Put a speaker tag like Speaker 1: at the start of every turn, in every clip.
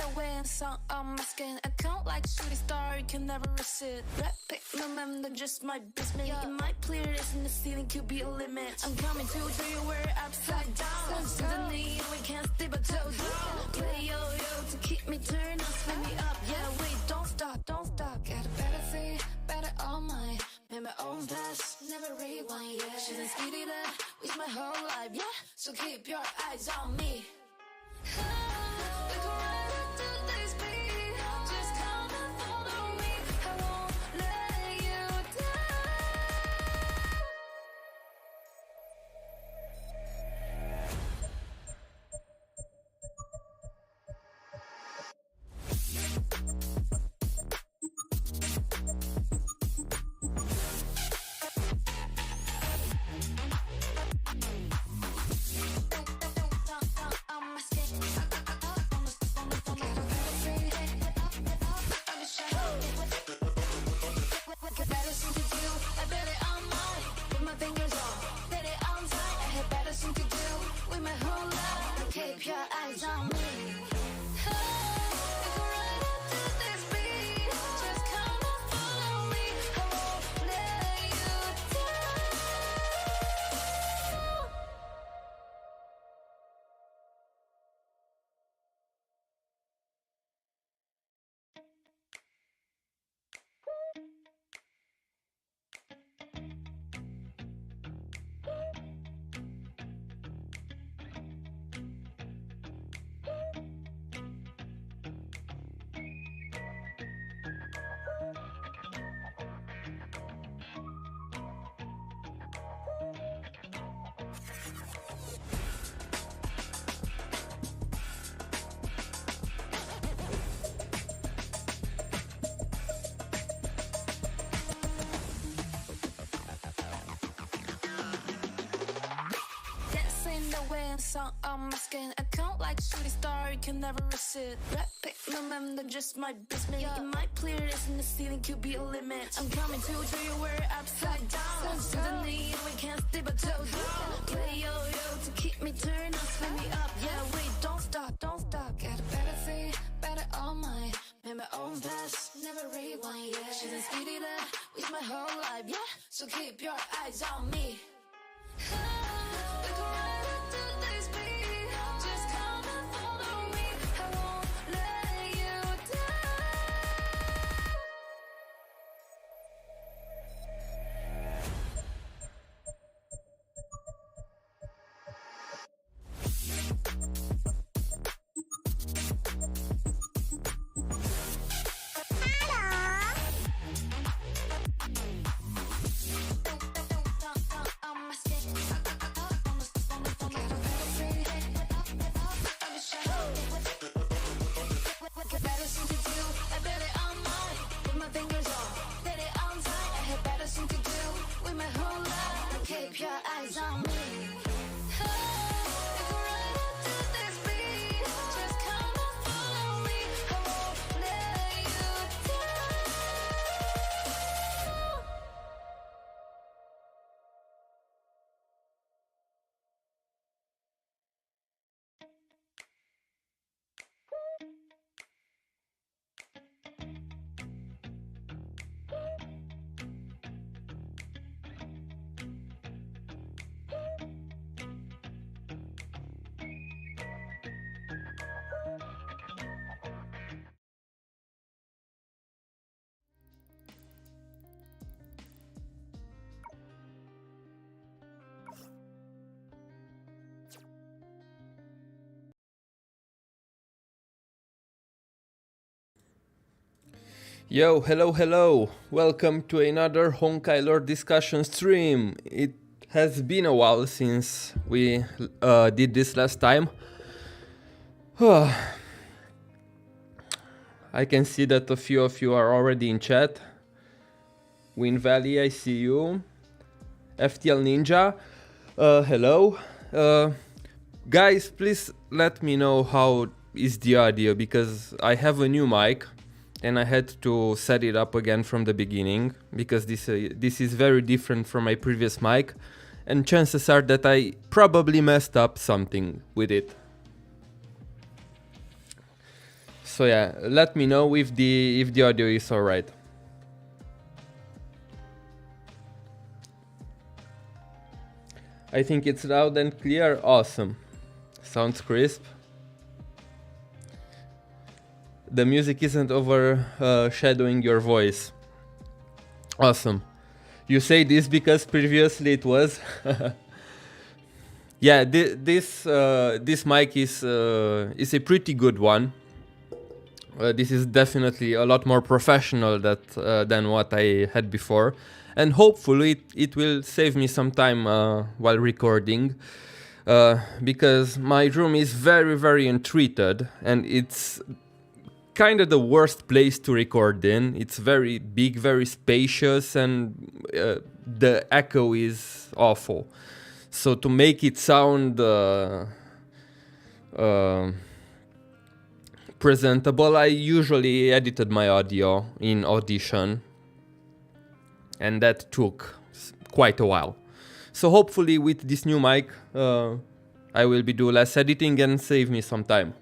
Speaker 1: the way I'm song on my skin. I count like shooting star, you can never resist. Rap pick, remember just my business. It might clear this in the ceiling could be a limit. I'm coming to you where upside down. Suddenly we can't stay but toes. Play yo-yo to keep me turning, spin me up. Yeah, wait, don't stop, don't stop. Got a better fate, better all mine. Made my own path, never rewind, yeah. Shouldn't speed it up, waste my whole life, yeah. So keep your eyes on me. We go right up to this beat. Just come and follow me. I won't let you down. Keep your eyes on me. We go right up to this beat. Just come and follow me. I won't let you down. Song on my skin. I count like shooting star, you can never resist. Rap pick, remember just my business. It might clear this in the ceiling could be a limit. I'm coming to you where upside down. Suddenly we can't stay but toes. Play yo-yo to keep me turning, spin me up. Yeah, wait, don't stop, don't stop. Got a better fate, better all mine. Made my own path, never rewind, yeah. Shouldn't speed it up, waste my whole life, yeah. So keep your eyes on me. We go right up to this beat. Just come and follow me. I won't let you down. Keep your eyes on me. We go right up to this beat. Just come and follow me. I won't let you down.
Speaker 2: Yo, hello, welcome to another Honkai lore discussion stream. It has been a while since we did this last time. I can see that a few of you are already in chat. Win Valley, I see you. FTL Ninja, hello. Guys, please let me know how is the audio, because I have a new mic and I had to set it up again from the beginning, because this is very different from my previous mic, and chances are that I probably messed up something with it. So yeah, let me know if the audio is alright. I think it's loud and clear. Awesome. Sounds crisp. The music isn't overshadowing your voice. Awesome. You say this because previously it was. Yeah, this mic is a pretty good one. This is definitely a lot more professional than what I had before, and hopefully it will save me some time while recording, because my room is very, very untreated, and it's kind of the worst place to record in. It's very big, very spacious, and the echo is awful. So to make it sound presentable, I usually edited my audio in Audition, and that took quite a while. So hopefully with this new mic, I will be doing less editing and save me some time.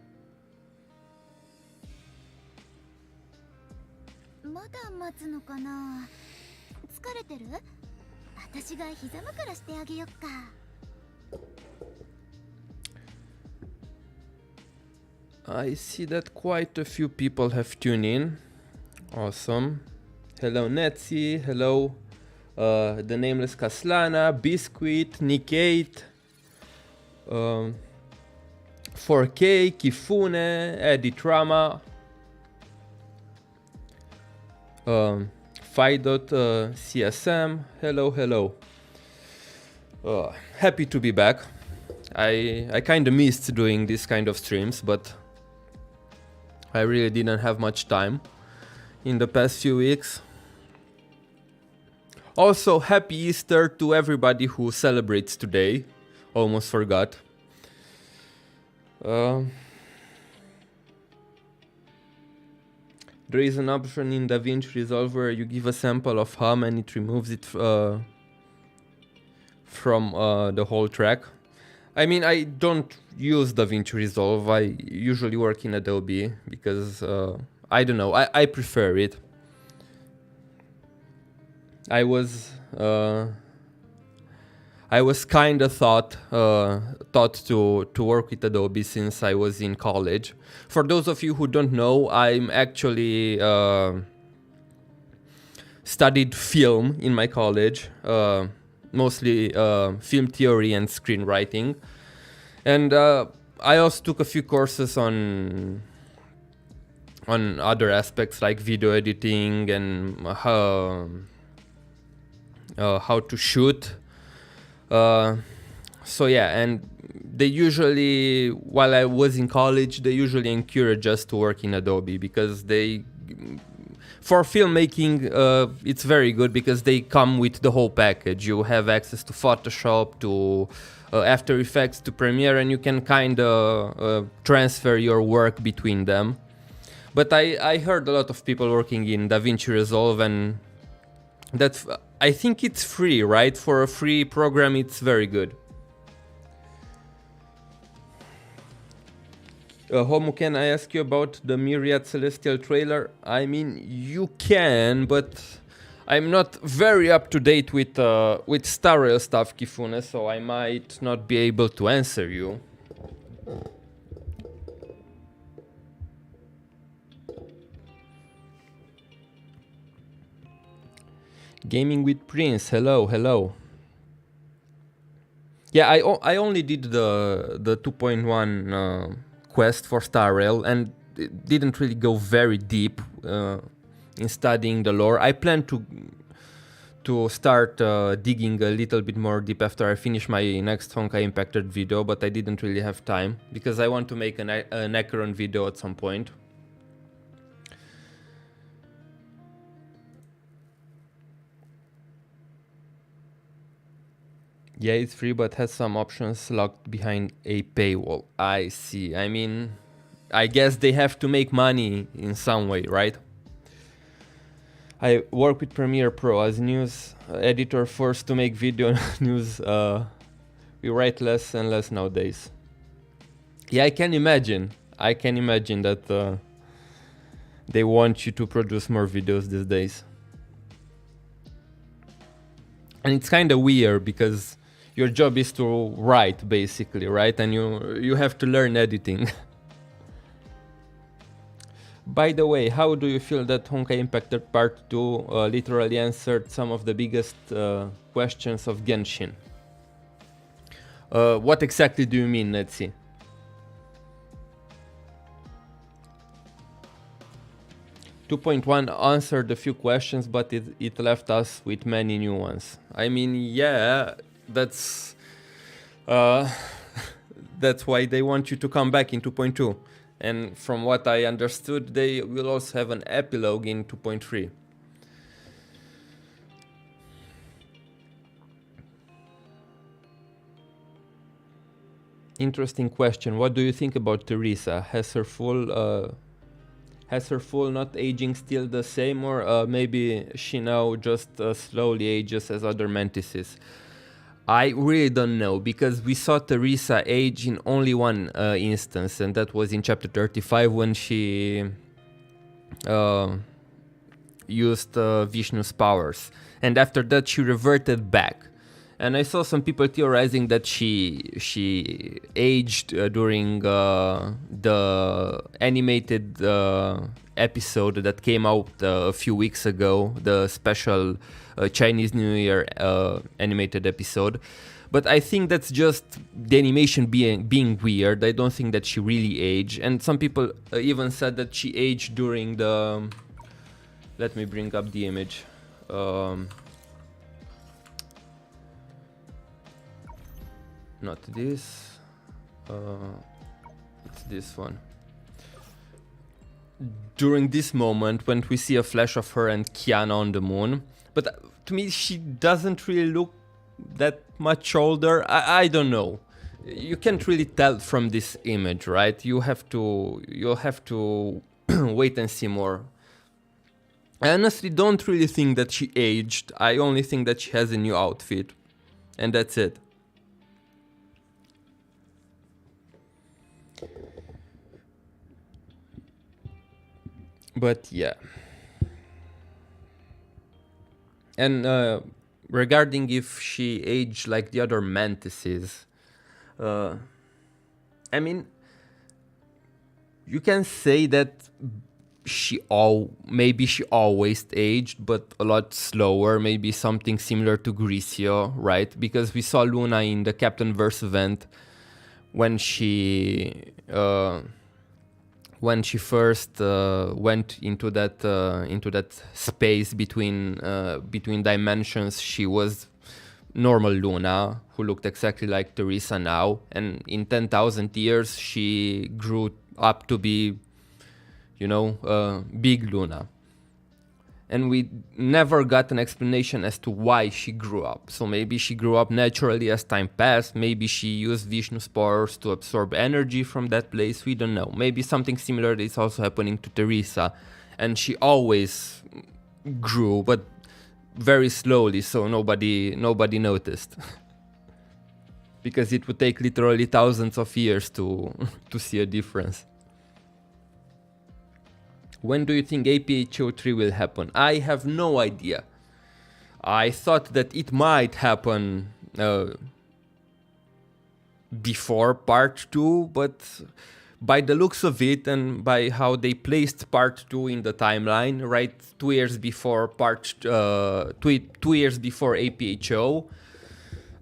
Speaker 3: まだ待つのかな。疲れてる？私が膝枕してあげよっか。
Speaker 2: I see that quite a few people have tuned in. Awesome. Hello Netsi, hello the nameless Kaslana, Biscuit, Nick 8, 4K, Kifune, Eddie Trama, Phi.CSM, hello. Happy to be back. I kinda missed doing this kind of streams, but I really didn't have much time in the past few weeks. Also, happy Easter to everybody who celebrates today. Almost forgot. There is an option in DaVinci Resolve where you give a sample of hum and it removes it from the whole track. I mean, I don't use DaVinci Resolve. I usually work in Adobe because I don't know. I prefer it. I was kind of taught to work with Adobe since I was in college. For those of you who don't know, I'm actually studied film in my college, mostly film theory and screenwriting, and I also took a few courses on other aspects like video editing and how to shoot. So yeah, and they usually, while I was in college, they usually encourage us to work in Adobe because for filmmaking, it's very good because they come with the whole package. You have access to Photoshop, to After Effects, to Premiere, and you can kind of transfer your work between them. But I heard a lot of people working in DaVinci Resolve, and I think it's free, right? For a free program, it's very good. Homo, can I ask you about the Myriad Celestial trailer? I mean, you can, but I'm not very up to date with Star Rail stuff, Kifune, so I might not be able to answer you. Gaming with Prince, hello. Yeah, I only did the 2.1 quest for Star Rail and it didn't really go very deep in studying the lore. I plan to start digging a little bit more deep after I finish my next Honkai Impact video, but I didn't really have time because I want to make an Acheron video at some point. Yeah, it's free, but has some options locked behind a paywall. I see. I mean, I guess they have to make money in some way, right? I work with Premiere Pro as news editor, forced to make video news. We write less and less nowadays. Yeah, I can imagine. I can imagine that they want you to produce more videos these days. And it's kind of weird because your job is to write, basically, right? And you have to learn editing. By the way, how do you feel that Honkai Impact Part 2 literally answered some of the biggest questions of Genshin? What exactly do you mean, Netsi? .1 answered a few questions, but it left us with many new ones. I mean, yeah, that's that's why they want you to come back in 2.2. And from what I understood, they will also have an epilogue in 2.3. Interesting question. What do you think about Teresa? Has her full not aging still the same, or maybe she now just slowly ages as other mantises? I really don't know, because we saw Teresa age in only one instance, and that was in chapter 35 when she used Vishnu's powers. And after that she reverted back. And I saw some people theorizing that she aged during the animated episode that came out a few weeks ago, the special Chinese New Year animated episode. But I think that's just the animation being weird. I don't think that she really aged. And some people even said that she aged during the... Let me bring up the image. Not this. It's this one. During this moment, when we see a flash of her and Kiana on the moon. But to me, she doesn't really look that much older. I don't know. You can't really tell from this image, right? You'll have to wait and see more. I honestly don't really think that she aged. I only think that she has a new outfit. And that's it. But yeah. And regarding if she aged like the other mantises, I mean, you can say that maybe she always aged, but a lot slower, maybe something similar to Grisio, right? Because we saw Luna in the Captain Verse event when she first went into that space between dimensions. She was normal Luna, who looked exactly like Teresa now, and in 10,000 years she grew up to be, big Luna. And we never got an explanation as to why she grew up. So maybe she grew up naturally as time passed. Maybe she used Vishnu's powers to absorb energy from that place. We don't know. Maybe something similar is also happening to Teresa. And she always grew, but very slowly, so nobody noticed. Because it would take literally thousands of years to see a difference. When do you think APHO3 will happen? I have no idea. I thought that it might happen before part 2, but by the looks of it and by how they placed part 2 in the timeline, right, 2 years before 2 years before APHO,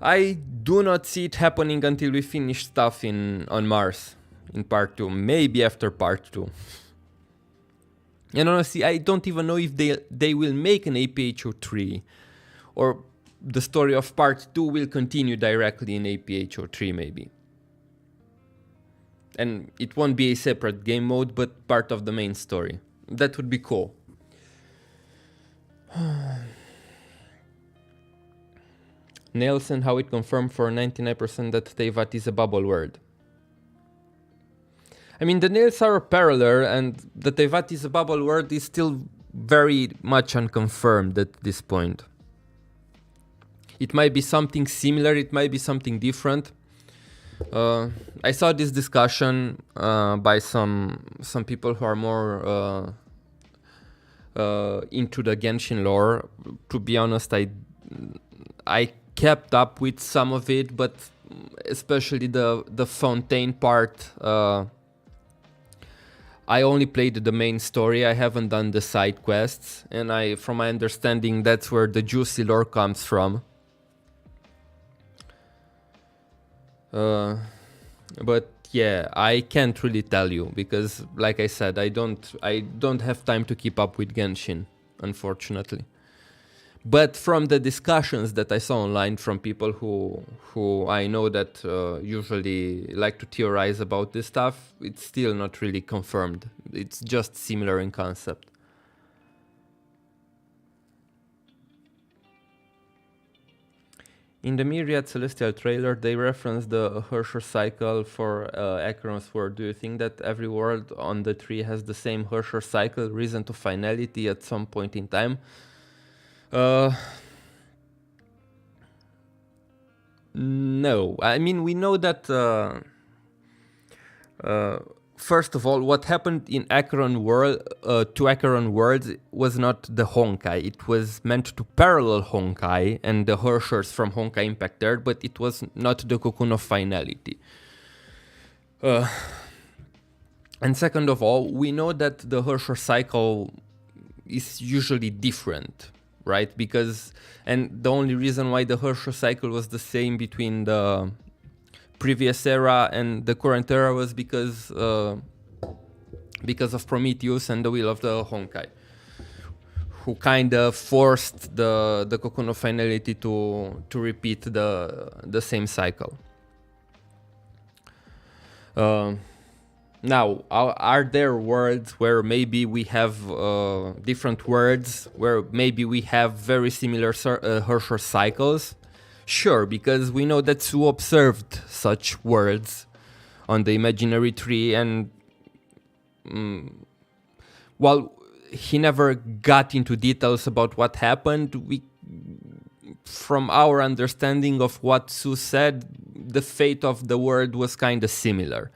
Speaker 2: I do not see it happening until we finish stuff on Mars in part 2, maybe after part 2. And honestly, I don't even know if they will make an APHO3, or the story of part 2 will continue directly in APHO3 maybe. And it won't be a separate game mode, but part of the main story. That would be cool. Nelson, how it confirmed for 99% that Teyvat is a bubble word. I mean, the nails are parallel, and the Teyvat is a bubble word is still very much unconfirmed at this point. It might be something similar, it might be something different. I saw this discussion by some people who are more into the Genshin lore. To be honest, I kept up with some of it, but especially the Fontaine part. I only played the main story. I haven't done the side quests, and from my understanding, that's where the juicy lore comes from. But yeah, I can't really tell you because, like I said, I don't have time to keep up with Genshin, unfortunately. But from the discussions that I saw online from people who I know that usually like to theorize about this stuff, it's still not really confirmed. It's just similar in concept. In the Myriad Celestial trailer, they referenced the Hersher cycle for Acheron's world. Do you think that every world on the tree has the same Hersher cycle, reason to finality at some point in time? No. I mean, we know that first of all, what happened in Acheron world to Acheron worlds was not the Honkai. It was meant to parallel Honkai and the Hershers from Honkai Impact there, but it was not the cocoon of finality. And second of all, we know that the Hersher cycle is usually different, right? And the only reason why the Hersher cycle was the same between the previous era and the current era was because of Prometheus and the will of the Honkai, who kind of forced the cocoon of finality to repeat the same cycle. Now, are there worlds where maybe we have different words, where maybe we have very similar Hersher cycles? Sure, because we know that Sue observed such worlds on the imaginary tree, and while he never got into details about what happened, from our understanding of what Sue said, the fate of the world was kind of similar.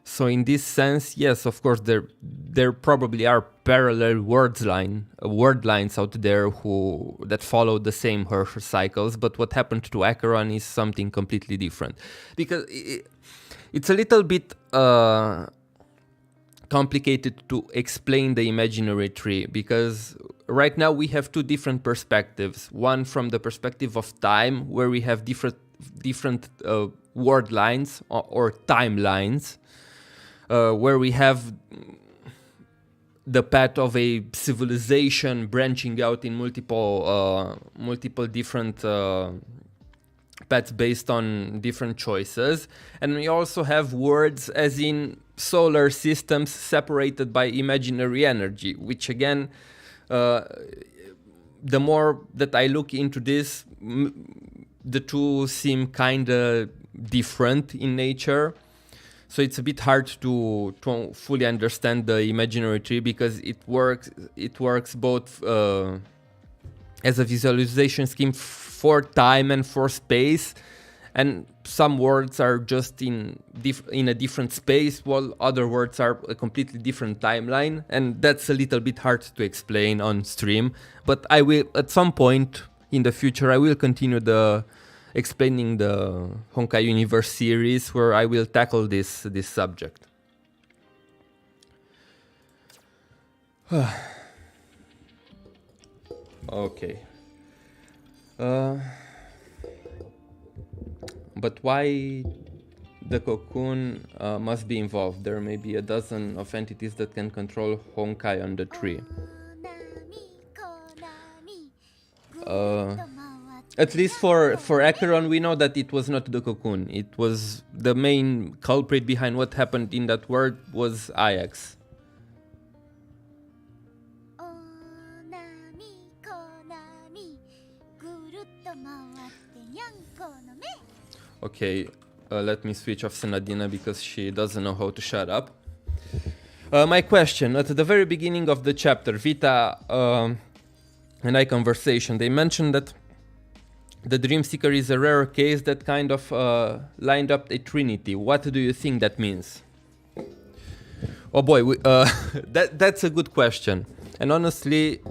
Speaker 2: So in this sense, yes, of course, there probably are parallel word lines out there that follow the same Hersher cycles, but what happened to Acheron is something completely different. Because it's a little bit complicated to explain the imaginary tree, because right now we have two different perspectives. One from the perspective of time, where we have different word lines or timelines, where we have the path of a civilization branching out in multiple different paths based on different choices. And we also have words as in solar systems separated by imaginary energy, which again, the more that I look into this, the two seem kind of different in nature. So it's a bit hard to fully understand the imaginary tree, because it works both as a visualization scheme for time and for space, and some words are just in a different space, while other words are a completely different timeline, and that's a little bit hard to explain on stream. But I will, at some point in the future, I will continue explaining the Honkai Universe series, where I will tackle this subject. Okay. But why the cocoon must be involved? There may be a dozen of entities that can control Honkai on the tree. At least for Acheron, we know that it was not the cocoon. It was the main culprit behind what happened in that world was Ajax. Okay, let me switch off Senadina because she doesn't know how to shut up. My question, at the very beginning of the chapter, Vita and I conversation, they mentioned that the Dream Seeker is a rare case that kind of lined up a trinity. What do you think that means? Oh boy, that's a good question. And honestly,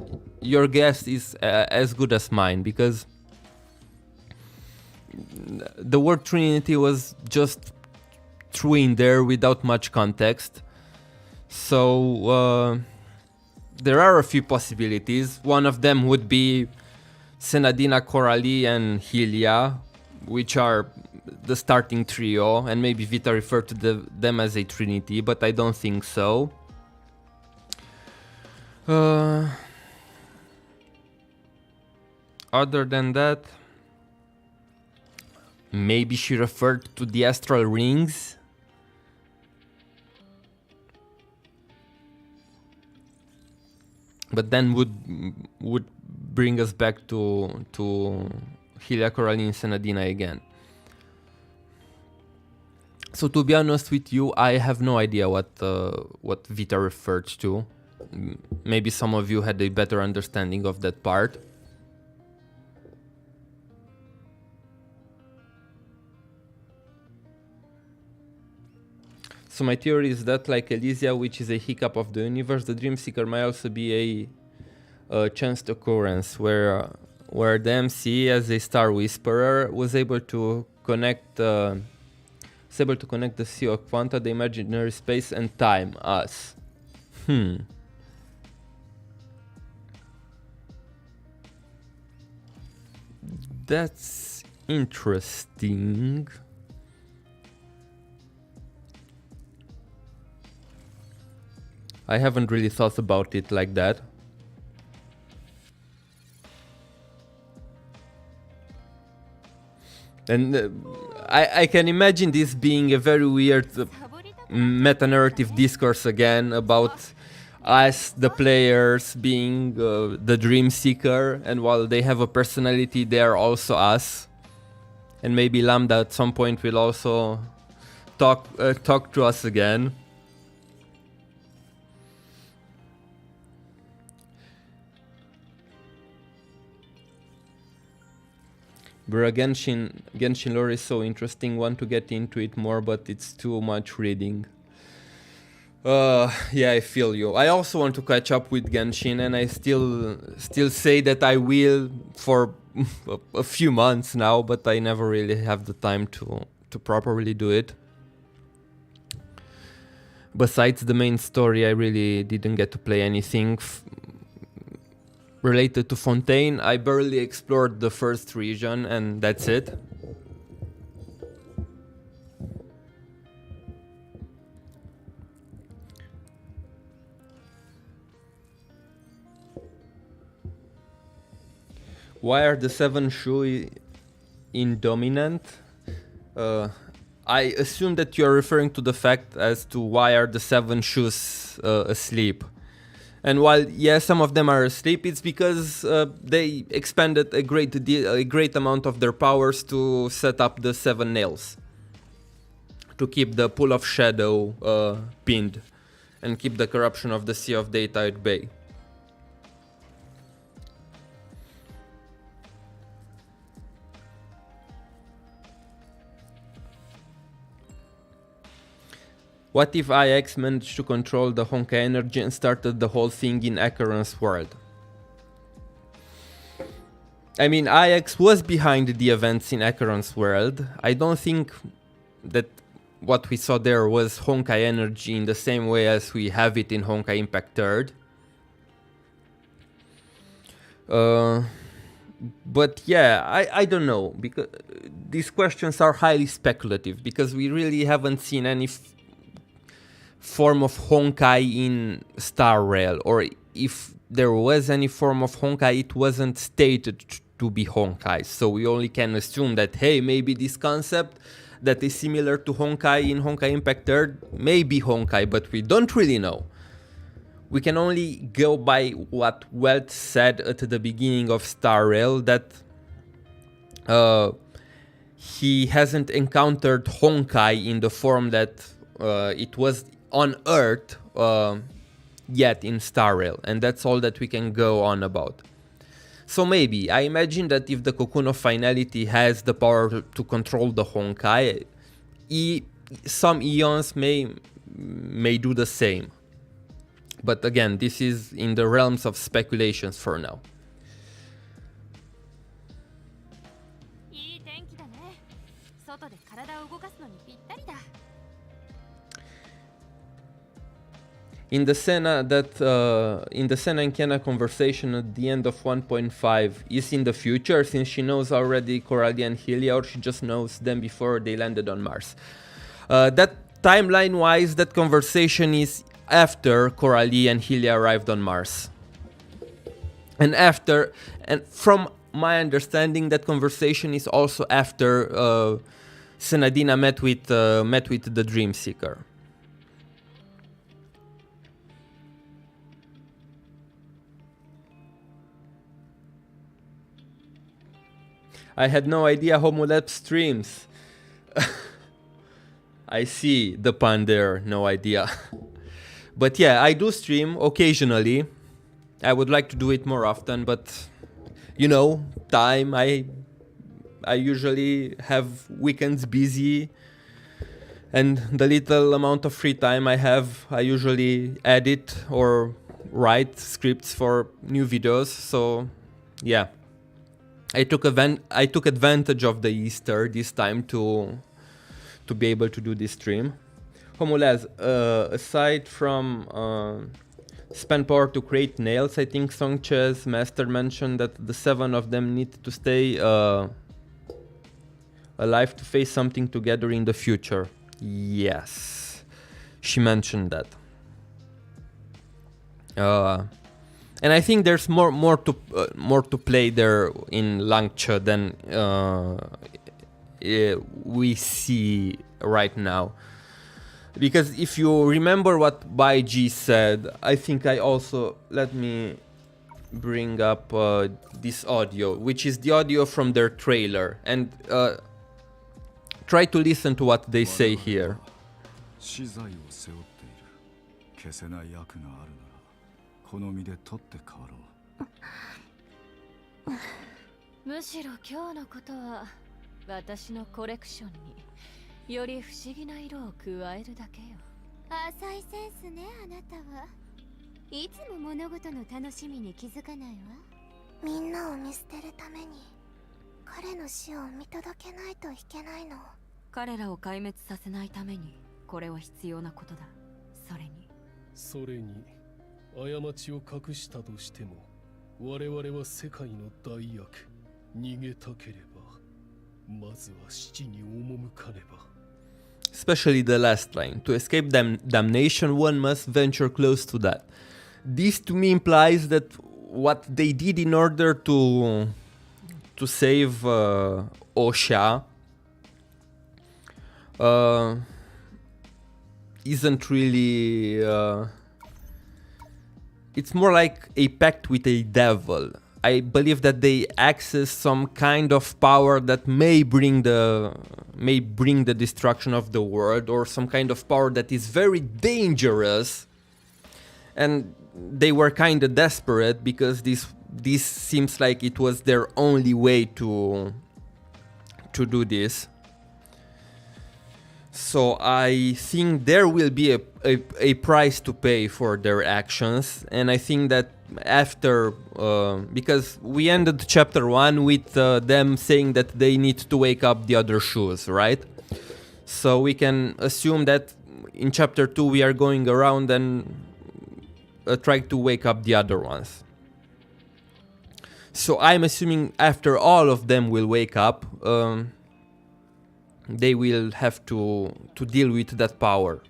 Speaker 2: your guess is as good as mine, because the word Trinity was just thrown in there without much context. So there are a few possibilities. One of them would be Senadina, Coralie and Healia, which are the starting trio, and maybe Vita referred to them as a trinity, but I don't think so. Other than that, maybe she referred to the astral rings. But then would bring us back to Healia, Coralie and Senadina again. So to be honest with you, I have no idea what Vita referred to. Maybe some of you had a better understanding of that part. So my theory is that, like Elysia, which is a hiccup of the universe, the Dream Seeker might also be a chanced occurrence where the MC, as a Star Whisperer, was able to connect the sea of quanta, the imaginary space, and time, us. That's interesting. I haven't really thought about it like that. And I can imagine this being a very weird meta-narrative discourse again about us, the players, being the Dream Seeker, and while they have a personality, they are also us. And maybe Lambda at some point will also talk to us again. Bro, Genshin lore is so interesting, want to get into it more, but it's too much reading. Yeah, I feel you. I also want to catch up with Genshin, and I still say that I will for a few months now, but I never really have the time to properly do it. Besides the main story, I really didn't get to play anything related to Fontaine. I barely explored the first region, and that's it. Why are the 7 Shu indominant? I assume that you are referring to the fact as to why are the 7 Shus asleep. And while, yeah, some of them are asleep, it's because they expended a great amount of their powers to set up the 7 nails. To keep the pool of shadow pinned. And keep the corruption of the Sea of Data at bay. What if IX managed to control the Honkai energy and started the whole thing in Acheron's world? I mean, IX was behind the events in Acheron's world. I don't think that what we saw there was Honkai energy in the same way as we have it in Honkai Impact 3rd. But yeah, I don't know, because these questions are highly speculative, because we really haven't seen any form of Honkai in Star Rail, or if there was any form of Honkai, it wasn't stated to be Honkai, so we only can assume that, hey, maybe this concept that is similar to Honkai in Honkai Impact 3rd may be Honkai, but we don't really know. We can only go by what Welt said at the beginning of Star Rail, that he hasn't encountered Honkai in the form that it was on Earth yet in Star Rail, and that's all that we can go on about. So maybe, I imagine that if the Cocoon of Finality has the power to control the Honkai, some eons may do the same. But again, this is in the realms of speculations for now.
Speaker 4: いい天気だね。外で体を動かすのにぴったりだ。
Speaker 2: In the Senna and Kiana conversation at the end of 1.5 is in the future, since she knows already Coralie and Healia, or she just knows them before they landed on Mars. That timeline-wise, that conversation is after Coralie and Healia arrived on Mars. And from my understanding, that conversation is also after Senadina met with the Dream Seeker. I had no idea Homolep streams. I see the pun there, no idea. But yeah, I do stream occasionally. I would like to do it more often, but you know, time. I usually have weekends busy, and the little amount of free time I have, I usually edit or write scripts for new videos. So yeah, I took advantage of the Easter this time to be able to do this stream. Homolaz, aside from spend power to create nails, I think Songque's master mentioned that the 7 of them need to stay alive to face something together in the future. Yes, she mentioned that. And I think there's more to play there in Langcha than we see right now. Because if you remember what Bai G said, I think I also... Let me bring up this audio, which is the audio from their trailer. And try to listen to what they say here.
Speaker 5: 好みで取って代わろう。
Speaker 4: むしろ今日のことは私のコレクションにより不思議な色を加えるだけよ。
Speaker 3: 浅いセンスね、あなたは。いつも物事の楽しみに気づかないわ。みんなを見捨てるために彼の死を見届けないといけないの。
Speaker 4: 彼らを壊滅させないためにこれは必要なことだ。それに
Speaker 6: 過ちを隠したとしても我々は世界の大悪。逃げたければまずは死に赴かねば。
Speaker 2: Especially the last line. To escape damnation, one must venture close to that. This to me implies that what they did in order to save Osha isn't really... it's more like a pact with a devil. I believe that they access some kind of power that may bring the destruction of the world, or some kind of power that is very dangerous. And they were kind of desperate because this seems like it was their only way to do this. So I think there will be a price to pay for their actions, and I think that after, because we ended chapter 1 with them saying that they need to wake up the other Shus, right? So we can assume that in chapter 2 we are going around and trying to wake up the other ones. So I'm assuming after all of them will wake up, they will have to deal with that power.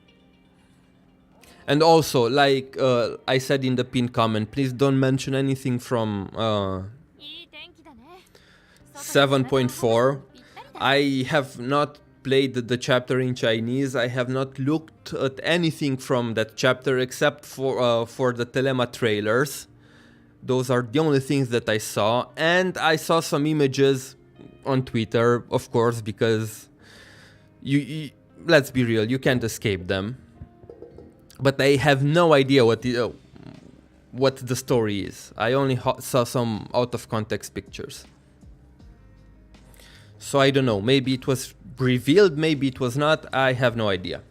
Speaker 2: And also, like I said in the pinned comment, please don't mention anything from 7.4. I have not played the chapter in Chinese. I have not looked at anything from that chapter except for the Telema trailers. Those are the only things that I saw. And I saw some images on Twitter, of course, because let's be real, you can't escape them. But I have no idea what the story is. I only saw some out of context pictures. So I don't know, maybe it was revealed, maybe it was not, I have no idea.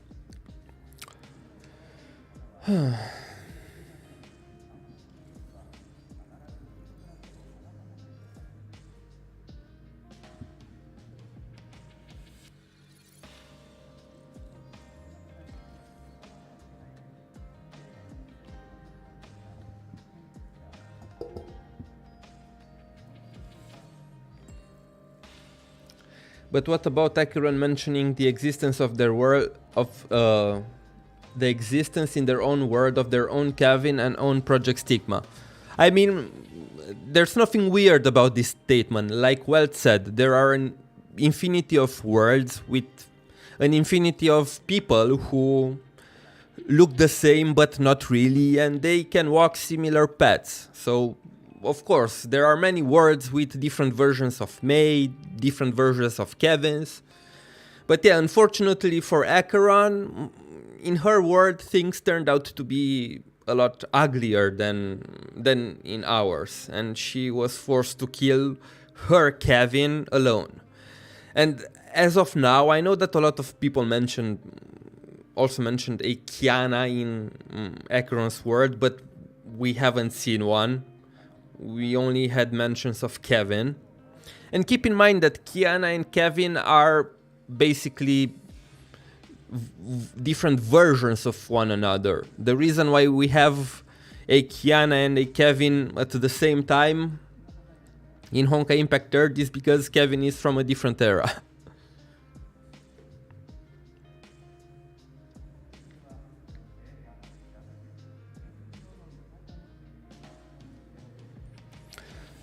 Speaker 2: But what about Acheron mentioning the existence of their world, of the existence in their own world of their own Kevin and own Project Stigma? I mean, there's nothing weird about this statement. Like Welt said, there are an infinity of worlds with an infinity of people who look the same but not really, and they can walk similar paths. So of course there are many worlds with different versions of May, different versions of Kevins. But yeah, unfortunately for Acheron, in her world things turned out to be a lot uglier than in ours, and she was forced to kill her Kevin alone. And as of now, I know that a lot of people also mentioned a Kiana in Acheron's world, but we haven't seen one. We only had mentions of Kevin. And keep in mind that Kiana and Kevin are basically different versions of one another. The reason why we have a Kiana and a Kevin at the same time in Honkai Impact 3 is because Kevin is from a different era.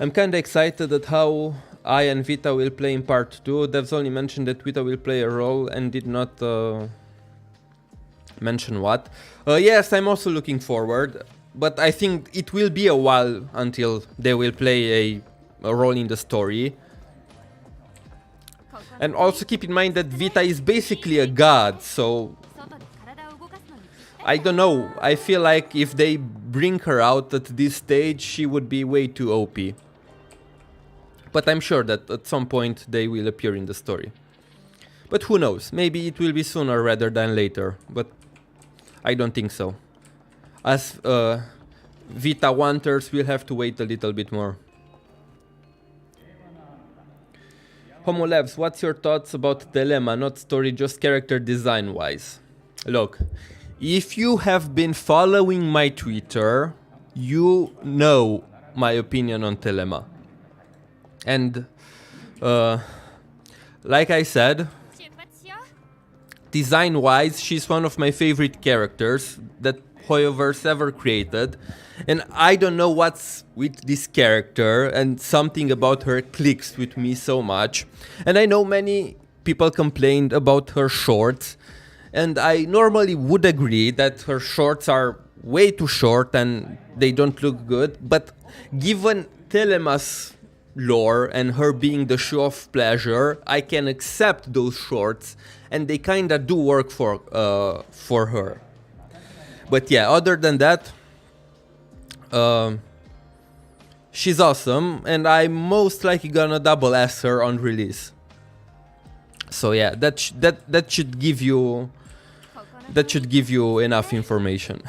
Speaker 2: I'm kinda excited at how I and Vita will play in part 2. Devs only mentioned that Vita will play a role and did not mention what. Yes, I'm also looking forward, but I think it will be a while until they will play a role in the story. And also keep in mind that Vita is basically a god, so I don't know, I feel like if they bring her out at this stage, she would be way too OP. But I'm sure that at some point they will appear in the story. But who knows, maybe it will be sooner rather than later, but I don't think so. As Vita wanters, we'll have to wait a little bit more. Homo Labs, what's your thoughts about Dilemma, not story, just character design wise? Look, if you have been following my Twitter, you know my opinion on Dilemma. And like I said, design-wise, she's one of my favorite characters that Hoyoverse ever created. And I don't know what's with this character, and something about her clicks with me so much. And I know many people complained about her shorts, and I normally would agree that her shorts are way too short and they don't look good. But given Telema's lore and her being the shoe of pleasure, I can accept those shorts, and they kinda do work for her. But yeah, other than that, she's awesome, and I'm most likely gonna double S her on release. So yeah, that should give you enough information.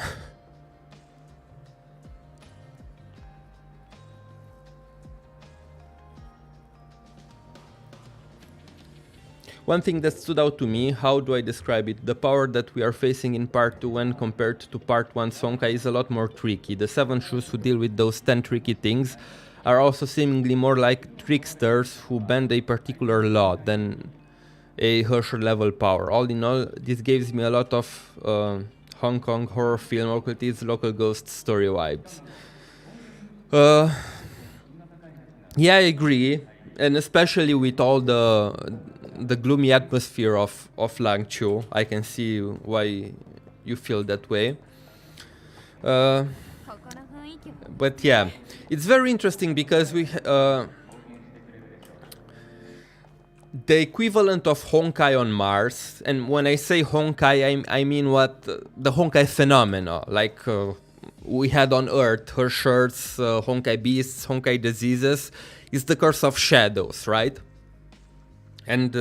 Speaker 2: One thing that stood out to me, how do I describe it? The power that we are facing in part 2 when compared to part 1 Songque is a lot more tricky. The 7 Shus who deal with those 10 tricky things are also seemingly more like tricksters who bend a particular law than a Herrscher level power. All in all, this gives me a lot of Hong Kong horror film occultist local ghost story vibes. Yeah, I agree, and especially with all the gloomy atmosphere of Langchu, I can see why you feel that way. But yeah, it's very interesting because we the equivalent of Honkai on Mars, and when I say Honkai, I mean what the Honkai phenomena, like we had on Earth, Herrscher's, Honkai beasts, Honkai diseases, is the curse of shadows, right? And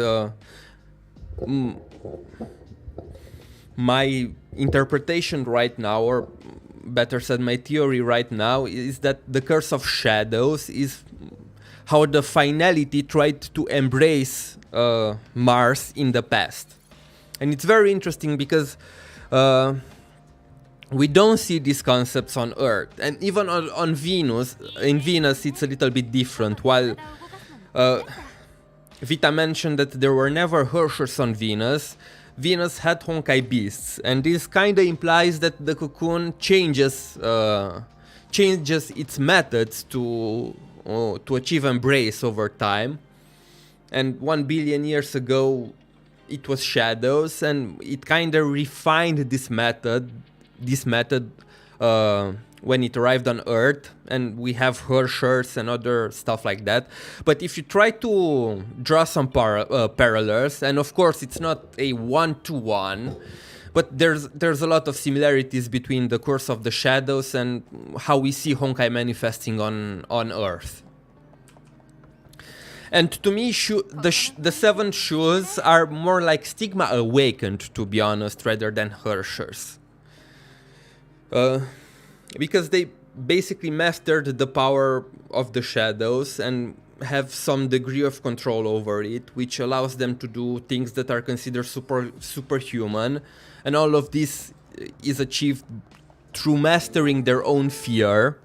Speaker 2: my interpretation right now, or better said, my theory right now, is that the curse of shadows is how the finality tried to embrace Mars in the past. And it's very interesting because we don't see these concepts on Earth, and even on Venus. In Venus it's a little bit different. While Vita mentioned that there were never Herschers on Venus. Venus had Honkai beasts, and this kinda implies that the cocoon changes its methods to achieve embrace over time. And 1 billion years ago it was shadows, and it kinda refined this method when it arrived on Earth, and we have Herschers and other stuff like that. But if you try to draw some parallels, and of course it's not a one-to-one, but there's a lot of similarities between the Curse of the Shadows and how we see Honkai manifesting on Earth. And to me, the 7 Shus are more like Stigma awakened, to be honest, rather than Herschers. Because they basically mastered the power of the shadows and have some degree of control over it, which allows them to do things that are considered superhuman. And all of this is achieved through mastering their own fear,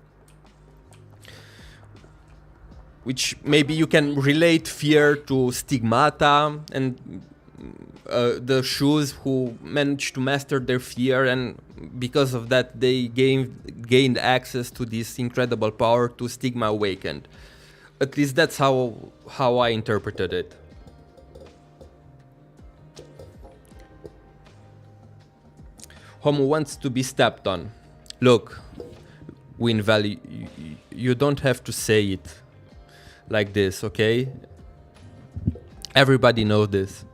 Speaker 2: which maybe you can relate fear to stigmata and the Shus who managed to master their fear, and because of that they gained access to this incredible power to Stigma Awakened. At least that's how I interpreted it. Homo wants to be stepped on. Look, Win Valley, you don't have to say it like this, okay? Everybody knows this.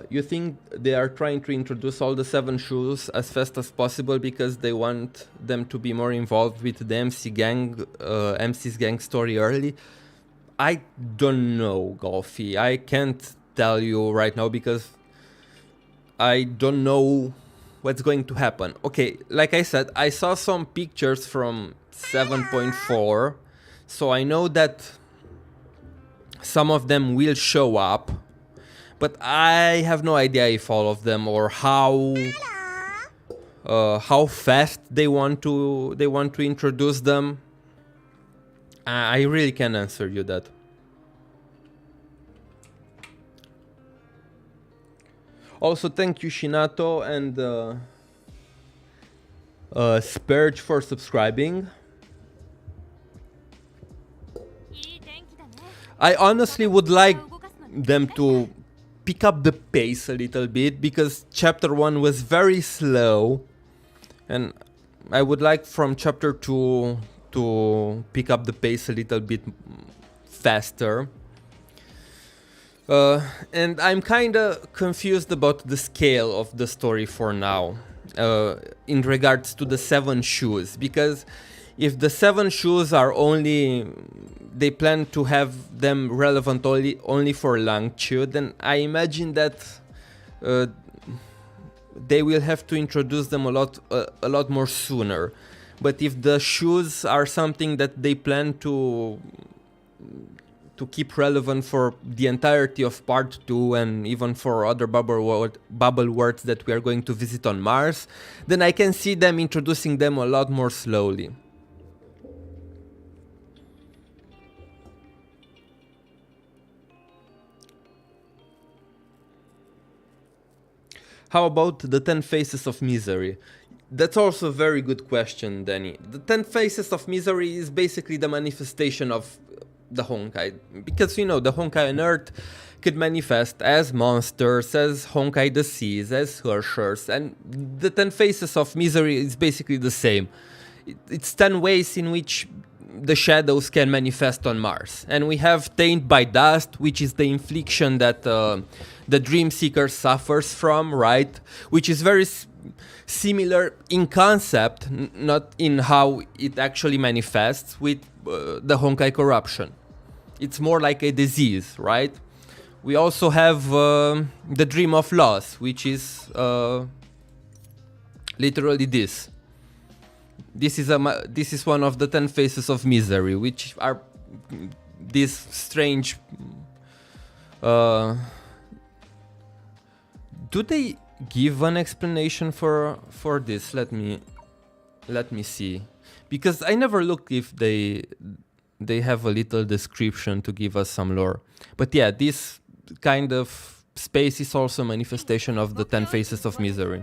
Speaker 2: You think they are trying to introduce all the 7 Shus as fast as possible because they want them to be more involved with the MC's gang story early? I don't know, Golfy. I can't tell you right now because I don't know what's going to happen. Okay, like I said, I saw some pictures from 7.4, so I know that some of them will show up, but I have no idea if all of them or how fast they want to introduce them. I really can't answer you that. Also, thank you Shinato and Spurge for subscribing. I honestly would like them to pick up the pace a little bit because chapter 1 was very slow, and I would like from chapter 2 to pick up the pace a little bit faster. And I'm kinda confused about the scale of the story for now, in regards to the 7 Shus, because if the 7 Shus are they plan to have them relevant only for Langchu, then I imagine that they will have to introduce them a lot more sooner. But if the Shus are something that they plan to keep relevant for the entirety of part 2 and even for other bubble worlds that we are going to visit on Mars, then I can see them introducing them a lot more slowly. How about the 10 Faces of Misery? That's also a very good question, Danny. The 10 Faces of Misery is basically the manifestation of the Honkai, because you know the Honkai on Earth could manifest as monsters, as Honkai the Seas, as Herschers, and the 10 Faces of Misery is basically the same. It's 10 ways in which the shadows can manifest on Mars, and we have Taint by Dust, which is the infliction that the Dream Seeker suffers from, right? Which is very similar in concept, not in how it actually manifests with the Honkai corruption. It's more like a disease, right? We also have the Dream of Loss, which is literally this. This is one of the 10 Faces of Misery, which are these strange. Do they give an explanation for this? Let me Let me see, because I never looked if they have a little description to give us some lore. But yeah, this kind of space is also a manifestation of the 10 Faces of Misery.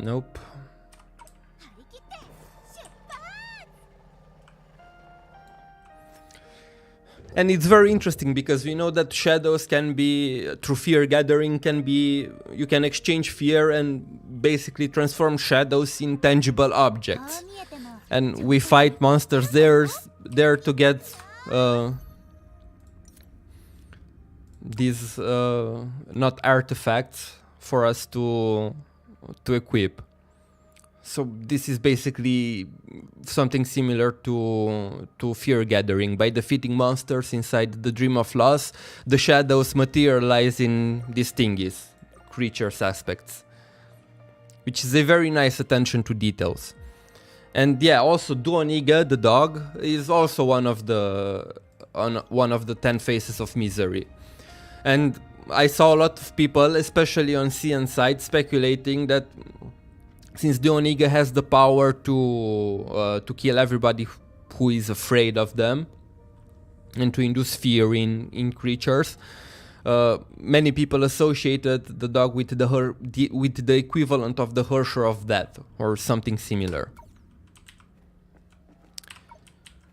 Speaker 2: Nope. And it's very interesting because we know that shadows can be, through fear gathering, can be, you can exchange fear and basically transform shadows in tangible objects. And we fight monsters there to get these not artifacts for us to equip. So this is basically something similar to fear gathering. By defeating monsters inside the Dream of Loss, the shadows materialize in these thingies, creatures aspects, which is a very nice attention to details. And yeah, also Duoniga, the dog, is also one of the 10 Faces of Misery. And I saw a lot of people, especially on CN side, speculating that since Duoniga has the power to kill everybody who is afraid of them and to induce fear in creatures, many people associated the dog with the equivalent of the Harsher of Death or something similar,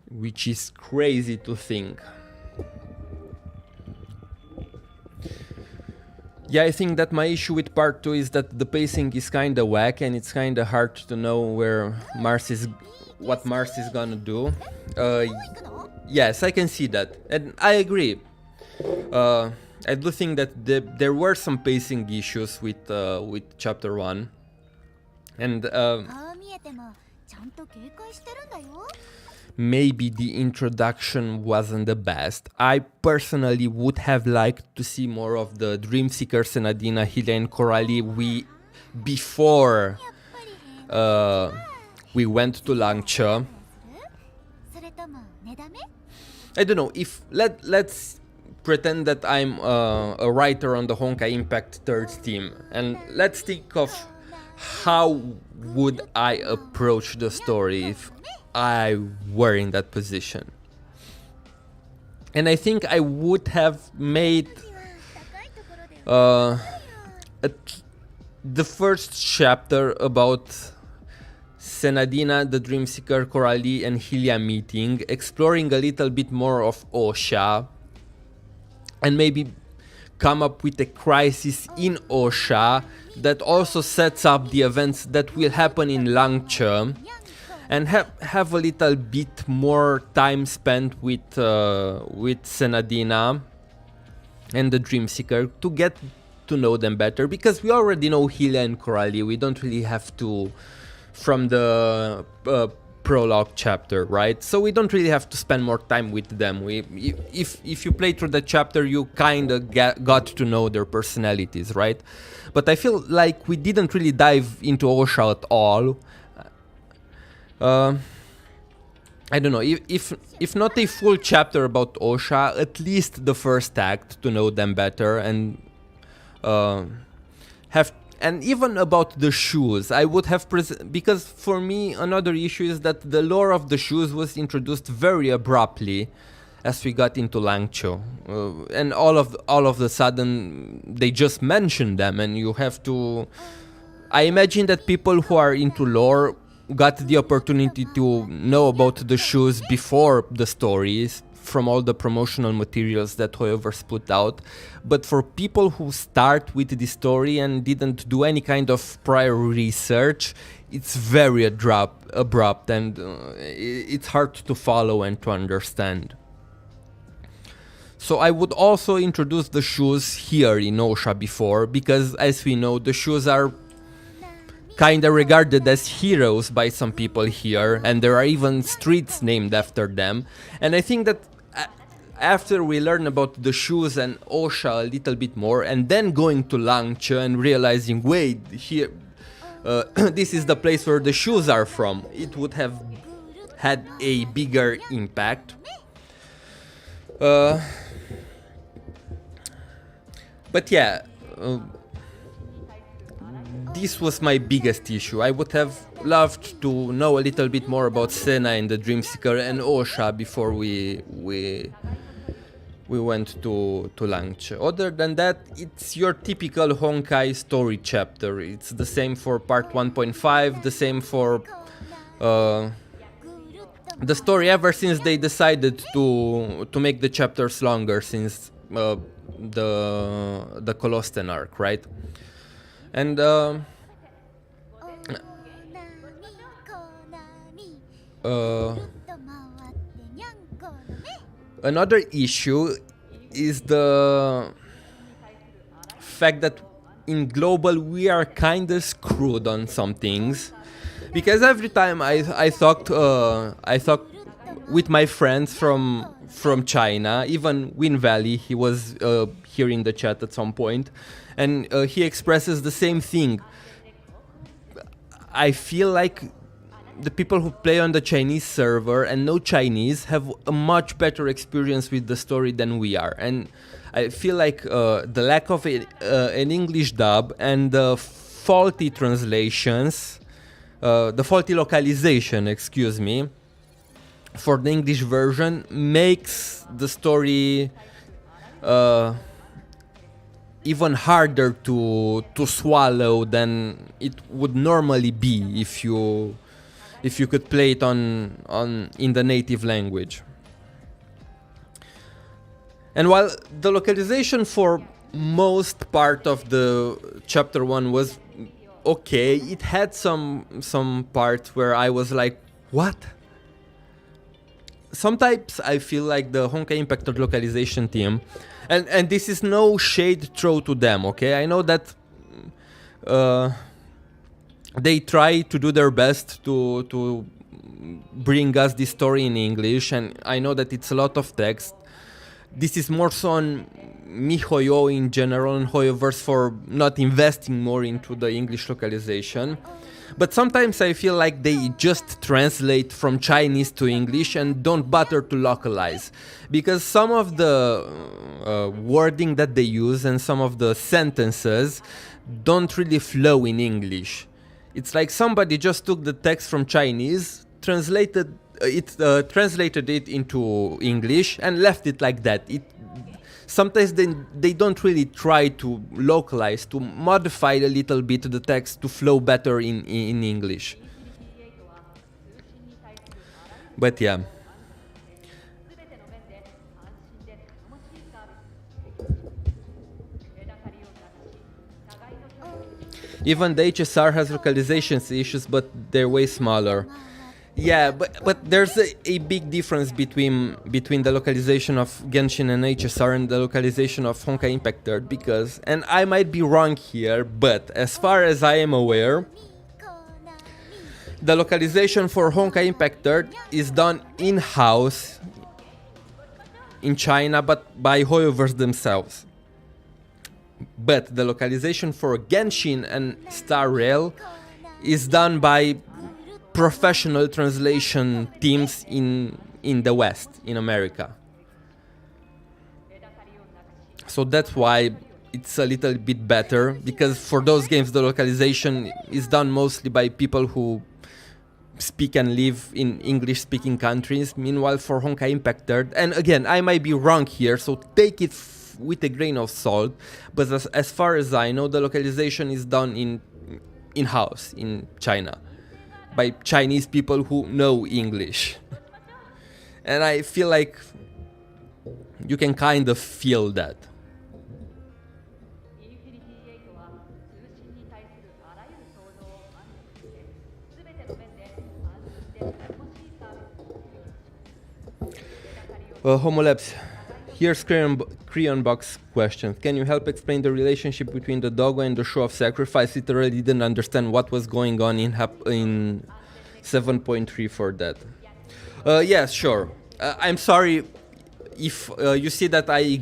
Speaker 2: which is crazy to think. Yeah, I think that my issue with part 2 is that the pacing is kinda whack and it's kinda hard to know what Mars is gonna do. Yes, I can see that, and I agree. I do think that there were some pacing issues with chapter 1, and maybe the introduction wasn't the best. I personally would have liked to see more of the Dreamseeker, Senadina, Healia and Coralie before we went to Langcha. I don't know, if let's pretend that I'm a writer on the Honkai Impact 3rd team, and let's think of how would I approach the story if I were in that position. And I think I would have made the first chapter about Senadina, the Dreamseeker, Coralie and Healia meeting, exploring a little bit more of Osha, and maybe come up with a crisis in Osha that also sets up the events that will happen in Langcha, and have a little bit more time spent with Senadina and the Dreamseeker to get to know them better, because we already know Healia and Coralie. We don't really have to from the prologue chapter, right? So we don't really have to spend more time with them. If you play through the chapter, you kind of got to know their personalities, right? But I feel like we didn't really dive into Osha at all. I don't know, if not a full chapter about Osha, at least the first act to know them better, and and even about the Shus, I would have because for me another issue is that the lore of the Shus was introduced very abruptly as we got into Langcho, and all of the sudden they just mentioned them, and you have to. I imagine that people who are into lore got the opportunity to know about the Shus before the stories from all the promotional materials that Hoyoverse put out. But for people who start with the story and didn't do any kind of prior research, it's very abrupt and it's hard to follow and to understand. So I would also introduce the Shus here in Osha before, because as we know, the Shus are kinda regarded as heroes by some people here, and there are even streets named after them. And I think that after we learn about the Shus and Osha a little bit more, and then going to Langcha and realizing, wait, here, this is the place where the Shus are from, it would have had a bigger impact. But yeah, this was my biggest issue. I would have loved to know a little bit more about Senna and the Dreamseeker and Osha before we went to lunch. Other than that, it's your typical Honkai story chapter. It's the same for part 1.5, the same for the story ever since they decided to make the chapters longer, since the Colosten arc, right? And another issue is the fact that in global we are kinda screwed on some things, because every time I talked with my friends from China, even Win Valley, he was here in the chat at some point, and he expresses the same thing. I feel like the people who play on the Chinese server and know Chinese have a much better experience with the story than we are, and I feel like the lack of an English dub and the faulty translations, the faulty localization, excuse me, for the English version makes the story even harder to swallow than it would normally be if you could play it in the native language. And while the localization for most part of the chapter 1 was okay, it had some parts where I was like, what? Sometimes I feel like the Honkai Impact localization team, and this is no shade throw to them, okay? I know that they try to do their best to bring us this story in English, and I know that it's a lot of text. This is more so on MiHoYo in general and Hoyoverse for not investing more into the English localization. But sometimes I feel like they just translate from Chinese to English and don't bother to localize, because some of the wording that they use and some of the sentences don't really flow in English. It's like somebody just took the text from Chinese, translated it into English and left it like that. Sometimes they don't really try to localize, to modify a little bit the text to flow better in English. But yeah. Even the HSR has localization issues, but they're way smaller. Yeah, but there's a big difference between the localization of Genshin and HSR and the localization of Honkai Impact 3rd, because, and I might be wrong here, but as far as I am aware, the localization for Honkai Impact 3rd is done in-house in China, but by Hoyoverse themselves. But the localization for Genshin and Star Rail is done by professional translation teams in the West, in America. So that's why it's a little bit better, because for those games the localization is done mostly by people who speak and live in English-speaking countries. Meanwhile, for Honkai Impact 3rd, and again, I might be wrong here, so take it with a grain of salt, but as far as I know, the localization is done in-house in China by Chinese people who know English. And I feel like you can kind of feel that. Homolabs, here's Creon Box question. Can you help explain the relationship between the Dogo and the Show of Sacrifice? Literally didn't understand what was going on in 7.3 for that. Yes, sure. I'm sorry if you see that I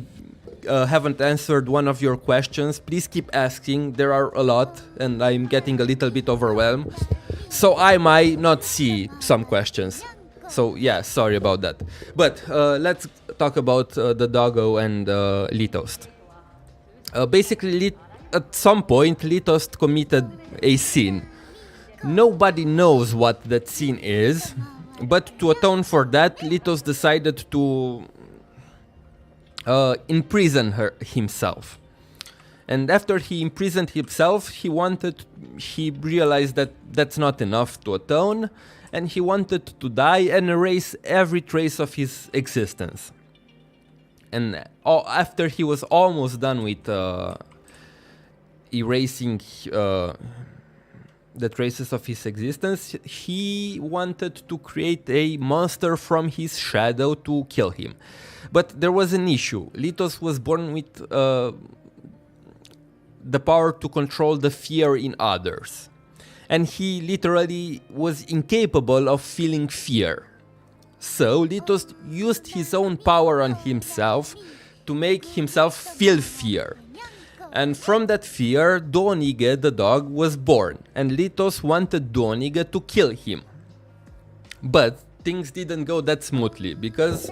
Speaker 2: haven't answered one of your questions. Please keep asking. There are a lot and I'm getting a little bit overwhelmed. So I might not see some questions. So yeah, sorry about that. But let's talk about the Dogo and Litost. Basically, at some point, Litost committed a sin. Nobody knows what that sin is, but to atone for that, Litost decided to imprison himself. And after he imprisoned himself, he realized that that's not enough to atone, and he wanted to die and erase every trace of his existence. And after he was almost done with erasing the traces of his existence, he wanted to create a monster from his shadow to kill him. But there was an issue. Litost was born with the power to control the fear in others. And he literally was incapable of feeling fear. So Litost used his own power on himself to make himself feel fear. And from that fear, Duonige, the dog, was born. And Litost wanted Duonige to kill him. But things didn't go that smoothly, because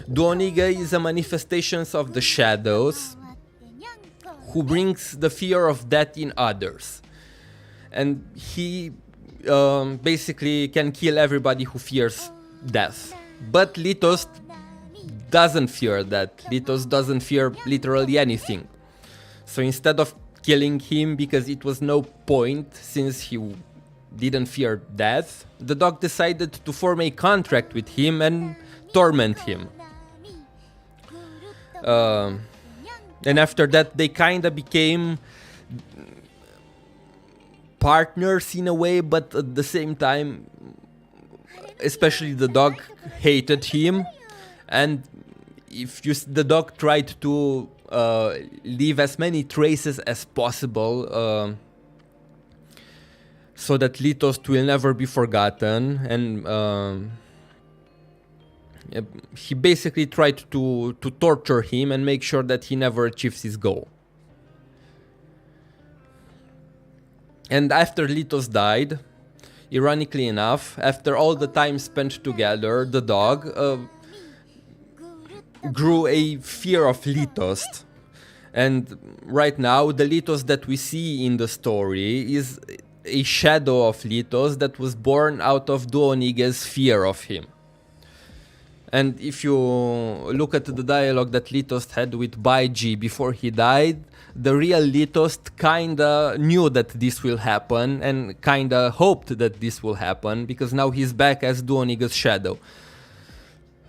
Speaker 2: Duonige is a manifestation of the shadows, who brings the fear of death in others. And he basically can kill everybody who fears death. But Litost doesn't fear that. Litost doesn't fear literally anything. So instead of killing him, because it was no point since he didn't fear death, the dog decided to form a contract with him and torment him. And after that, they kinda became partners in a way, but at the same time, especially the dog hated him, and the dog tried to leave as many traces as possible, so that Litost will never be forgotten, and he basically tried to torture him and make sure that he never achieves his goal. And after Litost died, ironically enough, after all the time spent together, the dog grew a fear of Litost. And right now, the Litost that we see in the story is a shadow of Litost that was born out of Duonige's fear of him. And if you look at the dialogue that Litost had with Baiji before he died, the real Litost kinda knew that this will happen and kinda hoped that this will happen, because now he's back as Duonige's shadow.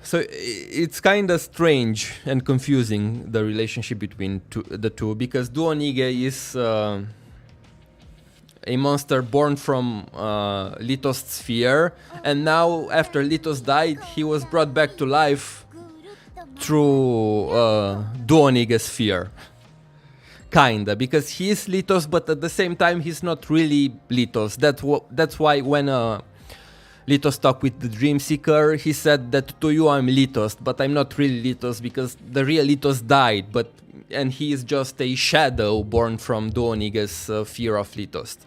Speaker 2: So it's kinda strange and confusing, the relationship between the two, because Duonige is a monster born from Litost's fear, and now after Litost died, he was brought back to life through Duonige's fear. Kinda, because he is Litost, but at the same time he's not really Litost. That's why when Litost talked with the Dream Seeker, he said that to you I'm Litost, but I'm not really Litost, because the real Litost died, and he is just a shadow born from Duonige's fear of Litost.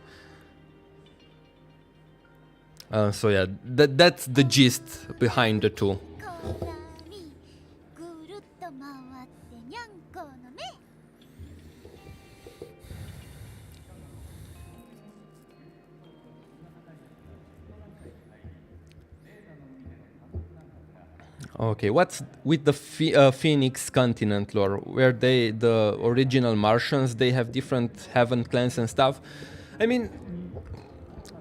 Speaker 2: So yeah, that's the gist behind the two. Okay, what's with the Phoenix continent lore, where the original Martians, they have different heaven clans and stuff? I mean,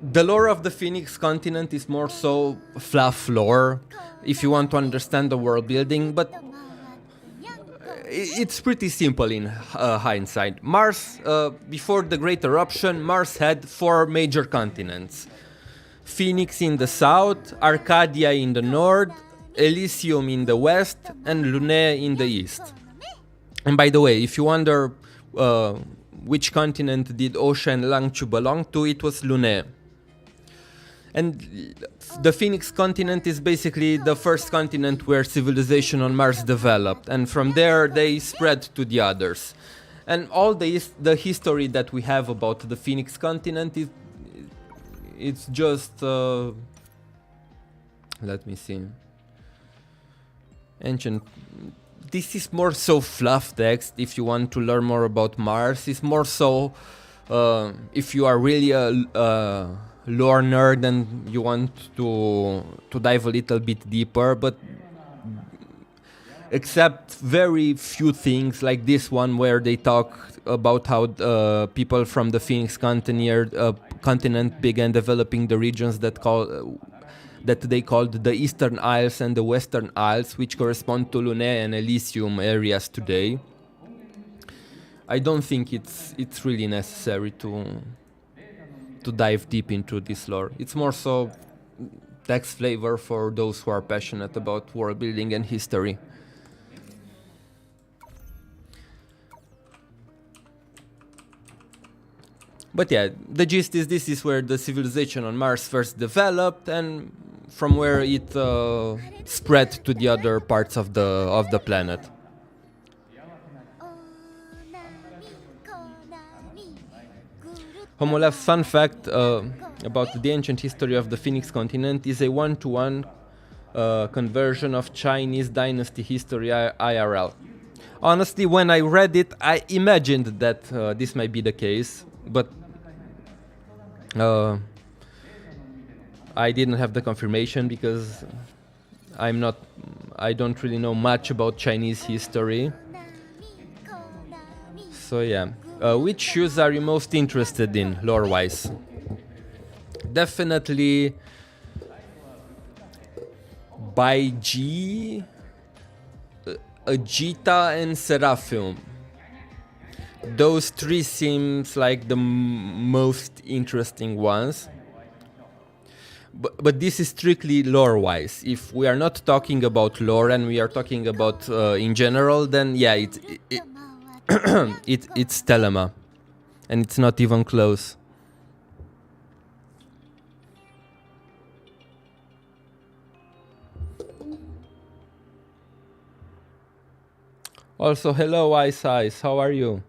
Speaker 2: the lore of the Phoenix continent is more so fluff lore, if you want to understand the world building, but it's pretty simple in hindsight. Mars, before the Great Eruption, Mars had 4 major continents. Phoenix in the south, Arcadia in the north, Elysium in the west, and Lunae in the east. And by the way, if you wonder which continent did Osha and Langchu belong to, it was Lunae. And the Phoenix continent is basically the first continent where civilization on Mars developed, and from there they spread to the others. And all the history that we have about the Phoenix continent it's just Let me see. Ancient. This is more so fluff text if you want to learn more about Mars. It's more so if you are really a lore nerd and you want to dive a little bit deeper, but except very few things like this one where they talk about how people from the Phoenix continent began developing the regions that they called the Eastern Isles and the Western Isles, which correspond to Lunae and Elysium areas today. I don't think it's really necessary to dive deep into this lore. It's more so text flavor for those who are passionate about world building and history. But yeah, the gist is this is where the civilization on Mars first developed, and from where it spread to the other parts of the planet. Homolev's fun fact about the ancient history of the Phoenix continent is a 1-to-1 conversion of Chinese dynasty history IRL. Honestly, when I read it, I imagined that this might be the case, but I didn't have the confirmation because I don't really know much about Chinese history. So yeah, which shoes are you most interested in lore-wise? Definitely by G, Agita and Seraphim. Those three seems like the most interesting ones. But this is strictly lore-wise. If we are not talking about lore and we are talking about in general, then yeah, it's Telema. And it's not even close. Also, hello Ice Ice, how are you?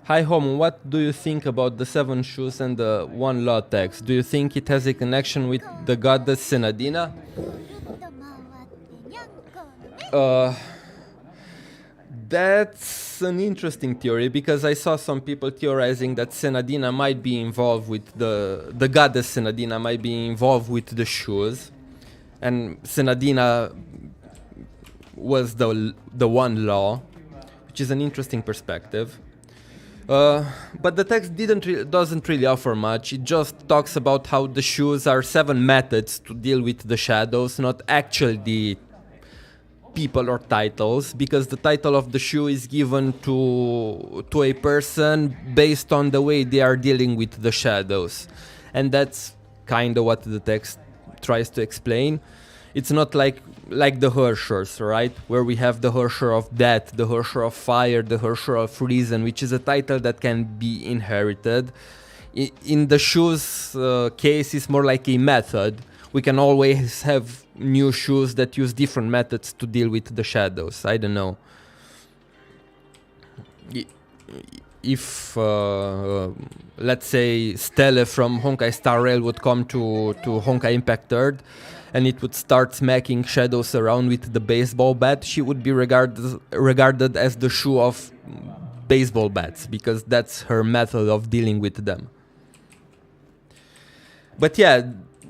Speaker 2: Hi Home, what do you think about the 7 shoes and the 1 law text? Do you think it has a connection with the goddess Senadina? That's an interesting theory, because I saw some people theorizing that Senadina might be involved with the goddess Senadina might be involved with the shoes, and Senadina was the 1 law, which is an interesting perspective. But the text doesn't really offer much. It just talks about how the shoes are 7 methods to deal with the shadows, not actually people or titles, because the title of the shoe is given to a person based on the way they are dealing with the shadows. And that's kind of what the text tries to explain. It's not like the Hershers, right? Where we have the Hersher of Death, the Hersher of Fire, the Hersher of Reason, which is a title that can be inherited. In the shoes case, it's more like a method. We can always have new shoes that use different methods to deal with the shadows. I don't know. If, let's say, Stelle from Honkai Star Rail would come to Honkai Impact 3rd, and it would start smacking shadows around with the baseball bat, she would be regarded as the shoe of baseball bats, because that's her method of dealing with them. But yeah,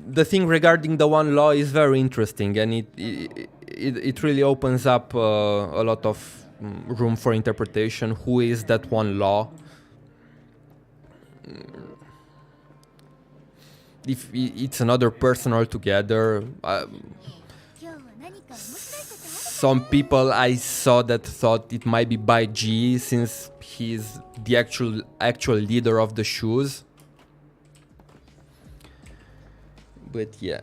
Speaker 2: the thing regarding the 1 law is very interesting, and it really opens up a lot of room for interpretation. Who is that 1 law? If it's another person altogether. Some people I saw that thought it might be by G, since he's the actual leader of the shoes. But yeah.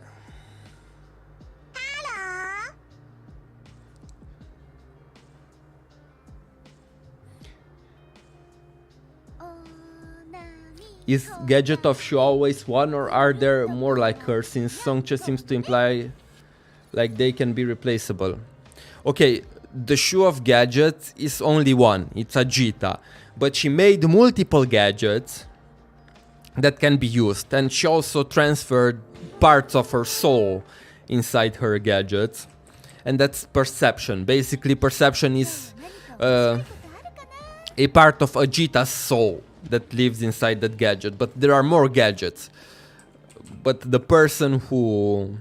Speaker 2: Is Gadget of Shu always 1, or are there more like her, since Songque seems to imply like they can be replaceable? Okay, the Shu of Gadget is only 1, it's Agita, but she made multiple gadgets, that can be used, and she also transferred parts of her soul inside her gadgets, and that's perception. Basically, perception is a part of Ajita's soul that lives inside that gadget, but there are more gadgets. But the person who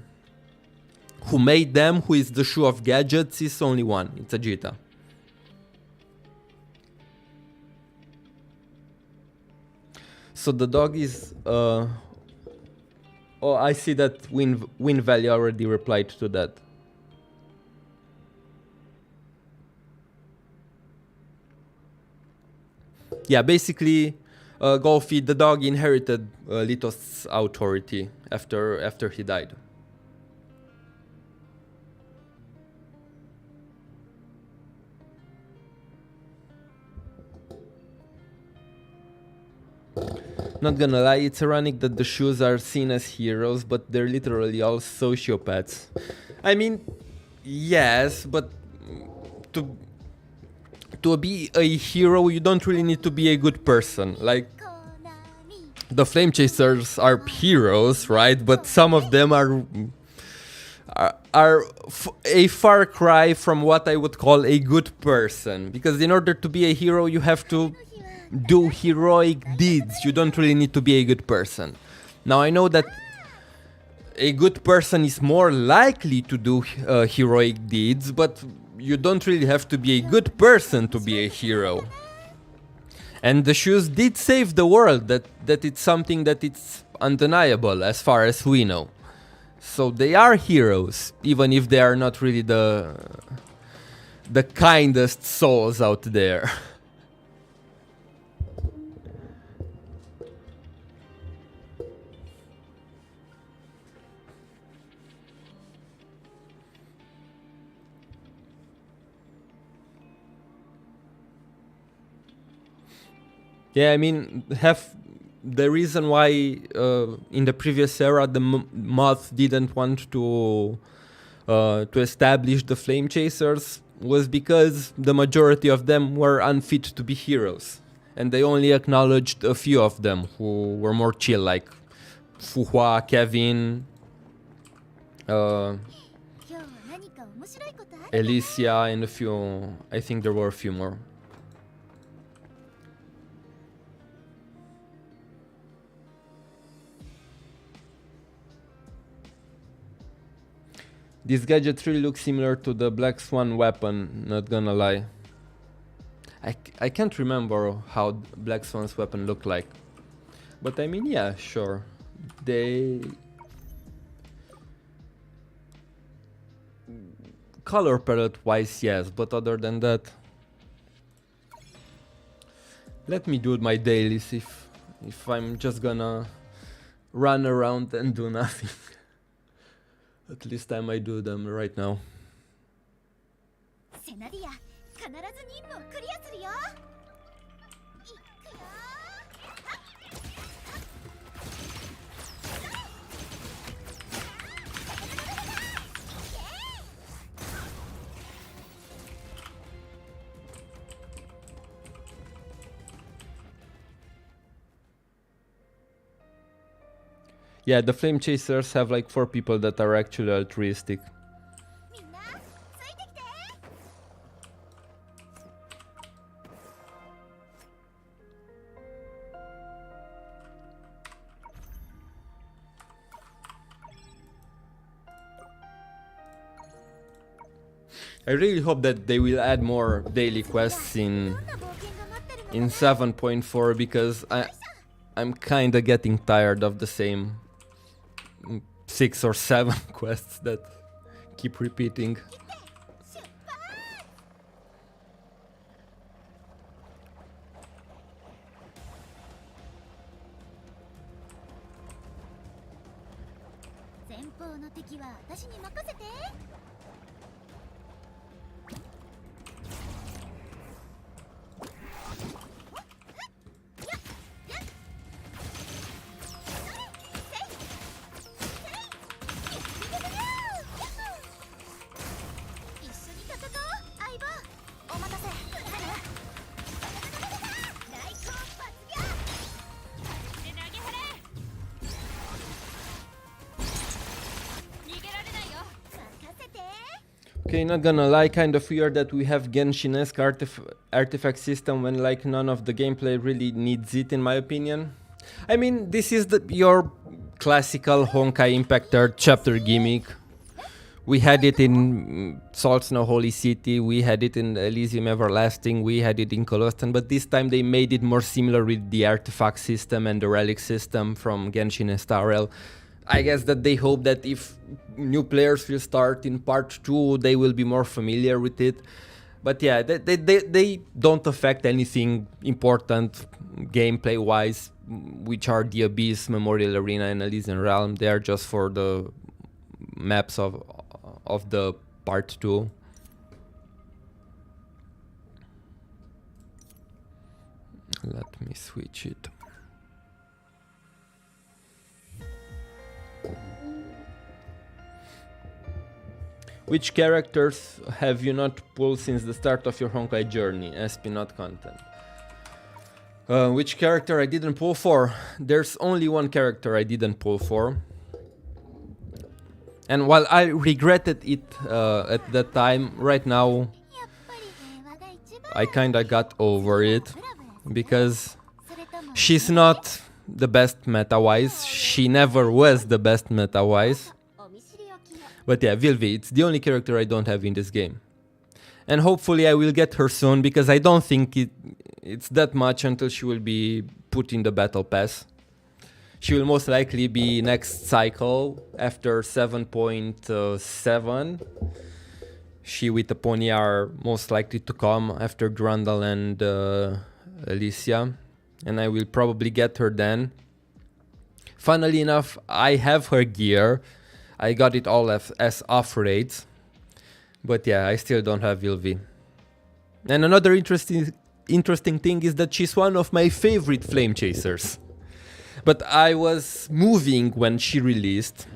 Speaker 2: made them, who is the Shu of gadgets, is only one. It's Ajita. So the dog is... oh, I see that Win Valley already replied to that. Yeah, basically, Golfi, the dog, inherited Lito's authority after he died. Not gonna lie, it's ironic that the Shus are seen as heroes, but they're literally all sociopaths. I mean, yes, but to be a hero, you don't really need to be a good person. Like, the Flame Chasers are heroes, right? But some of them are a far cry from what I would call a good person. Because in order to be a hero, you have to do heroic deeds. You don't really need to be a good person. Now, I know that a good person is more likely to do heroic deeds, but you don't really have to be a good person to be a hero. And the Shus did save the world. That it's something that it's undeniable as far as we know. So they are heroes, even if they are not really the kindest souls out there. Yeah, I mean, the reason why in the previous era the moth didn't want to establish the Flame Chasers was because the majority of them were unfit to be heroes, and they only acknowledged a few of them who were more chill, like Fuhua, Kevin, Alicia, and a few. I think there were a few more. These gadgets really look similar to the Black Swan weapon, not gonna lie. I can't remember how Black Swan's weapon looked like. But I mean, yeah, sure. They... color palette wise, yes, but other than that... Let me do my dailies if I'm just gonna run around and do nothing. At least I might do them right now.
Speaker 3: Senadina, 必ず任務をクリアするよ。いくよ。
Speaker 2: Yeah, the Flame Chasers have like 4 people that are actually altruistic. I really hope that they will add more daily quests in 7.4, because I'm kinda getting tired of the same 6 or 7 quests that keep repeating. Okay, not gonna lie, kind of weird that we have Genshin-esque artifact system when like none of the gameplay really needs it, in my opinion. I mean, this is your classical Honkai Impact 3rd chapter gimmick. We had it in Salt Snow Holy City, we had it in Elysium Everlasting, we had it in Colostan, but this time they made it more similar with the artifact system and the relic system from Genshin and Star Rail. I guess that they hope that if new players will start in part 2, they will be more familiar with it. But yeah, they don't affect anything important gameplay wise, which are the Abyss, Memorial Arena and Elysian Realm. They are just for the maps of the part 2. Let me switch it. Which characters have you not pulled since the start of your Honkai journey? SP not content. Which character I didn't pull for? There's only one character I didn't pull for. And while I regretted it at that time, right now I kinda got over it. Because she's not the best meta-wise. She never was the best meta-wise. But yeah, Vilvi, it's the only character I don't have in this game. And hopefully I will get her soon, because I don't think it's that much until she will be put in the battle pass. She will most likely be next cycle after 7.7. She with the pony are most likely to come after Grundle and Alicia. And I will probably get her then. Funnily enough, I have her gear. I got it all as off rates. But yeah, I still don't have Vilvi. And another interesting thing is that she's one of my favorite flame chasers. But I was moving when she released.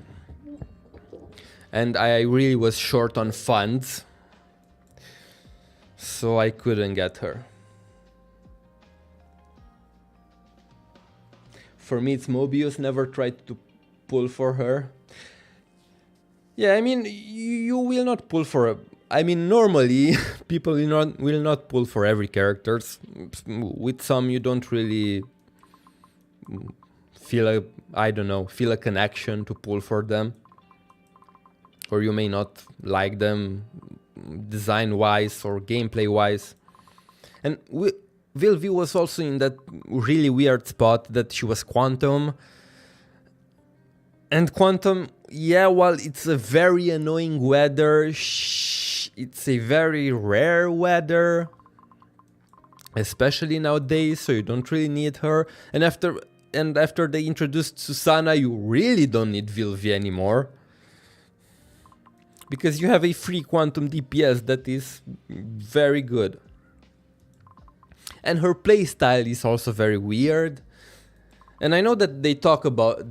Speaker 2: And I really was short on funds. So I couldn't get her. For me, it's Mobius. Never tried to pull for her. Yeah, I mean, you will not pull for I mean, normally people will not pull for every characters. With some you don't really feel a connection to pull for them. Or you may not like them design-wise or gameplay-wise. And Vilvi was also in that really weird spot that she was Quantum. And Quantum, yeah, while it's a very annoying weather, it's a very rare weather, especially nowadays, so you don't really need her. And after they introduced Susana, you really don't need Vilvi anymore. Because you have a free Quantum DPS that is very good. And her playstyle is also very weird. And I know that they talked about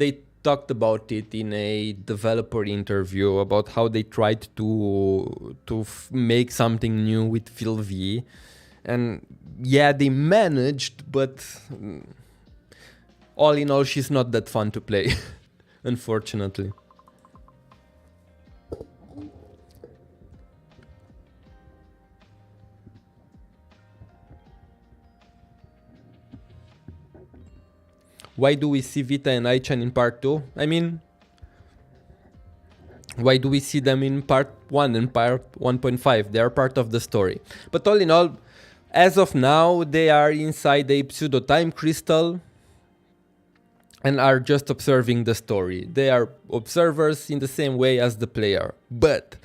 Speaker 2: it in a developer interview about how they tried to make something new with Vilvi, and yeah, they managed, but all in all, she's not that fun to play, unfortunately. Why do we see Vita and Aichan in part 2? I mean, why do we see them in part 1 and part 1.5? They are part of the story. But all in all, as of now, they are inside a pseudo-time crystal and are just observing the story. They are observers in the same way as the player. But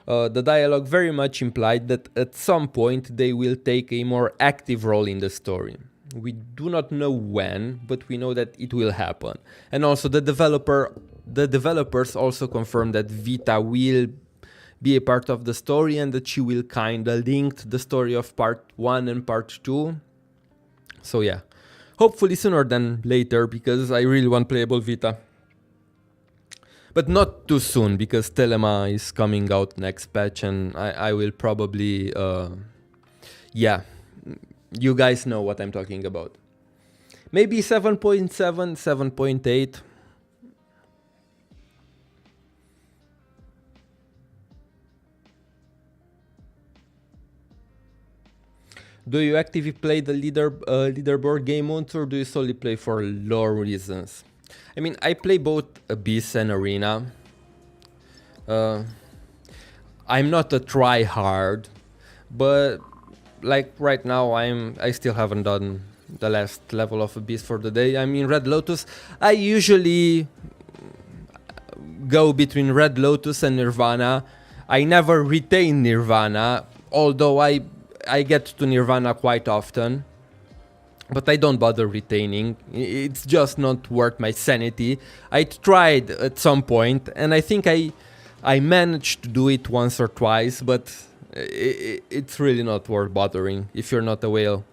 Speaker 2: the dialogue very much implied that at some point they will take a more active role in the story. We do not know when, but we know that it will happen. And also the developers also confirmed that Vita will be a part of the story and that she will kinda link the story of part 1 and part 2. So yeah, hopefully sooner than later, because I really want playable Vita. But not too soon, because Telema is coming out next patch and I will probably, yeah. You guys know what I'm talking about. Maybe 7.7, 7.8. Do you actively play the leaderboard game modes, or do you solely play for lore reasons? I mean, I play both Abyss and Arena. I'm not a try-hard, but like right now I still haven't done the last level of Abyss for the day. I mean, Red Lotus, I usually go between Red Lotus and Nirvana. I never retain Nirvana, although I get to Nirvana quite often, but I don't bother retaining. It's just not worth my sanity. I tried at some point, and I think I managed to do it once or twice, but it's really not worth bothering if you're not a whale.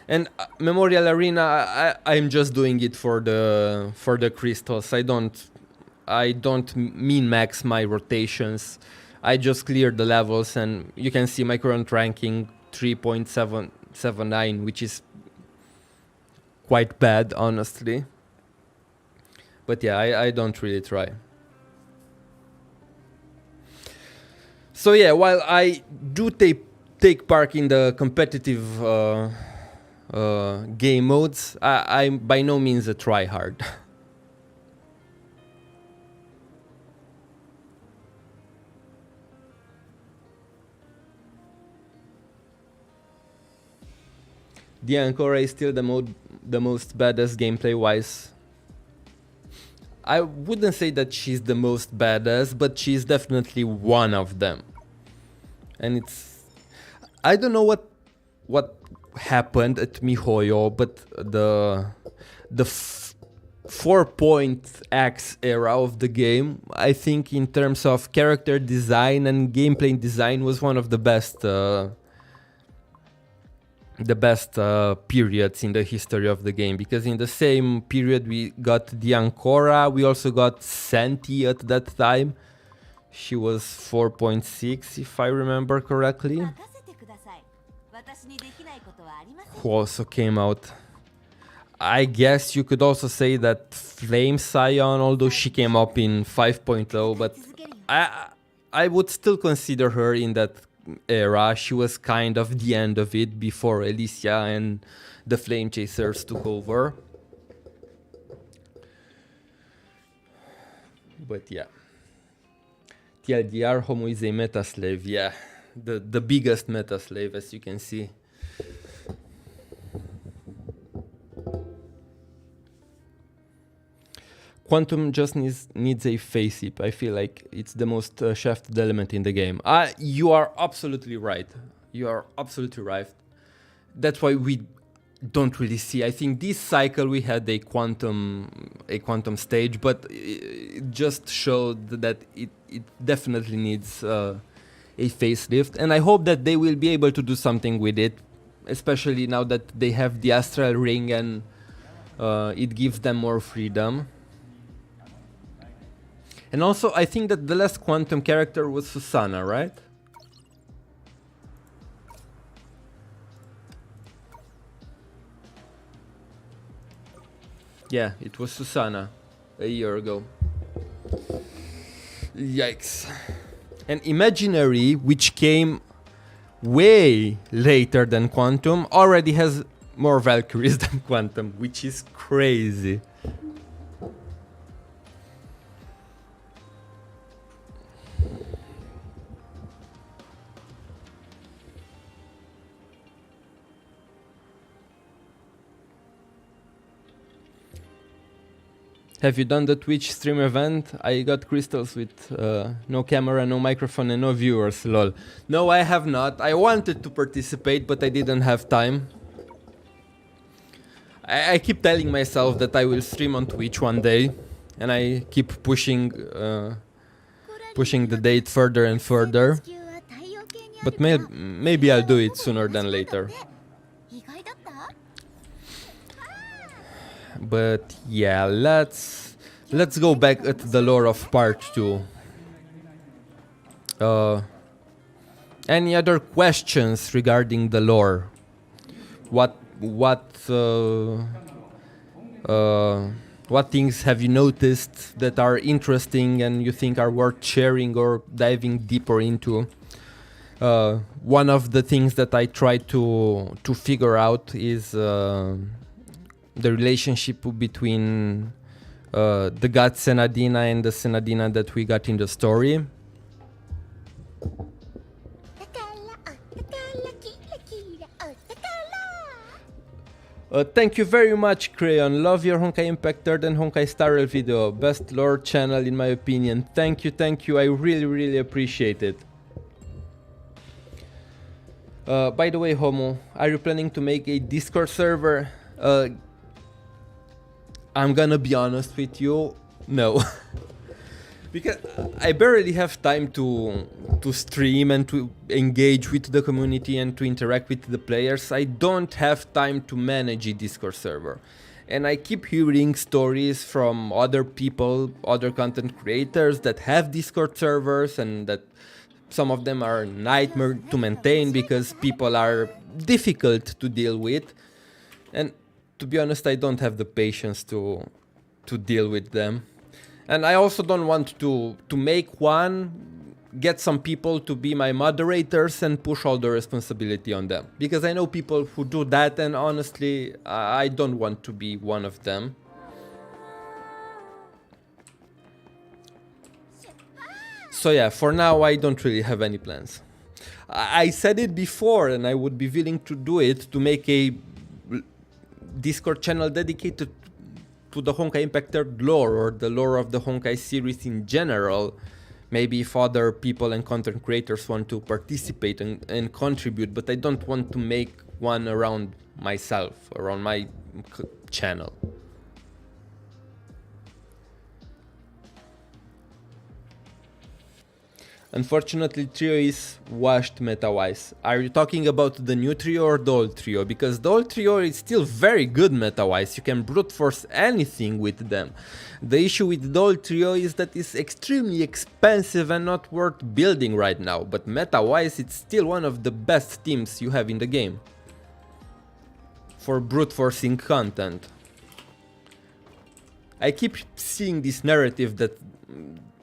Speaker 2: And Memorial Arena, I'm just doing it for the crystals. I don't min-max my rotations. I just cleared the levels, and you can see my current ranking 3.779, which is quite bad, honestly. But yeah, I don't really try. So yeah, while I do take part in the competitive game modes, I'm by no means a tryhard. The Ancora is still the most badass gameplay-wise. I wouldn't say that she's the most badass, but she's definitely one of them. And I don't know what happened at MiHoYo, but the 4-point X era of the game, I think in terms of character design and gameplay design, was one of the best periods in the history of the game, because in the same period we got the Ancora, we also got Santi at that time. She was 4.6 if I remember correctly, who also came out. I guess you could also say that Flame Scion, although she came up in 5.0, but I would still consider her in that era. She was kind of the end of it before Alicia and the Flame Chasers took over. But yeah, TLDR, Homo is a meta slave. Yeah, the biggest meta slave, as you can see. Quantum just needs a facehip. I feel like it's the most shafted element in the game. You are absolutely right. You are absolutely right. That's why we don't really see. I think this cycle we had a quantum stage, but it just showed that it definitely needs a facelift. And I hope that they will be able to do something with it, especially now that they have the Astral Ring and it gives them more freedom. And also, I think that the last quantum character was Susanna, right? Yeah, it was Susanna a year ago. Yikes. And Imaginary, which came way later than Quantum, already has more Valkyries than Quantum, which is crazy. Have you done the Twitch stream event? I got crystals with no camera, no microphone, and no viewers, lol. No, I have not. I wanted to participate, but I didn't have time. I keep telling myself that I will stream on Twitch one day, and I keep pushing the date further and further. But maybe I'll do it sooner than later. But yeah, let's go back at the lore of part 2. Any other questions regarding the lore? What things have you noticed that are interesting and you think are worth sharing or diving deeper into? One of the things that I try to figure out is the relationship between the god Senadina and the Senadina that we got in the story. Thank you very much, Crayon. Love your Honkai Impact 3rd and Honkai Star Rail video. Best lore channel in my opinion. Thank you. I really appreciate it. By the way, Homo, are you planning to make a Discord server? I'm gonna be honest with you, no. Because I barely have time to stream and to engage with the community and to interact with the players. I don't have time to manage a Discord server. And I keep hearing stories from other people, other content creators that have Discord servers, and that some of them are a nightmare to maintain because people are difficult to deal with. And to be honest, I don't have the patience to deal with them. And I also don't want to make one, get some people to be my moderators and push all the responsibility on them. Because I know people who do that, and honestly, I don't want to be one of them. So yeah, for now I don't really have any plans. I said it before, and I would be willing to do it, to make a Discord channel dedicated to the Honkai Impact 3rd lore, or the lore of the Honkai series in general. Maybe if other people and content creators want to participate and contribute, but I don't want to make one around myself, around my channel. Unfortunately, trio is washed meta-wise. Are you talking about the new trio or the old trio? Because the old trio is still very good meta-wise. You can brute force anything with them. The issue with the old trio is that it's extremely expensive and not worth building right now. But meta-wise, it's still one of the best teams you have in the game for brute forcing content. I keep seeing this narrative that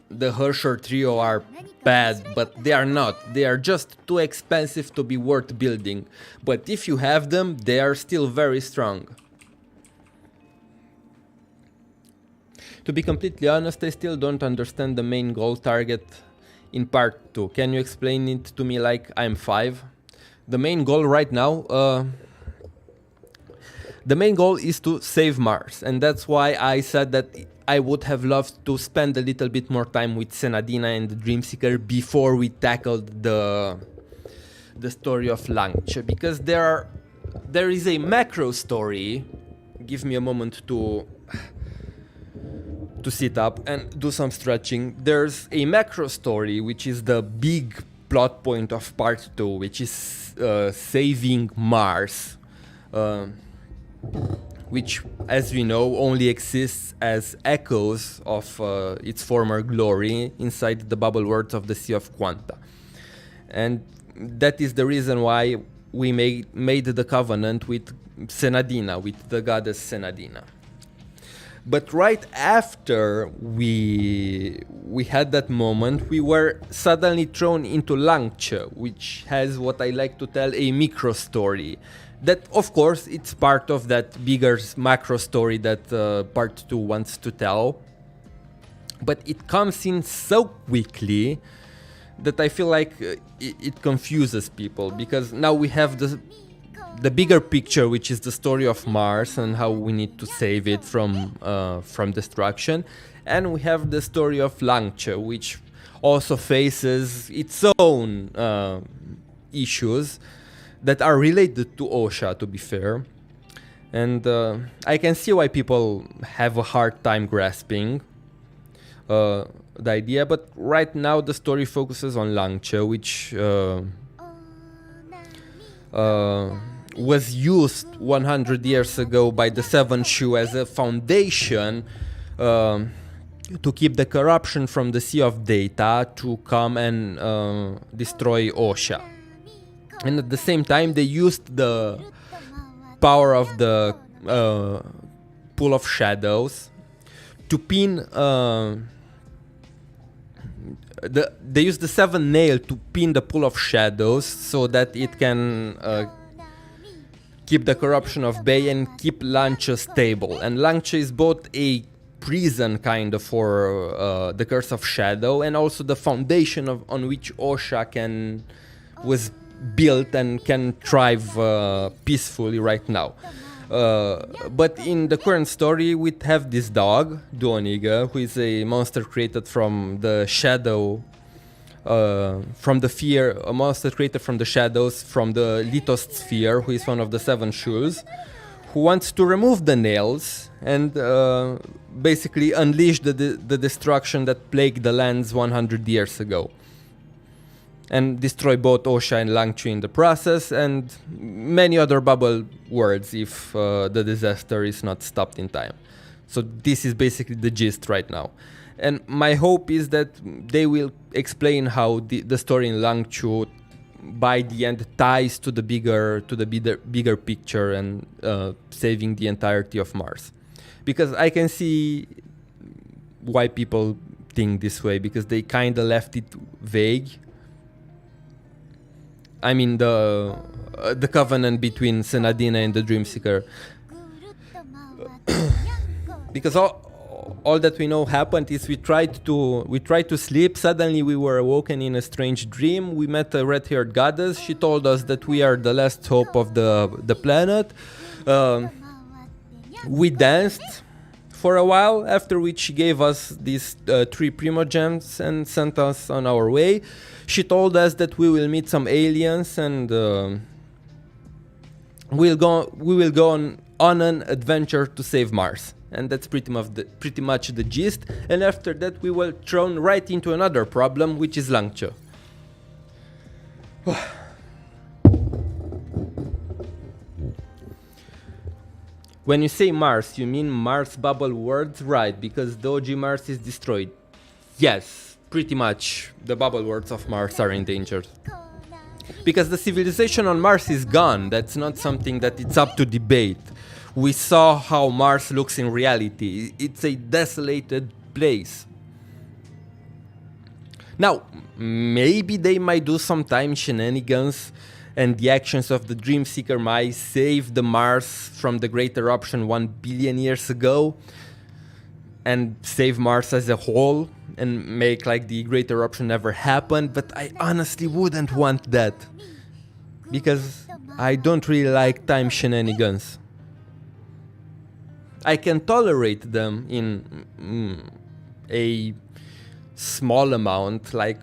Speaker 2: the Hersher trio are bad, but they are not. They are just too expensive to be worth building. But if you have them, they are still very strong. To be completely honest, I still don't understand the main goal target in part 2. Can you explain it to me like I'm 5? The main goal right now, the main goal is to save Mars, and that's why I said that I would have loved to spend a little bit more time with Senadina and the Dreamseeker before we tackled the story of Langche, because there is a macro story. Give me a moment to sit up and do some stretching. There's a macro story, which is the big plot point of part 2, which is saving Mars. Which, as we know, only exists as echoes of its former glory inside the bubble worlds of the Sea of Quanta. And that is the reason why we made the covenant with Senadina, with the goddess Senadina. But right after we had that moment, we were suddenly thrown into Langche, which has what I like to tell a micro story. That, of course, it's part of that bigger macro story that part 2 wants to tell. But it comes in so quickly that I feel like it confuses people. Because now we have the bigger picture, which is the story of Mars and how we need to save it from destruction. And we have the story of Langche, which also faces its own issues that are related to Osha, to be fair. And I can see why people have a hard time grasping the idea, but right now the story focuses on Langche, which was used 100 years ago by the Seven Shu as a foundation to keep the corruption from the Sea of Data to come and destroy Osha. And at the same time, they used the power of the Pool of Shadows to pin they use the 7 nail to pin the pool of shadows so that it can keep the corruption of bay and keep Lancha stable. And Lancha is both a prison kind of for the curse of shadow and also the foundation on which Osha was built and can thrive peacefully right now. But in the current story we have this dog, Duoniga, who is a monster created from the shadow, from the fear, a monster created from the shadows, from the Lithos sphere, who is one of the 7 Shus, who wants to remove the nails and basically unleash the destruction that plagued the lands 100 years ago. And destroy both Osha and Langchu in the process, and many other bubble worlds if the disaster is not stopped in time. So this is basically the gist right now. And my hope is that they will explain how the story in Langchu by the end ties to the bigger picture and saving the entirety of Mars. Because I can see why people think this way, because they kind of left it vague. I mean the covenant between Senadina and the Dreamseeker. Because all that we know happened is we tried to sleep. Suddenly we were awoken in a strange dream. We met a red-haired goddess. She told us that we are the last hope of the planet. We danced for a while, after which she gave us these 3 primogems and sent us on our way. She told us that we will meet some aliens and we will go on an adventure to save Mars. And that's pretty much the gist. And after that we were thrown right into another problem, which is Langcha. When you say Mars, you mean Mars bubble worlds, right? Because the OG Mars is destroyed. Yes, pretty much the bubble worlds of Mars are endangered. Because the civilization on Mars is gone. That's not something that it's up to debate. We saw how Mars looks in reality. It's a desolated place. Now, maybe they might do some time shenanigans and the actions of the Dreamseeker might save the Mars from the Great Eruption 1 billion years ago and save Mars as a whole and make like the Great Eruption never happened, but I honestly wouldn't want that because I don't really like time shenanigans. I can tolerate them in a small amount, like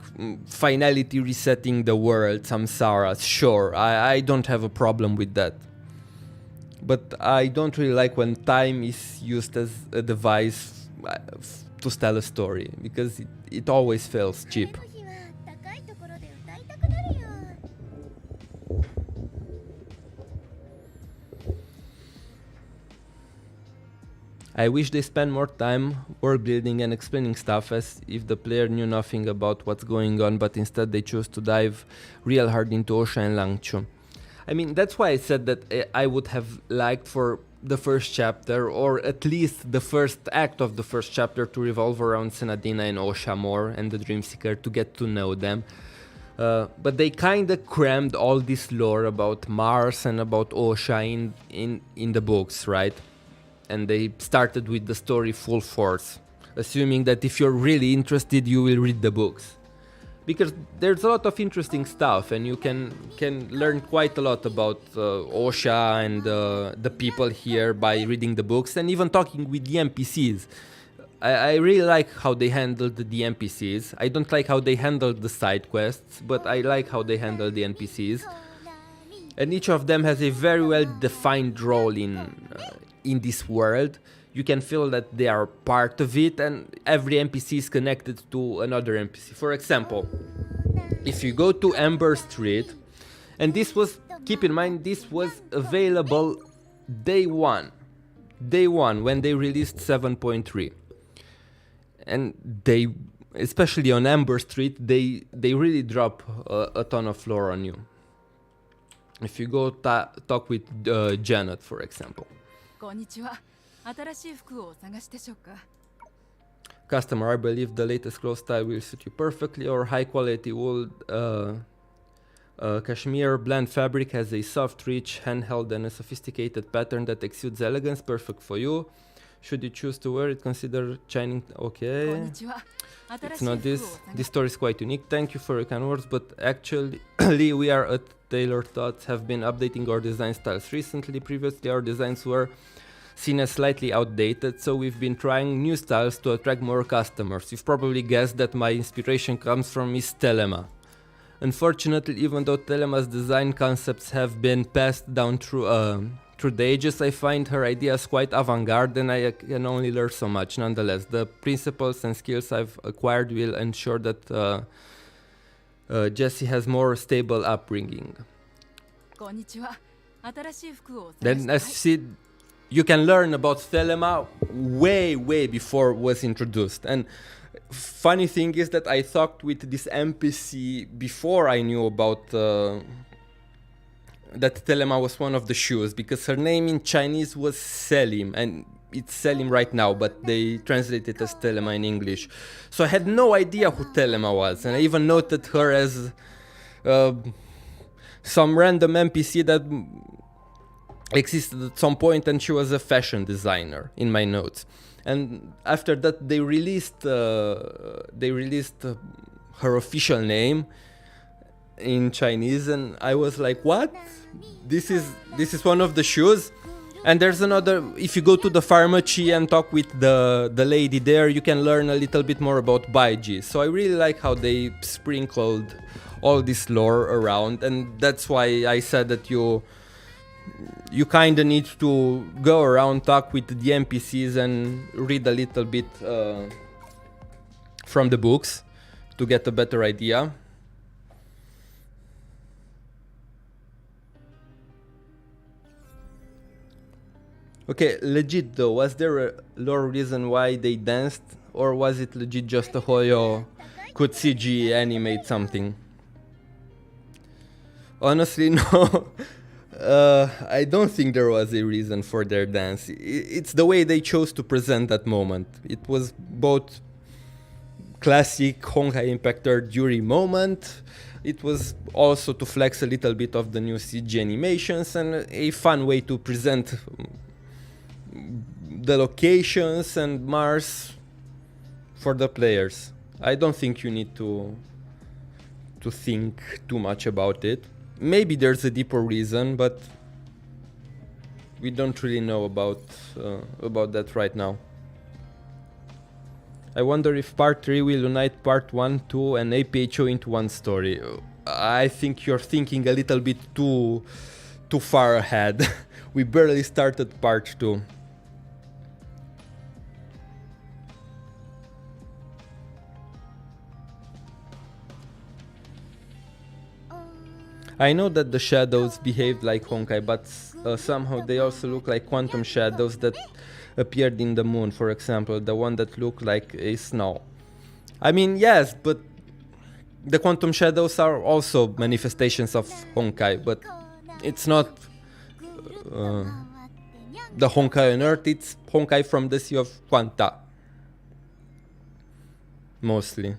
Speaker 2: finality resetting the world, samsara, sure, I don't have a problem with that. But I don't really like when time is used as a device to tell a story, because it always feels cheap. I wish they spent more time world building and explaining stuff as if the player knew nothing about what's going on, but instead they chose to dive real hard into Osha and Langchu. I mean, that's why I said that I would have liked for the first chapter, or at least the first act of the first chapter, to revolve around Senadina and Osha more and the Dreamseeker, to get to know them. But they kinda crammed all this lore about Mars and about Osha in the books, right? And they started with the story full force, assuming that if you're really interested, you will read the books. Because there's a lot of interesting stuff, and you can learn quite a lot about Osha and the people here by reading the books and even talking with the NPCs. I really like how they handled the NPCs. I don't like how they handled the side quests, but I like how they handled the NPCs. And each of them has a very well defined role in this world. You can feel that they are part of it, and every NPC is connected to another NPC. For example, if you go to Amber Street, and this was, keep in mind, this was available day one when they released 7.3, and they, especially on Amber Street, they really drop a ton of lore on you. If you go talk with Janet, for example. customer. I believe the latest clothes style will suit you perfectly. Or high quality wool cashmere blend fabric has a soft, rich, handheld and a sophisticated pattern that exudes elegance, perfect for you. Should you choose to wear it, consider shining. Okay. It's not this. This store is quite unique. Thank you for your kind words, but actually we are at Taylor Thoughts have been updating our design styles recently. Previously our designs were seen as slightly outdated, so we've been trying new styles to attract more customers. You've probably guessed that my inspiration comes from Miss Telema. Unfortunately, even though Telema's design concepts have been passed down through the ages, I find her ideas quite avant-garde and I can only learn so much. Nonetheless, the principles and skills I've acquired will ensure that Jessie has more stable upbringing. Then as you see, you can learn about Telema way before it was introduced. And funny thing is that I talked with this NPC before I knew about that Telema was one of the Shus, because her name in Chinese was Selim, and it's Selim right now, but they translate it as Telema in English. So I had no idea who Telema was, and I even noted her as some random NPC that existed at some point, and she was a fashion designer in my notes. And after that they released her official name in Chinese, and I was like, what? This is one of the Shus? And there's another, if you go to the pharmacy and talk with the lady there, you can learn a little bit more about Baiji. So I really like how they sprinkled all this lore around, and that's why I said that you kinda need to go around, talk with the NPCs and read a little bit from the books to get a better idea. Okay, legit though, was there a lore reason why they danced, or was it legit just a Hoyo could CG animate something? Honestly, no. I don't think there was a reason for their dance. It's the way they chose to present that moment. It was both classic Honkai Impact Jury moment. It was also to flex a little bit of the new CG animations and a fun way to present the locations and Mars for the players. I don't think you need to think too much about it. Maybe there's a deeper reason, but we don't really know about that right now. I wonder if part 3 will unite part 1, 2 and APHO into one story. I think you're thinking a little bit too far ahead. We barely started part 2. I know that the shadows behaved like Honkai, but somehow they also look like quantum shadows that appeared in the moon, for example, the one that looked like a snow. I mean, yes, but the quantum shadows are also manifestations of Honkai, but it's not the Honkai on Earth, it's Honkai from the Sea of Quanta. Mostly.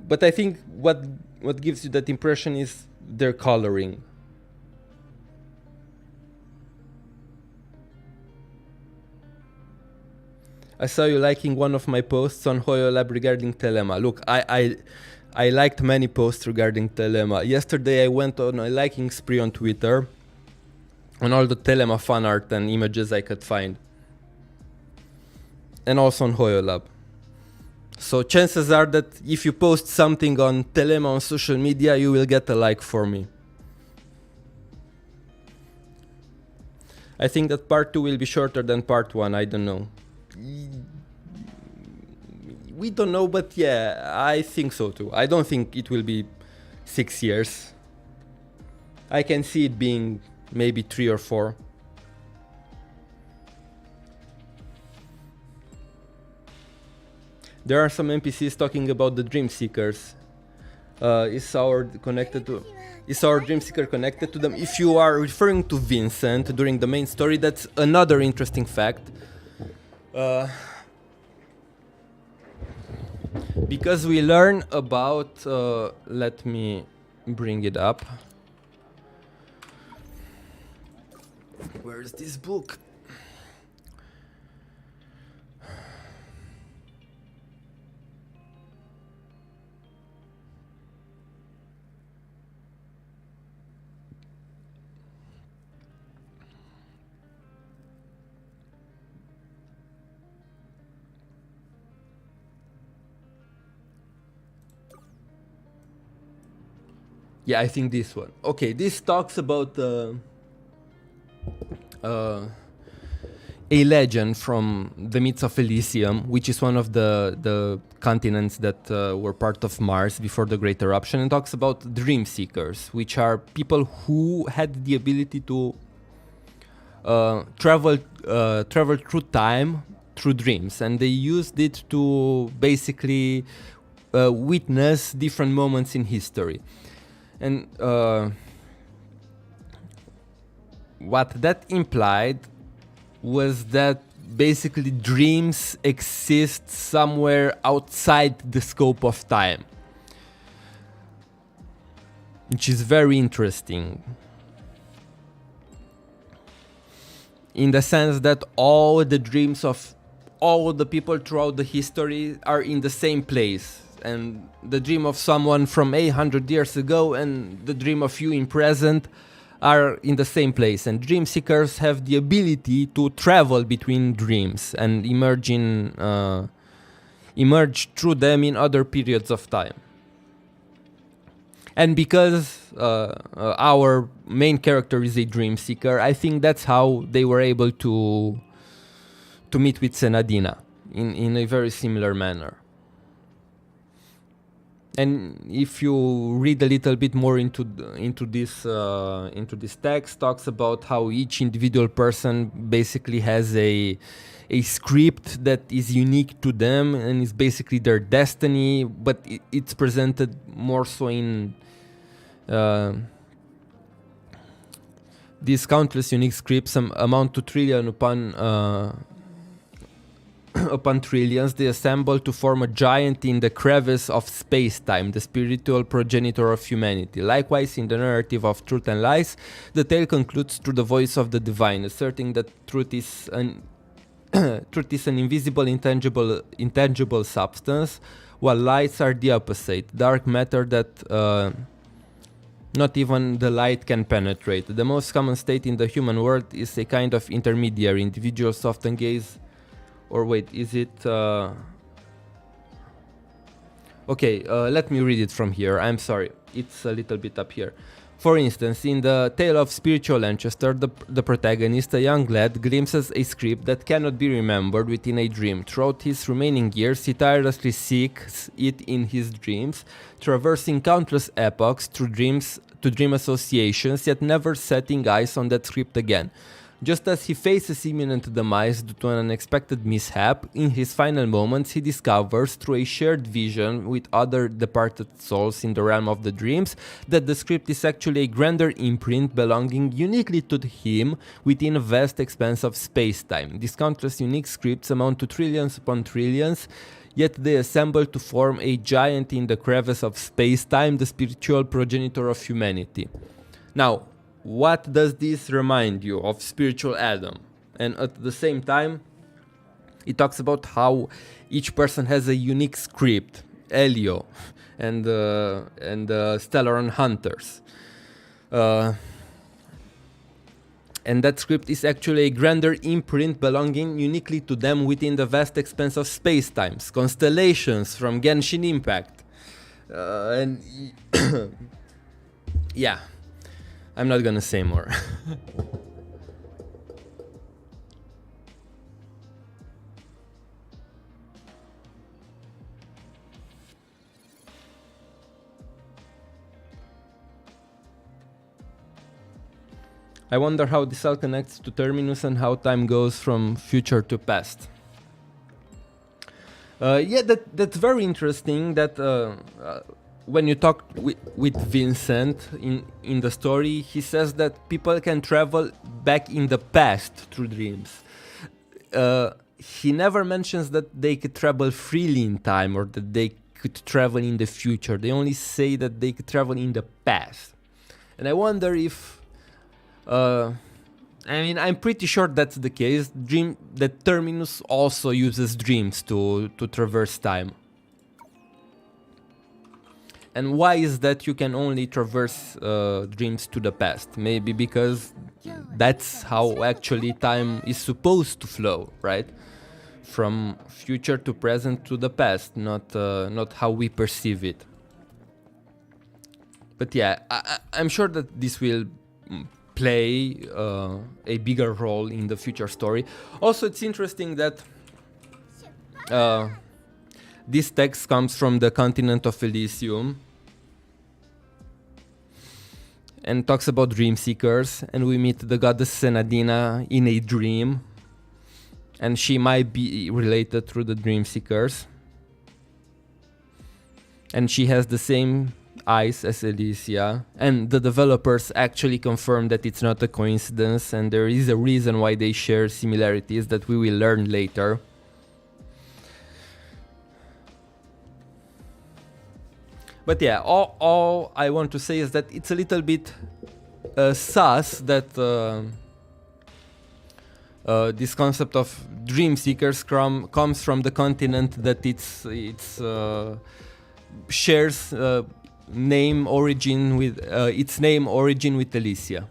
Speaker 2: But I think what gives you that impression is their coloring. I saw you liking one of my posts on Hoyo Lab regarding Telema. Look, I liked many posts regarding Telema. Yesterday I went on a liking spree on Twitter on all the Telema fan art and images I could find. And also on Hoyo Lab. So chances are that if you post something on Telema on social media, you will get a like for me. I think that part 2 will be shorter than part 1, I don't know. We don't know, but yeah, I think so too. I don't think it will be 6 years. I can see it being maybe 3 or 4. There are some NPCs talking about the Dream Seekers. Is our dream seeker connected to them? If you are referring to Vincent during the main story, that's another interesting fact. Because we learn about, let me bring it up. Where's this book? Yeah, I think this one. Okay, this talks about a legend from the myths of Elysium, which is one of the continents that were part of Mars before the Great Eruption, and talks about dream seekers, which are people who had the ability to travel through time through dreams, and they used it to basically witness different moments in history. And what that implied was that basically dreams exist somewhere outside the scope of time, which is very interesting, in the sense that all the dreams of all the people throughout the history are in the same place. And the dream of someone from 800 years ago and the dream of you in present are in the same place. And dream seekers have the ability to travel between dreams and emerge through them in other periods of time. And because our main character is a dream seeker, I think that's how they were able to meet with Senadina in a very similar manner. And if you read a little bit more into this text, talks about how each individual person basically has a script that is unique to them and is basically their destiny, but it's presented more so in these countless unique scripts amount to trillion upon trillions. They assemble to form a giant in the crevice of space-time, the spiritual progenitor of humanity. Likewise, in the narrative of Truth and Lies, the tale concludes through the voice of the divine, asserting that truth is an invisible, intangible substance, while lies are the opposite, dark matter that not even the light can penetrate. The most common state in the human world is a kind of intermediary. Individuals often gaze... Or wait, is it... Okay, let me read it from here. I'm sorry, it's a little bit up here. For instance, in the tale of Spiritual Lanchester, the protagonist, a young lad, glimpses a script that cannot be remembered within a dream. Throughout his remaining years, he tirelessly seeks it in his dreams, traversing countless epochs through dreams to dream associations, yet never setting eyes on that script again. Just as he faces imminent demise due to an unexpected mishap, in his final moments he discovers, through a shared vision with other departed souls in the realm of the dreams, that the script is actually a grander imprint belonging uniquely to him within a vast expanse of space-time. These countless unique scripts amount to trillions upon trillions, yet they assemble to form a giant in the crevice of space-time, the spiritual progenitor of humanity. Now, what does this remind you of Spiritual Adam? And at the same time, it talks about how each person has a unique script, Elio and Stellaron Hunters. And that script is actually a grander imprint belonging uniquely to them within the vast expanse of space-times. Constellations from Genshin Impact. And yeah. I'm not gonna say more. I wonder how this all connects to Terminus and how time goes from future to past. Yeah, that's very interesting. That when you talk with Vincent in the story, he says that people can travel back in the past through dreams. He never mentions that they could travel freely in time or that they could travel in the future. They only say that they could travel in the past. And I wonder if... I mean, I'm pretty sure that's the case. That Terminus also uses dreams to traverse time. And why is that you can only traverse dreams to the past? Maybe because that's how actually time is supposed to flow, right? From future to present to the past, not how we perceive it. But yeah, I'm sure that this will play a bigger role in the future story. Also, it's interesting that this text comes from the continent of Elysium and talks about dream seekers, and we meet the goddess Senadina in a dream, and she might be related through the dream seekers, and she has the same eyes as Elysia, and the developers actually confirm that it's not a coincidence, and there is a reason why they share similarities that we will learn later. But yeah, all I want to say is that it's a little bit sus that this concept of dream seekers comes from the continent that it's shares name origin with its name origin with Elysia.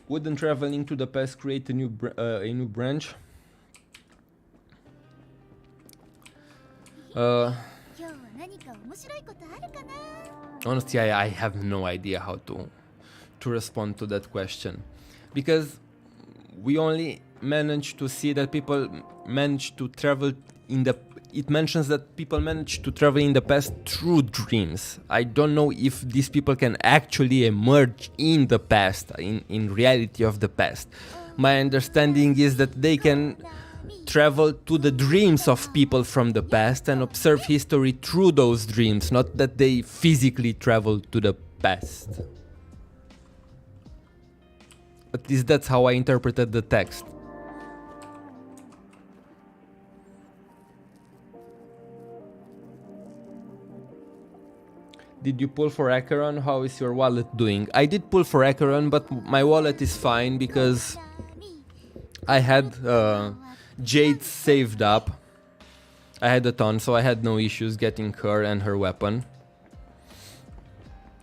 Speaker 2: Wouldn't traveling to the past create a new branch? Honestly, I have no idea how to respond to that question, because we only managed to see that people managed to travel in the... It mentions that people manage to travel in the past through dreams. I don't know if these people can actually emerge in the past, in reality of the past. My understanding is that they can travel to the dreams of people from the past and observe history through those dreams, not that they physically travel to the past. At least that's how I interpreted the text. Did you pull for Acheron? How is your wallet doing? I did pull for Acheron, but my wallet is fine because I had Jade saved up. I had a ton, so I had no issues getting her and her weapon.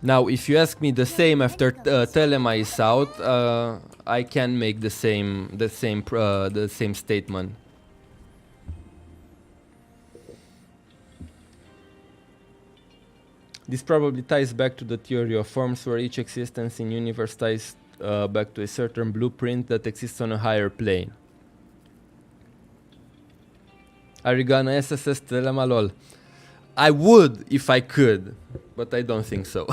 Speaker 2: Now, if you ask me the same after Telema is out, I can make the same statement. This probably ties back to the theory of forms, where each existence in universe ties back to a certain blueprint that exists on a higher plane. Arigana SSS Telema lol. I would if I could, but I don't think so.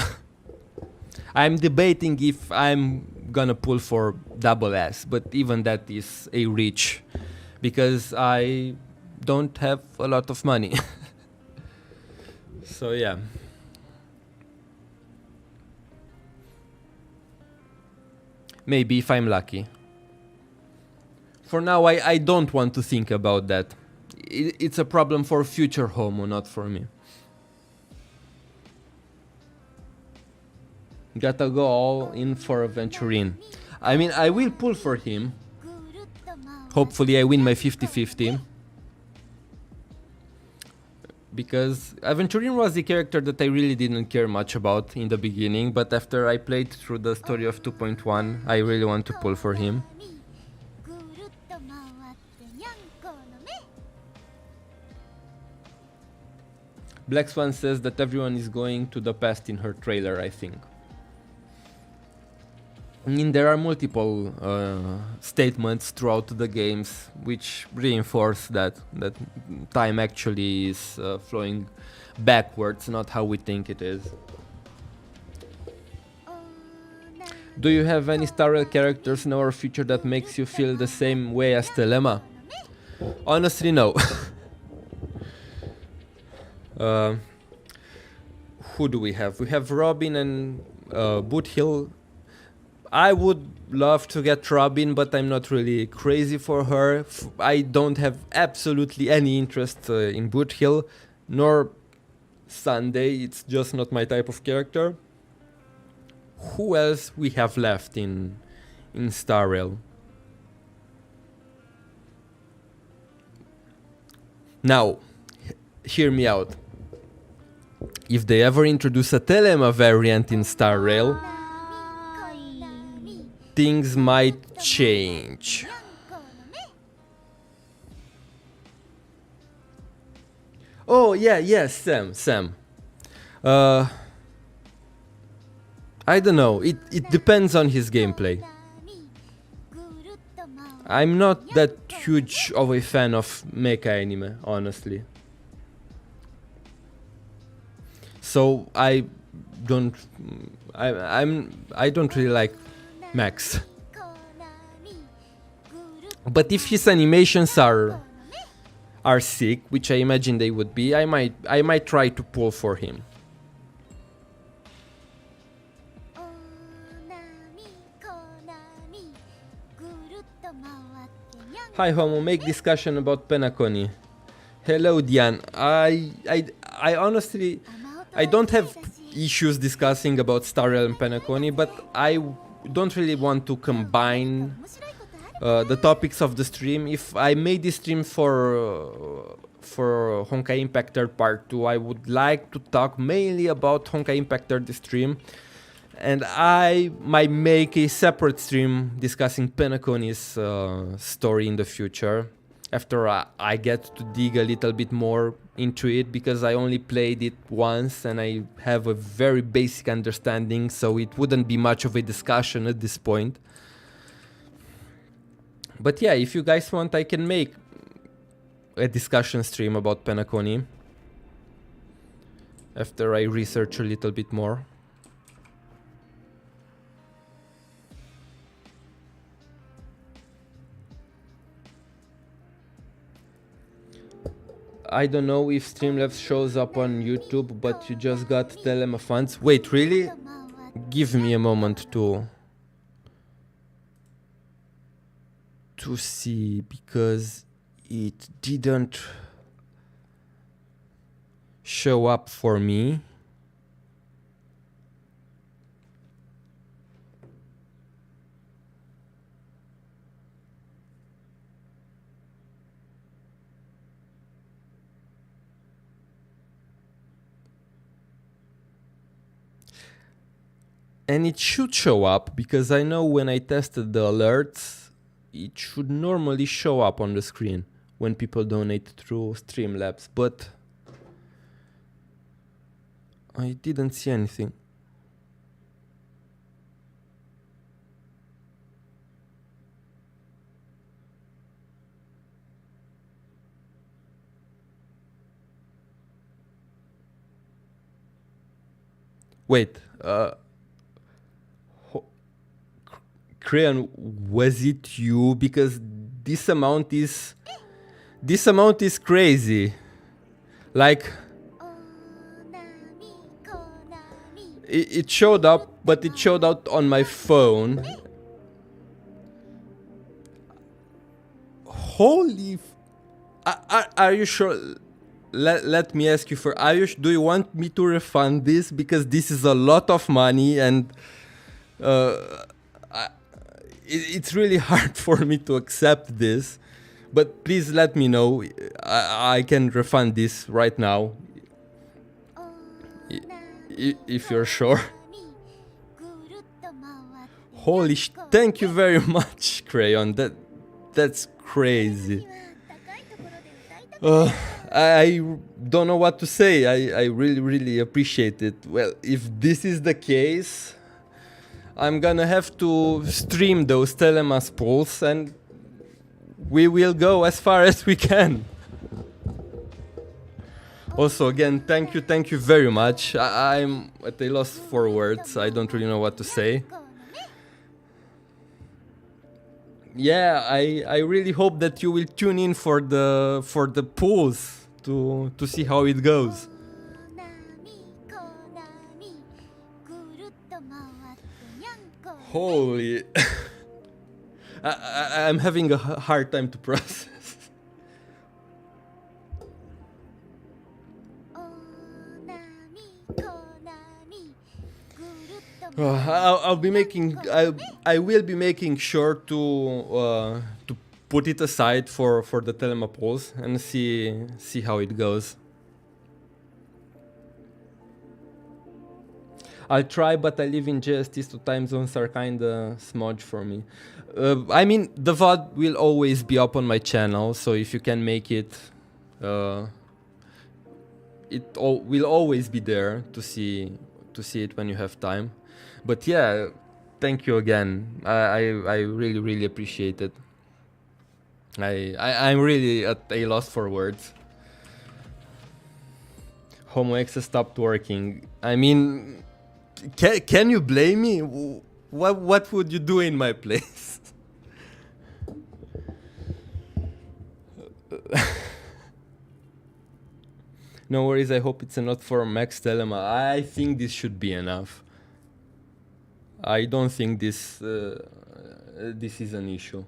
Speaker 2: I'm debating if I'm gonna pull for double S, but even that is a reach, because I don't have a lot of money. So yeah. Maybe if I'm lucky. For now, I don't want to think about that. It's a problem for future Homo, not for me. Gotta go all in for a venturine. I mean, I will pull for him. Hopefully I win my 50-50. Because Aventurine was the character that I really didn't care much about in the beginning, but after I played through the story of 2.1, I really want to pull for him. Black Swan says that everyone is going to the past in her trailer, I think. I mean, there are multiple statements throughout the games which reinforce that time actually is flowing backwards, not how we think it is. Do you have any Star Rail characters in our future that makes you feel the same way as Telema? Honestly, no. Who do we have? We have Robin and Boothill. I would love to get Robin, but I'm not really crazy for her. I don't have absolutely any interest in Boothill, nor Sunday. It's just not my type of character. Who else we have left in Star Rail? Now, hear me out. If they ever introduce a Telema variant in Star Rail, things might change. Oh yeah, yes, Sam. I don't know, it depends on his gameplay. I'm not that huge of a fan of mecha anime, honestly. So I don't really like mechs. But if his animations are sick, which I imagine they would be, I might try to pull for him. Hi Homo, make discussion about Penacony. Hello Diane. I honestly don't have issues discussing about Star Rail and Penacony, but I don't really want to combine the topics of the stream. If I made this stream for Honkai Impact 3rd Part 2, I would like to talk mainly about Honkai Impact 3rd stream, and I might make a separate stream discussing Penacony's story in the future, after I get to dig a little bit more into it, because I only played it once and I have a very basic understanding, so it wouldn't be much of a discussion at this point. But yeah, if you guys want, I can make a discussion stream about Penacony after I research a little bit more. I don't know if Streamlabs shows up on YouTube, but you just got Telema funds. Wait, really? Give me a moment to see, because it didn't show up for me. And it should show up, because I know when I tested the alerts, it should normally show up on the screen when people donate through Streamlabs, but I didn't see anything. Wait, Crayon, was it you? Because this amount is crazy. Like, it showed up, but it showed out on my phone. Holy are you sure? Let me ask you for, do you want me to refund this? Because this is a lot of money, and it's really hard for me to accept this. But please let me know. I can refund this right now, if you're sure. Holy thank you very much, Crayon. That's crazy. I don't know what to say. I really appreciate it. Well, if this is the case, I'm gonna have to stream those telemas pools, and we will go as far as we can. Also, again, thank you very much. I'm at a loss for words. I don't really know what to say. Yeah, I really hope that you will tune in for the pools to see how it goes. Holy, I'm having a hard time to process. I'll be making. I will be making sure to put it aside for the telema polls and see how it goes. I'll try, but I live in JST, so time zones are kinda smudge for me. I mean, the VOD will always be up on my channel, so if you can make it, will always be there to see it when you have time. But yeah, thank you again. I really appreciate it. I'm really at a loss for words. Homo X stopped working. I mean, can you blame me? What would you do in my place? No worries, I hope it's not for max telema. I think this should be enough. I don't think this is an issue.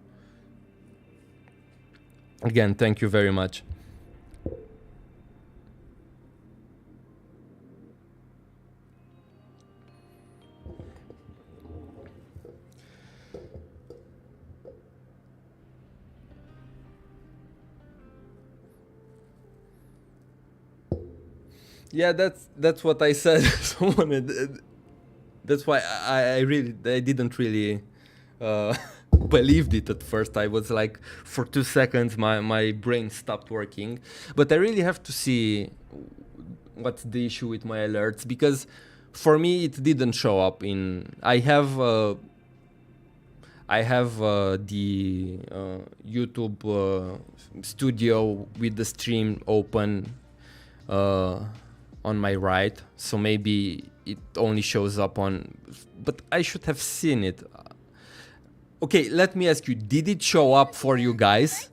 Speaker 2: Again, thank you very much. Yeah, that's what I said. That's why I didn't really believed it at first. I was like, for 2 seconds my brain stopped working. But I really have to see what's the issue with my alerts, because for me it didn't show up in. I have the YouTube studio with the stream open on my right, so maybe it only shows up on, but I should have seen it. Okay, let me ask you, did it show up for you guys?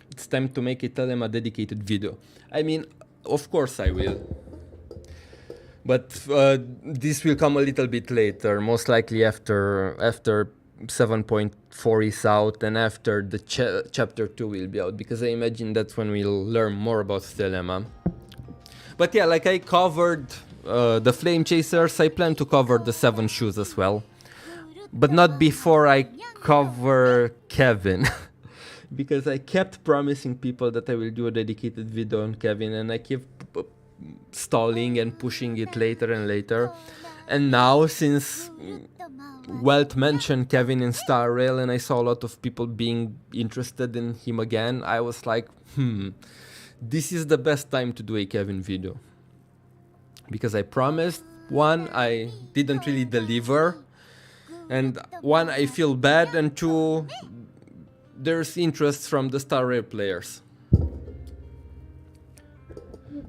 Speaker 2: It's time to make a telema dedicated video. I mean, of course I will. But this will come a little bit later, most likely after 7.4 is out and after the chapter 2 will be out, because I imagine that's when we'll learn more about telema. But yeah, like I covered the Flame Chasers, I plan to cover the 7 Shus as well. But not before I cover Kevin. Because I kept promising people that I will do a dedicated video on Kevin, and I keep stalling and pushing it later and later. And now, since Welt mentioned Kevin in Star Rail and I saw a lot of people being interested in him again, I was like, this is the best time to do a Kevin video. Because I promised, one, I didn't really deliver, and one, I feel bad, and two, there's interest from the Star Rail players.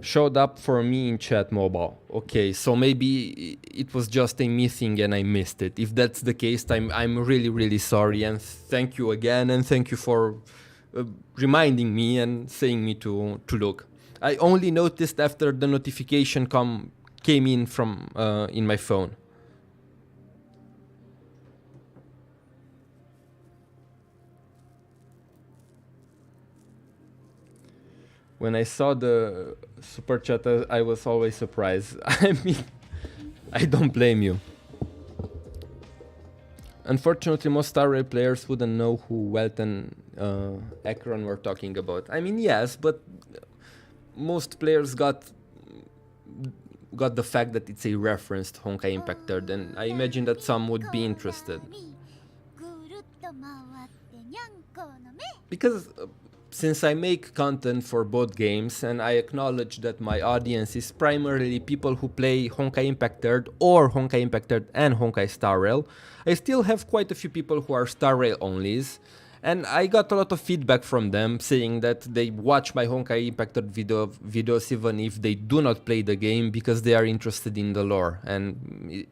Speaker 2: Showed up for me in chat mobile. Okay, so maybe it was just a me thing and I missed it. If that's the case, I'm really sorry, and thank you again, and thank you for reminding me and saying me to look. I only noticed after the notification came in from in my phone. When I saw the super chat, I was always surprised. I mean, I don't blame you. Unfortunately, most Star Rail players wouldn't know who Welt and Ekron were talking about. I mean, yes, but most players got the fact that it's a reference to Honkai Impact 3rd, and I imagine that some would be interested. Because since I make content for both games and I acknowledge that my audience is primarily people who play Honkai Impact 3rd or Honkai Impact 3rd and Honkai Star Rail, I still have quite a few people who are Star Rail onlys, and I got a lot of feedback from them saying that they watch my Honkai Impact 3rd videos even if they do not play the game because they are interested in the lore, and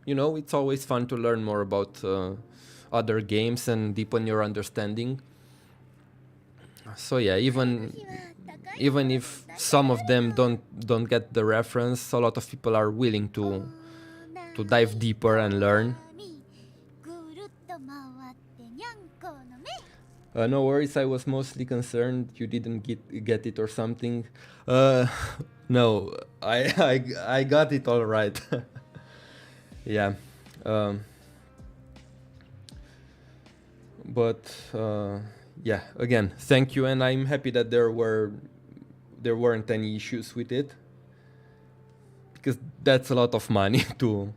Speaker 2: you know, it's always fun to learn more about other games and deepen your understanding. So yeah, even if some of them don't get the reference, a lot of people are willing to dive deeper and learn. No worries, I was mostly concerned you didn't get it or something. No, I got it all right. Yeah. But yeah, again, thank you, and I'm happy that there weren't any issues with it, because that's a lot of money to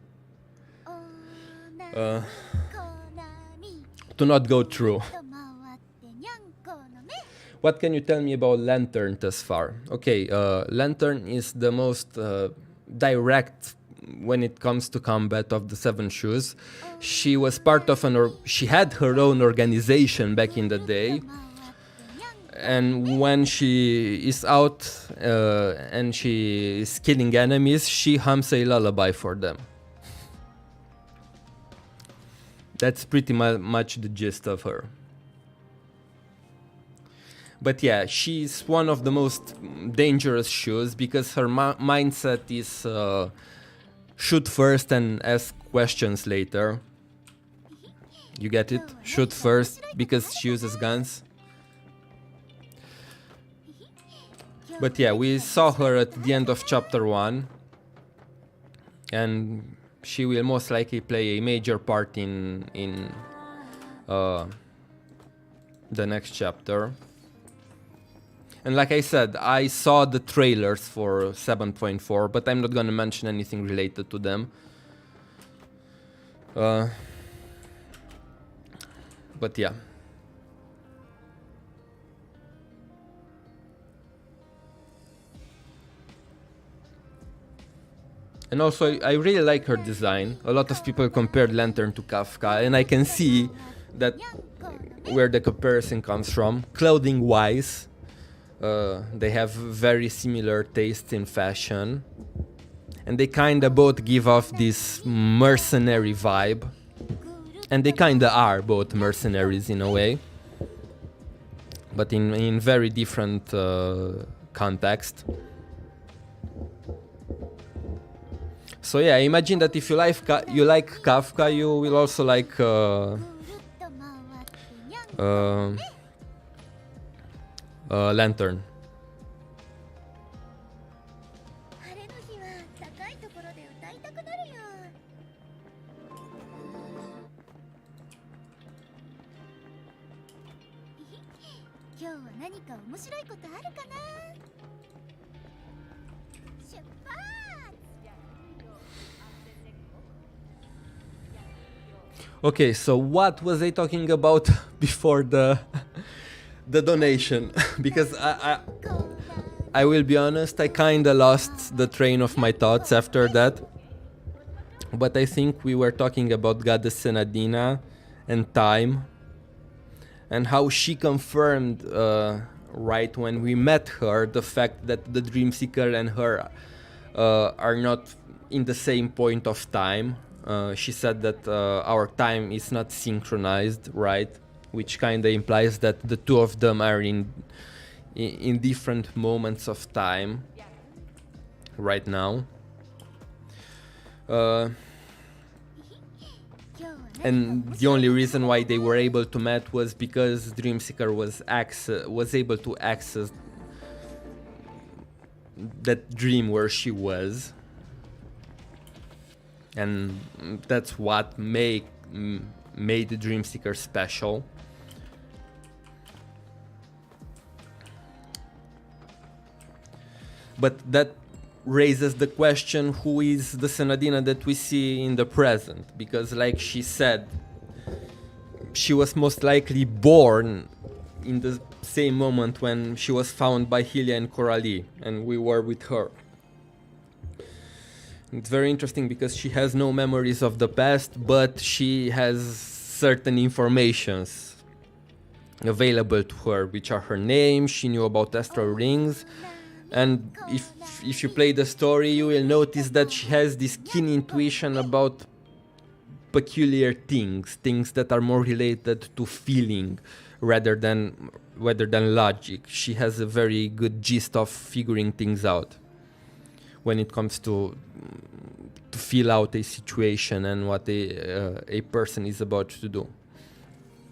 Speaker 2: not go through. What can you tell me about Lantern thus far? Okay, Lantern is the most direct when it comes to combat of the 7 Shus. She was part of she had her own organization back in the day, and when she is out and she is killing enemies, she hums a lullaby for them. That's pretty much the gist of her. But yeah, she's one of the most dangerous Shus because her mindset is shoot first and ask questions later. You get it? Shoot first because she uses guns. But yeah, we saw her at the end of chapter 1, and she will most likely play a major part in the next chapter. And like I said, I saw the trailers for 7.4, but I'm not gonna mention anything related to them. But yeah. And also, I really like her design. A lot of people compared Lantern to Kafka, and I can see that where the comparison comes from. Clothing-wise, they have very similar tastes in fashion, and they kinda both give off this mercenary vibe, and they kinda are both mercenaries in a way, but in very different context. So yeah, imagine that if you like Kafka, you will also like Lantern. Okay, so what was I talking about before the donation? Because I will be honest, I kinda lost the train of my thoughts after that. But I think we were talking about Goddess Senadina and time, and how she confirmed right when we met her the fact that the Dreamseeker and her are not in the same point of time. She said that our time is not synchronized, right? Which kinda implies that the two of them are in different moments of time right now. And the only reason why they were able to meet was because Dreamseeker was able to access that dream where she was. And that's what made the Dreamseeker special. But that raises the question, who is the Senadina that we see in the present? Because like she said, she was most likely born in the same moment when she was found by Healia and Coralie, and we were with her. It's very interesting because she has no memories of the past, but she has certain informations available to her, which are her name. She knew about astral rings, and if you play the story, you will notice that she has this keen intuition about peculiar things that are more related to feeling rather than logic. She has a very good gist of figuring things out when it comes to feel out a situation and what a person is about to do.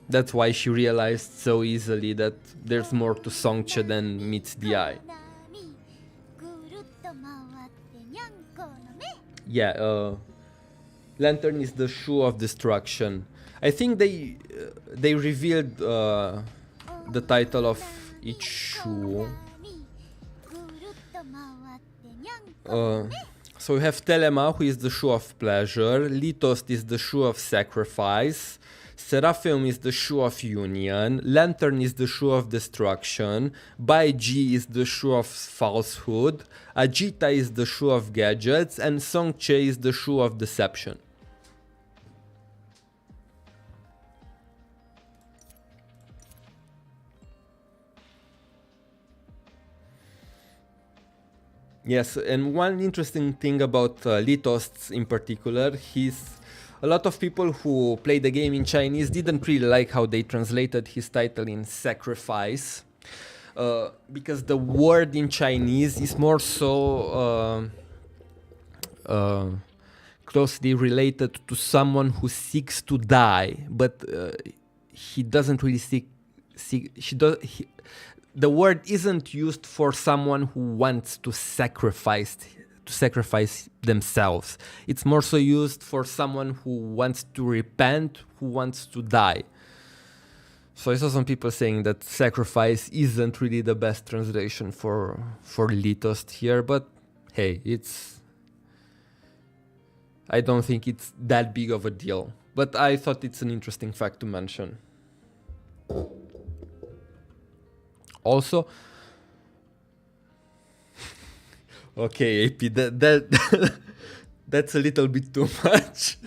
Speaker 2: That's why she realized so easily that there's more to Songque than meets the eye. Yeah, Lantern is the shoe of destruction. I think they revealed the title of each shoe. So we have Telema, who is the shoe of pleasure. Litost is the shoe of sacrifice. Seraphim is the shoe of union. Lantern is the shoe of destruction. Baiji is the shoe of falsehood. Ajita is the shoe of gadgets. And Songque is the shoe of deception. Yes, and one interesting thing about Litost in particular, a lot of people who play the game in Chinese didn't really like how they translated his title in sacrifice, because the word in Chinese is more so closely related to someone who seeks to die, but he doesn't really the word isn't used for someone who wants to sacrifice themselves. It's more so used for someone who wants to repent, who wants to die. So I saw some people saying that sacrifice isn't really the best translation for Litost here, but hey, I don't think it's that big of a deal. But I thought it's an interesting fact to mention. Also, okay, AP, that's a little bit too much.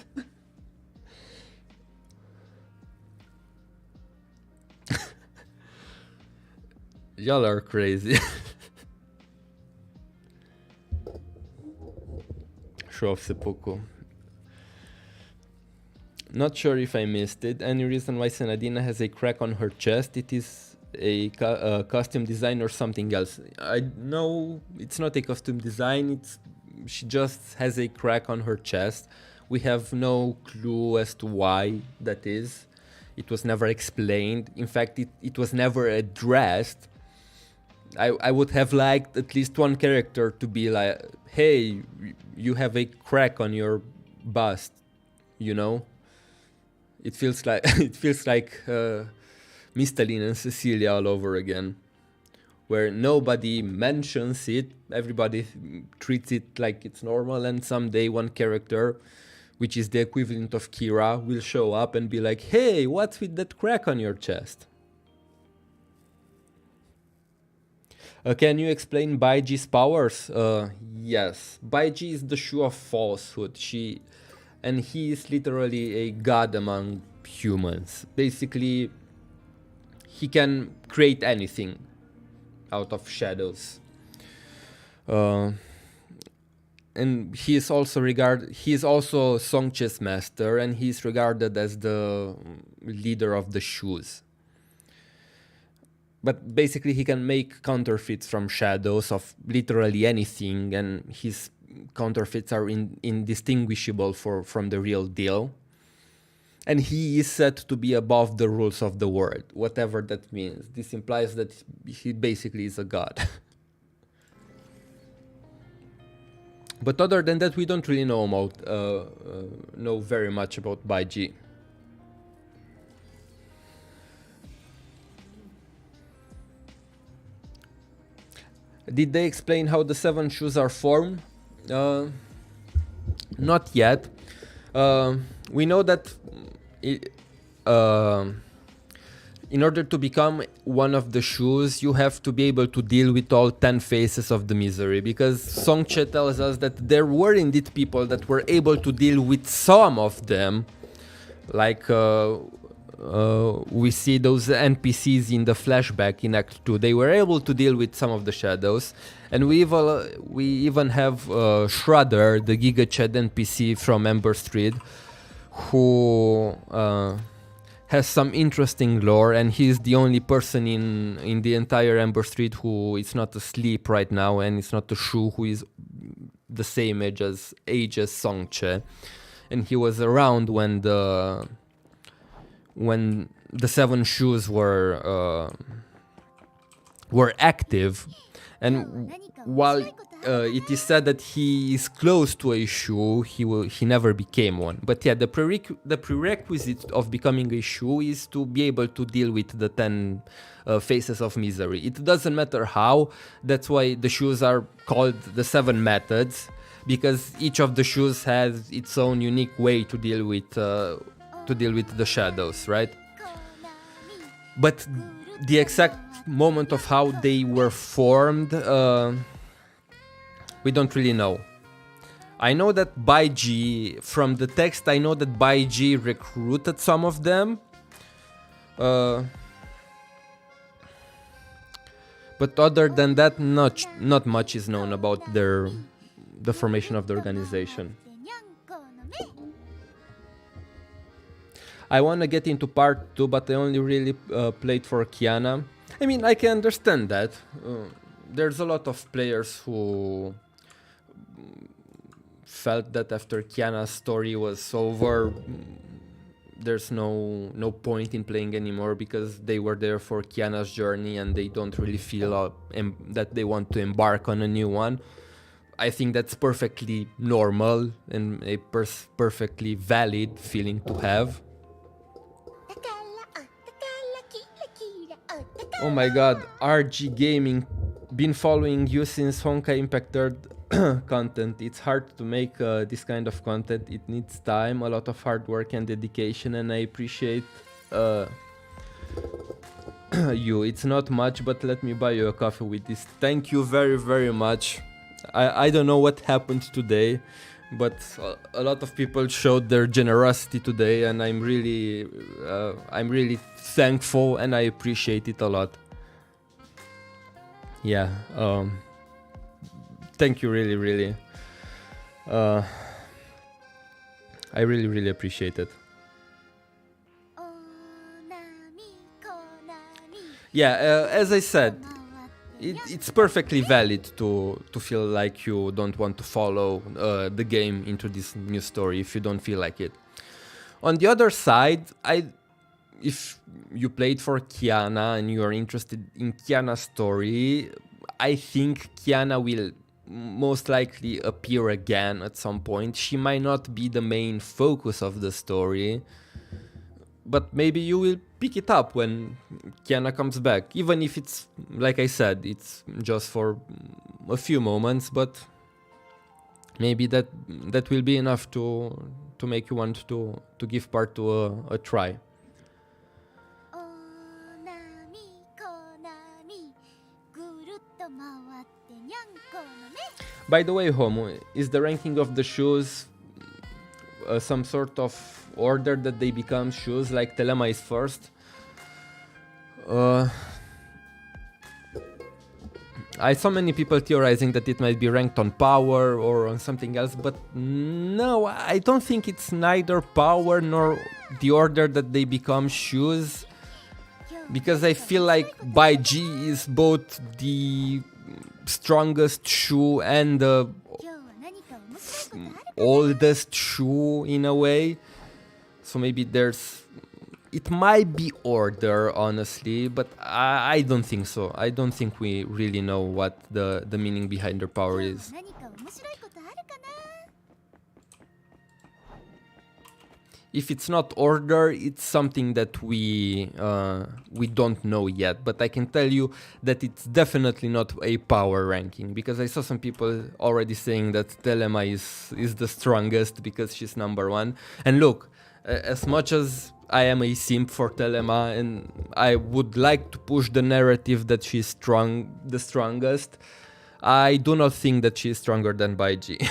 Speaker 2: Y'all are crazy. Show off seppuku. Not sure if I missed it. Any reason why Senadina has a crack on her chest? It is a costume design or something else. I know it's not a costume design, she just has a crack on her chest. We have no clue as to why that is. It was never explained. In fact, it was never addressed. I would have liked at least one character to be like, hey, you have a crack on your bust, you know? It feels like Mistalin and Cecilia all over again, where nobody mentions it, everybody treats it like it's normal, and someday one character, which is the equivalent of Kira, will show up and be like, hey, what's with that crack on your chest? Can you explain Baiji's powers? Yes, Baiji is the shoe of falsehood. He is literally a god among humans. Basically, he can create anything out of shadows. And he is also Songque's master, and he is regarded as the leader of the Shus. But basically he can make counterfeits from shadows of literally anything, and his counterfeits are indistinguishable from the real deal. And he is said to be above the rules of the world, whatever that means. This implies that he basically is a god. But other than that, we don't really know very much about Baiji. Did they explain how the 7 shoes are formed? Not yet. We know that in in order to become one of the Shus, you have to be able to deal with all 10 faces of the misery, because Songque tells us that there were indeed people that were able to deal with some of them, like we see those NPCs in the flashback in Act 2. They were able to deal with some of the shadows, and we even have Shredder, the Giga Chad NPC from Ember Street, who has some interesting lore, and he's the only person in the entire Ember Street who is not asleep right now, and it's not a Shu who is the same age as Songque, and he was around when the 7 Shus were active, and while it is said that he is close to a Shu, he never became one. But yeah, the prerequisite of becoming a Shu is to be able to deal with the 10 faces of misery. It doesn't matter how. That's why the Shus are called the 7 methods, because each of the Shus has its own unique way to deal with the shadows, right? But the exact moment of how they were formed, we don't really know. I know that Baiji, from the text, I know that Baiji recruited some of them. But other than that, not much is known about the formation of the organization. I want to get into part 2, but I only really played for Kiana. I mean, I can understand that. There's a lot of players who felt that after Kiana's story was over, there's no point in playing anymore, because they were there for Kiana's journey and they don't really feel that they want to embark on a new one. I think that's perfectly normal and a perfectly valid feeling to have. Oh my god, RG Gaming, been following you since Honkai Impact 3rd content. It's hard to make this kind of content. It needs time, a lot of hard work and dedication, and I appreciate you. It's not much, but let me buy you a coffee with this. Thank you very, very much. I don't know what happened today, but a lot of people showed their generosity today, and I'm really thankful, and I appreciate it a lot. Yeah, thank you, really, really. I really, really appreciate it. Yeah, as I said, it's perfectly valid to feel like you don't want to follow the game into this new story if you don't feel like it. On the other side, if you played for Kiana and you are interested in Kiana's story, I think Kiana will most likely appear again at some point. She might not be the main focus of the story, but maybe you will pick it up when Kiana comes back, even if it's, like I said, it's just for a few moments, but maybe that will be enough to make you want to give part 2 a try. By the way, Homo, is the ranking of the Shus some sort of order that they become Shus, like Telema is first? I saw many people theorizing that it might be ranked on power or on something else, but no, I don't think it's neither power nor the order that they become Shus, because I feel like Baiji is both the strongest Shu and the oldest Shu in a way. So maybe it might be order, honestly, but I don't think so. I don't think we really know what the meaning behind their power is. If it's not order, it's something that we don't know yet. But I can tell you that it's definitely not a power ranking, because I saw some people already saying that Telema is the strongest because she's number 1. And look, As much as I am a simp for Telema and I would like to push the narrative that she's strong, the strongest, I do not think that she is stronger than Baiji.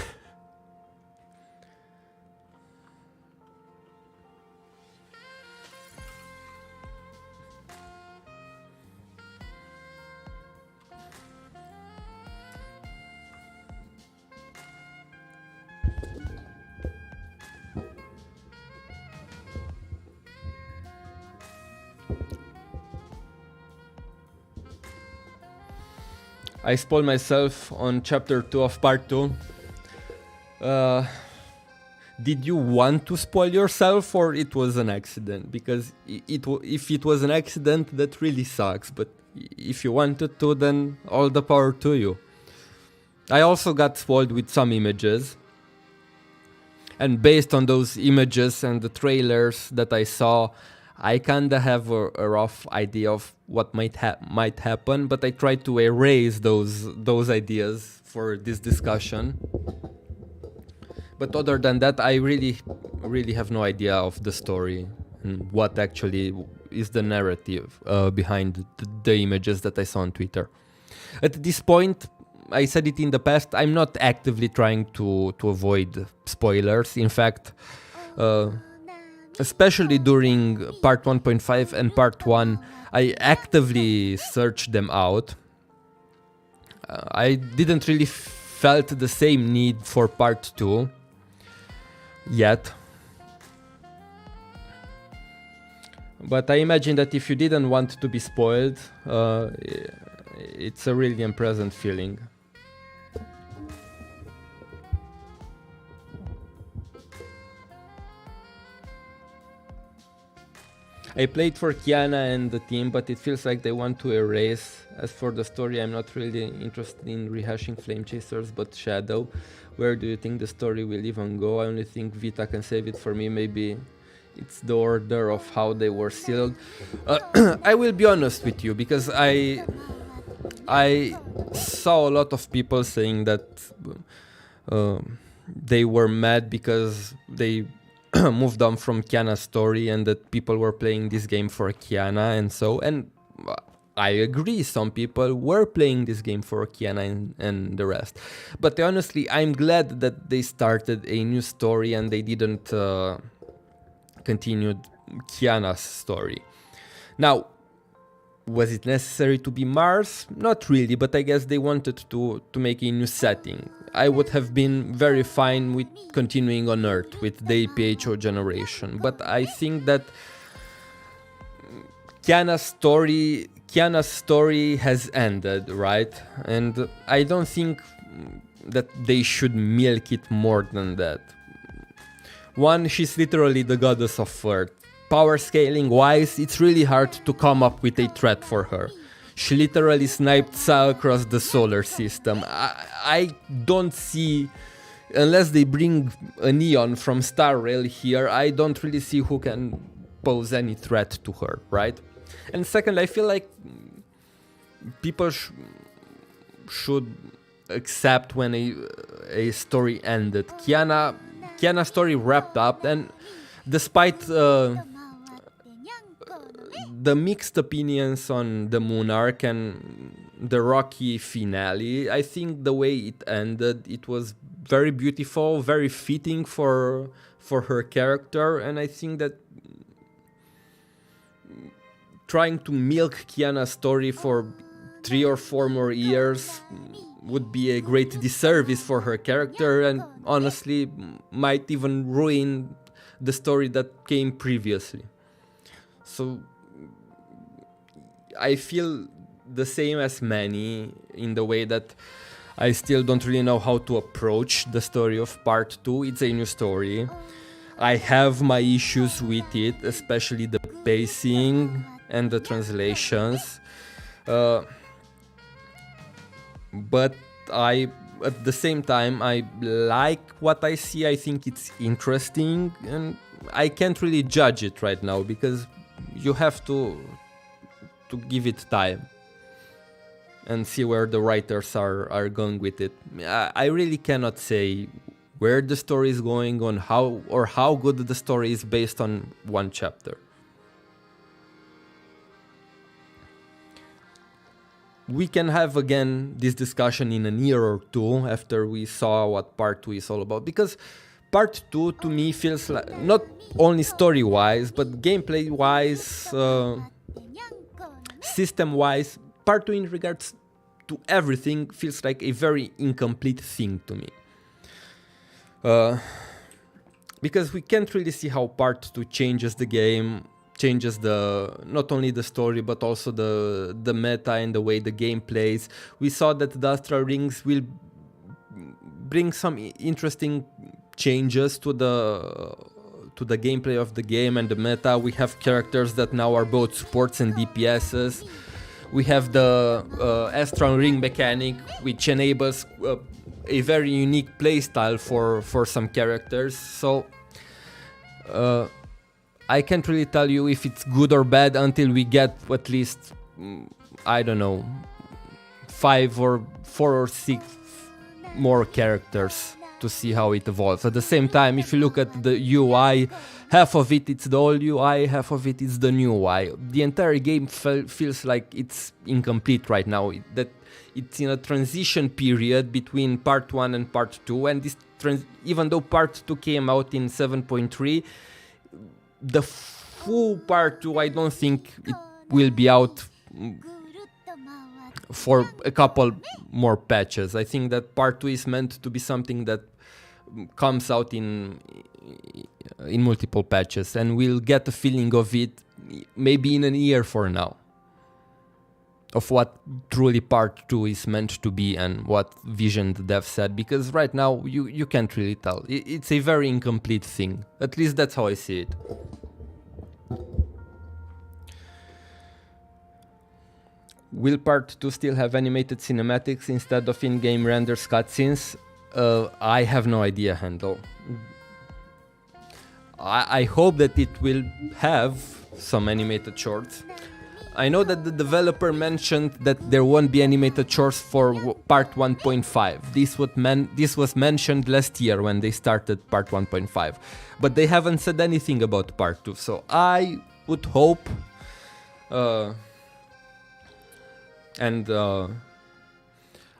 Speaker 2: I spoiled myself on chapter 2 of part 2. Did you want to spoil yourself or it was an accident? Because if it was an accident, that really sucks. But if you wanted to, then all the power to you. I also got spoiled with some images. And based on those images and the trailers that I saw, I kinda have a rough idea of what might happen, but I tried to erase those ideas for this discussion. But other than that, I really have no idea of the story and what actually is the narrative behind the images that I saw on Twitter. At this point, I said it in the past, I'm not actively trying to avoid spoilers. In fact, especially during part 1.5 and part 1, I actively searched them out. I didn't really felt the same need for part 2 yet. But I imagine that if you didn't want to be spoiled, it's a really unpleasant feeling. I played for Kiana and the team, but it feels like they want to erase. As for the story, I'm not really interested in rehashing Flame Chasers, but Shadow. Where do you think the story will even go? I only think Vita can save it for me. Maybe it's the order of how they were sealed. I will be honest with you, because I saw a lot of people saying that they were mad because they moved on from Kiana's story and that people were playing this game for Kiana and I agree, some people were playing this game for Kiana and the rest. But honestly, I'm glad that they started a new story and they didn't continue Kiana's story. Now, was it necessary to be Mars? Not really, but I guess they wanted to make a new setting. I would have been very fine with continuing on Earth with the APHO generation, but I think that Kiana's story has ended, right? And I don't think that they should milk it more than that. One, she's literally the goddess of Earth. Power scaling wise, it's really hard to come up with a threat for her. She literally sniped Sa across the solar system. I don't see, unless they bring a Neon from Star Rail here, I don't really see who can pose any threat to her, right? And second, I feel like people should accept when a story ended. Kiana's story wrapped up, and despite the mixed opinions on the Moon arc and the rocky finale, I think the way it ended, it was very beautiful, very fitting for her character, and I think that trying to milk Kiana's story for 3 or 4 more years would be a great disservice for her character and honestly might even ruin the story that came previously. So I feel the same as many in the way that I still don't really know how to approach the story of part 2. It's a new story. I have my issues with it, especially the pacing and the translations. But at the same time, I like what I see. I think it's interesting, and I can't really judge it right now because you have to give it time and see where the writers are going with it. I really cannot say where the story is going, on how good the story is based on one chapter. We can have again this discussion in a year or two after we saw what part 2 is all about, because part 2 to me feels like, not only story wise but gameplay wise, system wise, part 2 in regards to everything feels like a very incomplete thing to me. Because we can't really see how part 2 changes the game, changes not only the story but also the meta and the way the game plays. We saw that the Astral Rings will bring some interesting changes to the gameplay of the game and the meta. We have characters that now are both supports and DPSs. We have the Astral Ring mechanic, which enables a very unique playstyle for some characters. So I can't really tell you if it's good or bad until we get at least, I don't know, 5 or 4 or 6 more characters to see how it evolves. At the same time, if you look at the UI, half of it's the old UI, half of it is the new UI. The entire game feels like it's incomplete right now, that it's in a transition period between part 1 and part 2, and this even though part 2 came out in 7.3, the full part 2 I don't think it will be out for a couple more patches. I think that part 2 is meant to be something that comes out in multiple patches, and we'll get a feeling of it maybe in a year from now, of what truly part 2 is meant to be and what vision the dev said, because right now you can't really tell. It's a very incomplete thing. At least that's how I see it. Will part 2 still have animated cinematics instead of in-game renders cutscenes? I have no idea, Handel. I hope that it will have some animated shorts. I know that the developer mentioned that there won't be animated shorts for part 1.5. This was mentioned last year when they started part 1.5, but they haven't said anything about part 2. So I would hope,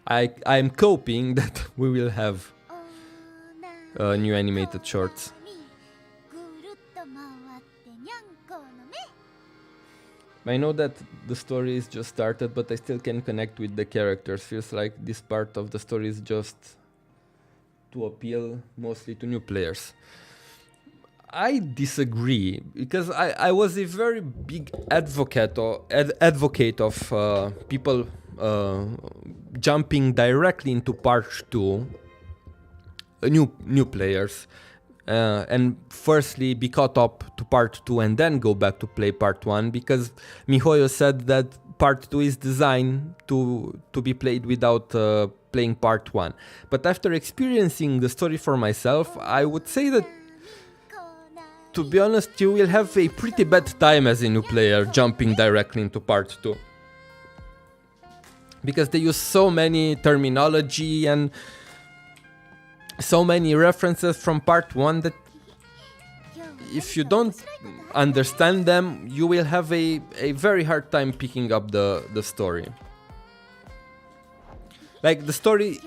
Speaker 2: I'm coping that we will have new animated shorts. I know that the story is just started, but I still can connect with the characters. Feels like this part of the story is just to appeal mostly to new players. I disagree, because I was a very big advocate of people jumping directly into part 2, new players, and firstly be caught up to part 2 and then go back to play part 1, because Mihoyo said that part 2 is designed to be played without playing part 1. But after experiencing the story for myself, I would say that, to be honest, you will have a pretty bad time as a new player jumping directly into part 2. Because they use so many terminology and so many references from part 1 that if you don't understand them, you will have a very hard time picking up the story. Like the story,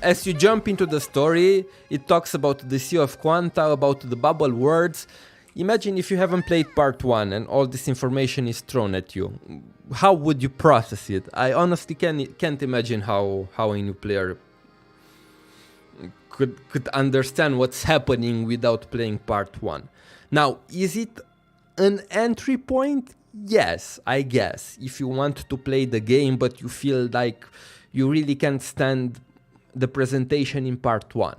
Speaker 2: as you jump into the story, it talks about the Sea of Quanta, about the bubble words. Imagine if you haven't played part 1 and all this information is thrown at you. How would you process it? I honestly can't imagine how a new player could understand what's happening without playing part 1. Now, is it an entry point? Yes, I guess. If you want to play the game but you feel like you really can't stand the presentation in part 1,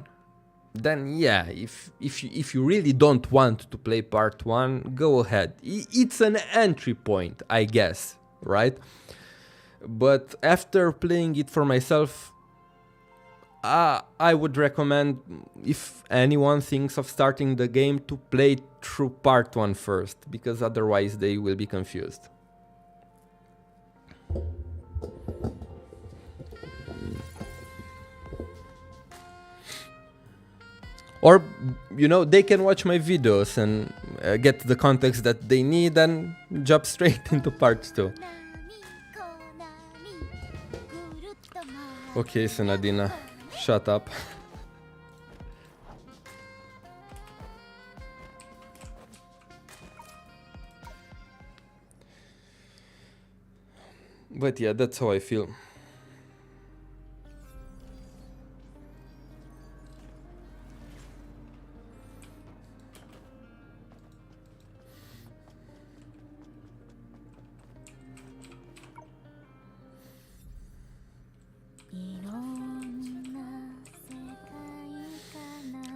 Speaker 2: then yeah, if you really don't want to play part 1, go ahead. It's an entry point, I guess, right? But after playing it for myself, I would recommend, if anyone thinks of starting the game, to play through part 1 first, because otherwise they will be confused. Or, you know, they can watch my videos and get the context that they need and jump straight into part 2. Okay, Senadina, shut up. But yeah, that's how I feel.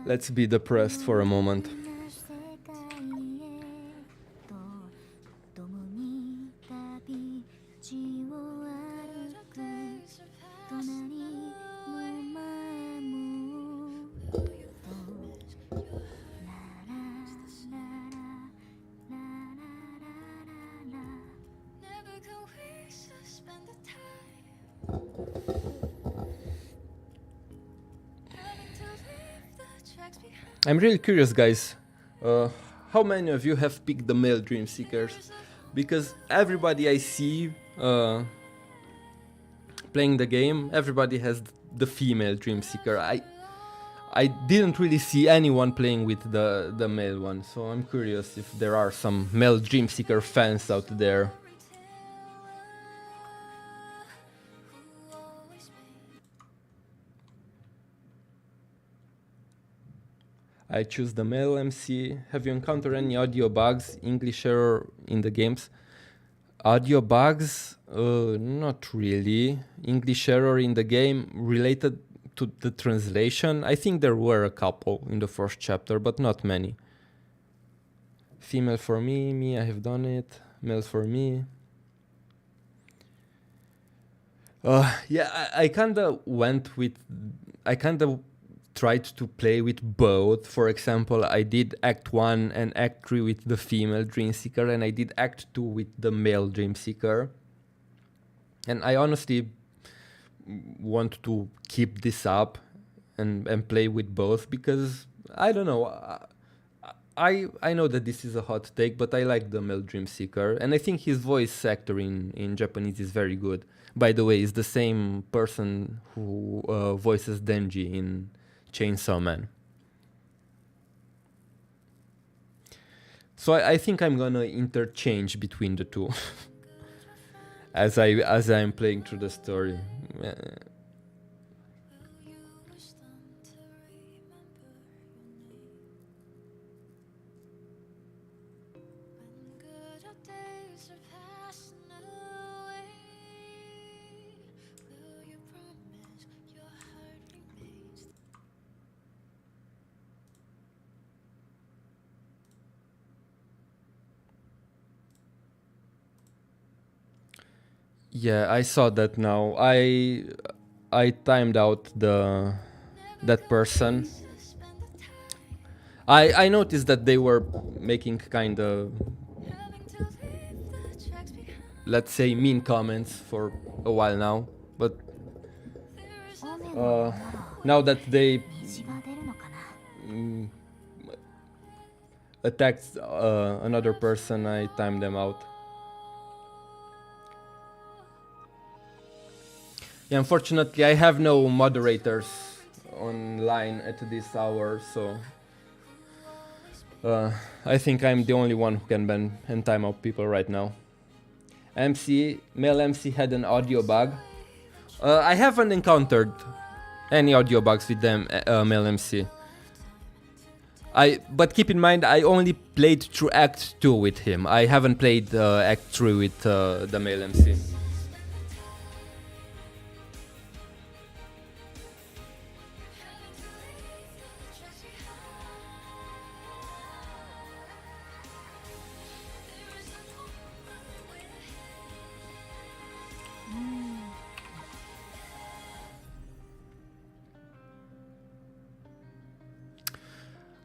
Speaker 2: Let's be depressed for a moment. I'm really curious, guys, how many of you have picked the male Dream Seekers? Because everybody I see playing the game, everybody has the female Dream Seeker. I didn't really see anyone playing with the male one, so I'm curious if there are some male Dream Seeker fans out there. I choose the male MC. Have you encountered any audio bugs, English error in the games? Audio bugs? Not really. English error in the game related to the translation? I think there were a couple in the first chapter, but not many. Female for me, I have done it. Male for me. Yeah, I kinda went with... I kinda tried to play with both. For example, I did Act 1 and Act 3 with the female Dream Seeker, and I did Act 2 with the male Dream Seeker. And I honestly want to keep this up and play with both, because, I don't know, I know that this is a hot take, but I like the male Dream Seeker, and I think his voice actor in Japanese is very good. By the way, it's the same person who voices Denji in Chainsaw Man. So I think I'm gonna interchange between the two as I'm playing through the story. Yeah, I saw that now. I timed out that person. I noticed that they were making kind of, let's say, mean comments for a while now, but now that they attacked another person, I timed them out. Yeah, unfortunately, I have no moderators online at this hour, so I think I'm the only one who can ban and time out people right now. Male MC had an audio bug. I haven't encountered any audio bugs with them, male MC. But keep in mind, I only played through Act 2 with him. I haven't played Act 3 with the male MC.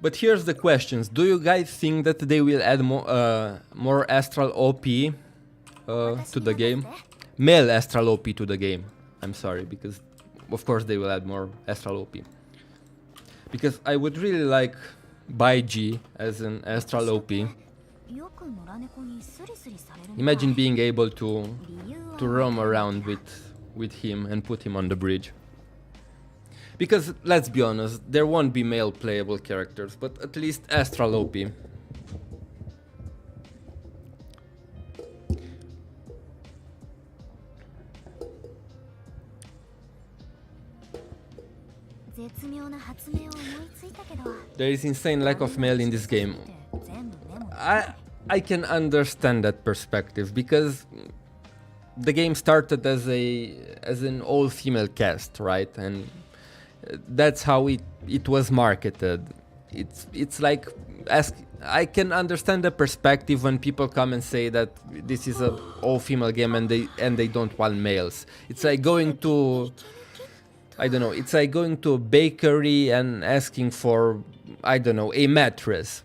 Speaker 2: But here's the questions. Do you guys think that they will add more Astral OP to the game? Male Astral OP to the game. I'm sorry, because of course they will add more Astral OP. Because I would really like Baiji as an astral OP.
Speaker 3: よく野良猫にスリスリされるのか。
Speaker 2: Imagine being able to
Speaker 3: 理由は
Speaker 2: roam around with him and put him on the bridge. Because let's be honest, there won't be male playable characters, but at least astral OP.
Speaker 3: 絶妙な発明を思いついたけど
Speaker 2: There is insane lack of male in this game.
Speaker 3: 全部メモに
Speaker 2: I can understand that perspective because the game started as an all-female cast, right? And that's how it was marketed. It's like I can understand the perspective when people come and say that this is a all-female game and they don't want males. It's like going to, I don't know, it's like going to a bakery and asking for, I don't know, a mattress.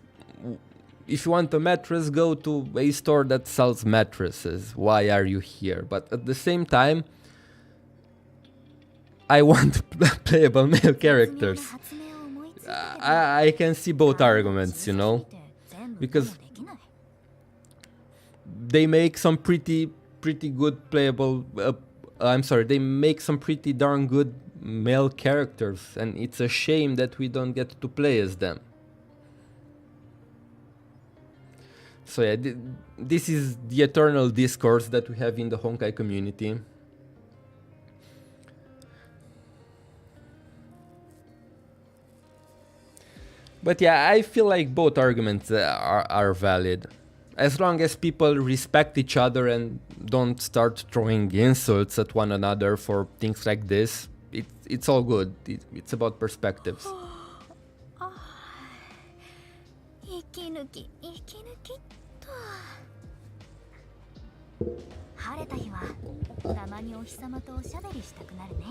Speaker 2: If you want a mattress, go to a store that sells mattresses. Why are you here? But at the same time, I want playable male characters.
Speaker 3: 発明を思いついたけど
Speaker 2: I can see both arguments, you know,
Speaker 3: 全部
Speaker 2: because
Speaker 3: メモできない
Speaker 2: they make some pretty good playable. I'm sorry, they make some pretty darn good male characters, and it's a shame that we don't get to play as them. So yeah, this is the eternal discourse that we have in the Honkai community. But yeah, I feel like both arguments are valid. As long as people respect each other and don't start throwing insults at one another for things like this, it's all good. It's about perspectives.
Speaker 3: 息抜き息抜きっと晴れた日はたまにお日様とおしゃべりしたくなるね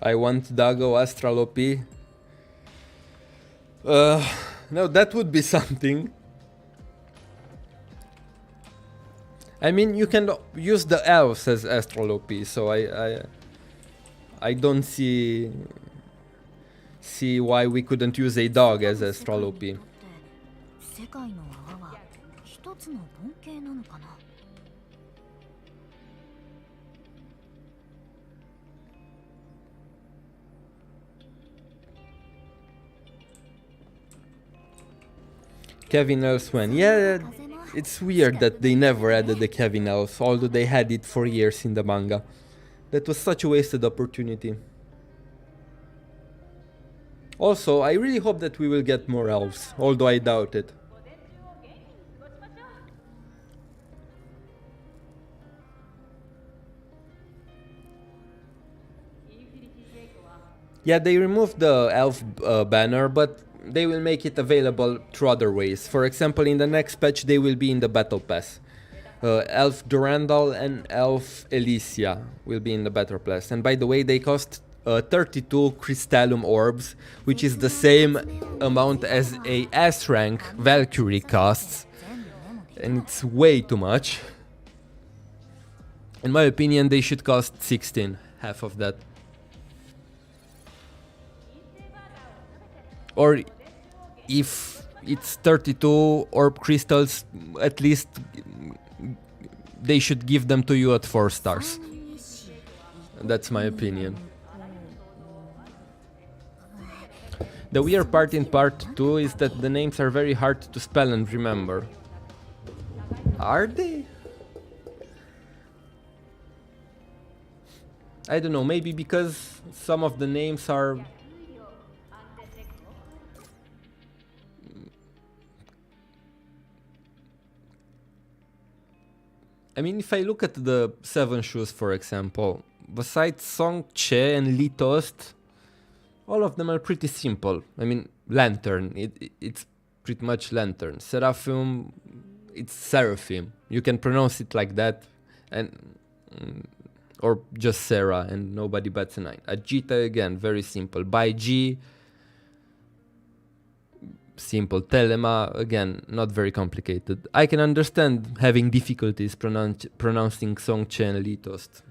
Speaker 2: I want Dogo Astral OP. No, that would be something. I mean, you can use the elves as Astral OP, so I don't see why we couldn't use a dog as Astral OP.
Speaker 3: 世界の泡は一つの盆景なのかな
Speaker 2: Kevin Elsewhen. Yeah, it's weird that they never added the Kevin Elf, although they had it for years in the manga. That was such a wasted opportunity. Also, I really hope that we will get more elves, although I doubt it. Yeah, they removed the elf banner, but they will make it available through other ways. For example, in the next patch they will be in the battle pass. Elf Durandal and Elf Elysia will be in the battle pass. And by the way, they cost 32 Crystallum orbs, which is the same amount as a S rank Valkyrie costs. And it's way too much. In my opinion, they should cost 16, half of that. Or if it's 32 orb crystals, at least they should give them to you at 4 stars. That's my opinion. The weird part in part 2 is that the names are very hard to spell and remember. Are they? I don't know, maybe because some of the names are... I mean, if I look at the 7 Shus, for example, besides Songque and Litost, all of them are pretty simple. I mean, Lantern, it's pretty much Lantern. Seraphim, it's Seraphim. You can pronounce it like that, and or just Sarah, and nobody bats an eye. Ajita, again, very simple. Baiji, simple. Telema, again, not very complicated. I can understand having difficulties pronouncing Songque and Litost.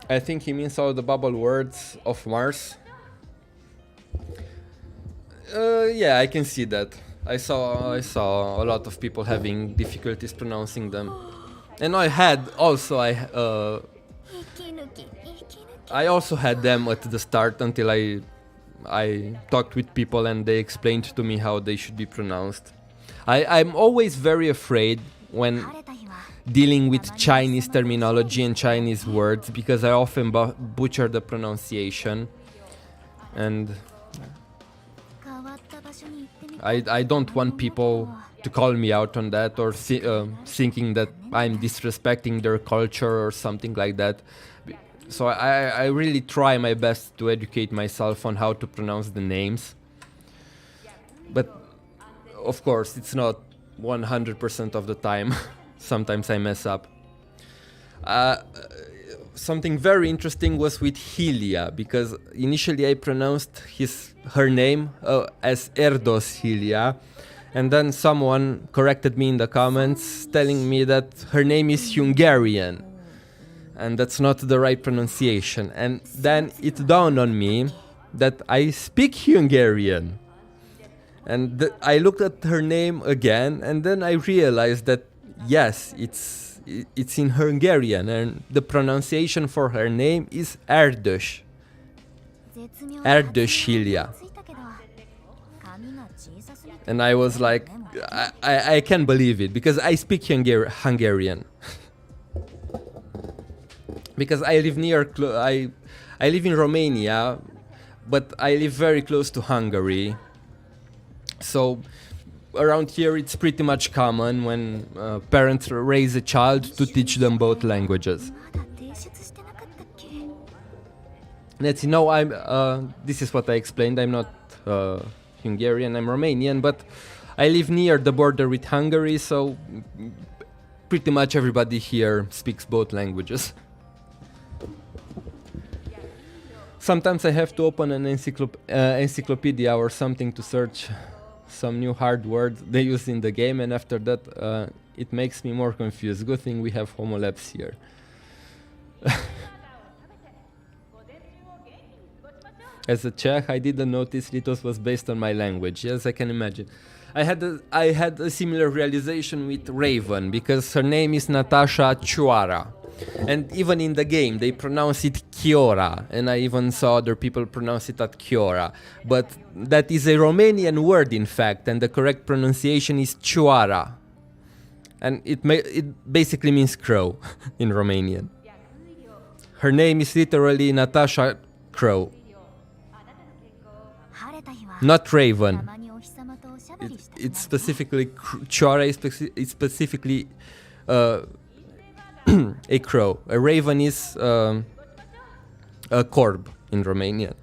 Speaker 2: I think he means all the bubble words of Mars. Yeah, I can see that. I saw a lot of people having difficulties pronouncing them, and I also had them at the start until I talked with people and they explained to me how they should be pronounced. I'm always very afraid when dealing with Chinese terminology and Chinese words because I often butcher the pronunciation, and I don't want people to call me out on that or thinking that I'm disrespecting their culture or something like that. So I really try my best to educate myself on how to pronounce the names. But of course, it's not 100% of the time. Sometimes I mess up. Something very interesting was with Healia, because initially I pronounced her name as Erdos Healia, and then someone corrected me in the comments telling me that her name is Hungarian, and that's not the right pronunciation. And then it dawned on me that I speak Hungarian, and I looked at her name again, and then I realized that yes, it's in Hungarian, and the pronunciation for her name is Erdos. Erdos Healia. And I was like, I can't believe it, because I speak Hungarian. Because I live I live in Romania, but I live very close to Hungary. So around here it's pretty much common when parents raise a child to teach them both languages. Let's see, no, this is what I explained, I'm not Hungarian, I'm Romanian, but I live near the border with Hungary, so pretty much everybody here speaks both languages. Sometimes I have to open an encyclopedia or something to search some new hard words they use in the game, and after that it makes me more confused. Good thing we have Homo Labs here. As a Czech, I didn't notice Litos was based on my language. Yes, I can imagine. I had a similar realization with Raven, because her name is Natasha Chuara. And even in the game, they pronounce it Chiora, and I even saw other people pronounce it at Chiora. But that is a Romanian word, in fact, and the correct pronunciation is Chuara. And it basically means crow in Romanian. Her name is literally Natasha Crow, not Raven. It's specifically Chiora is specifically a crow. A raven is a corb in Romanian.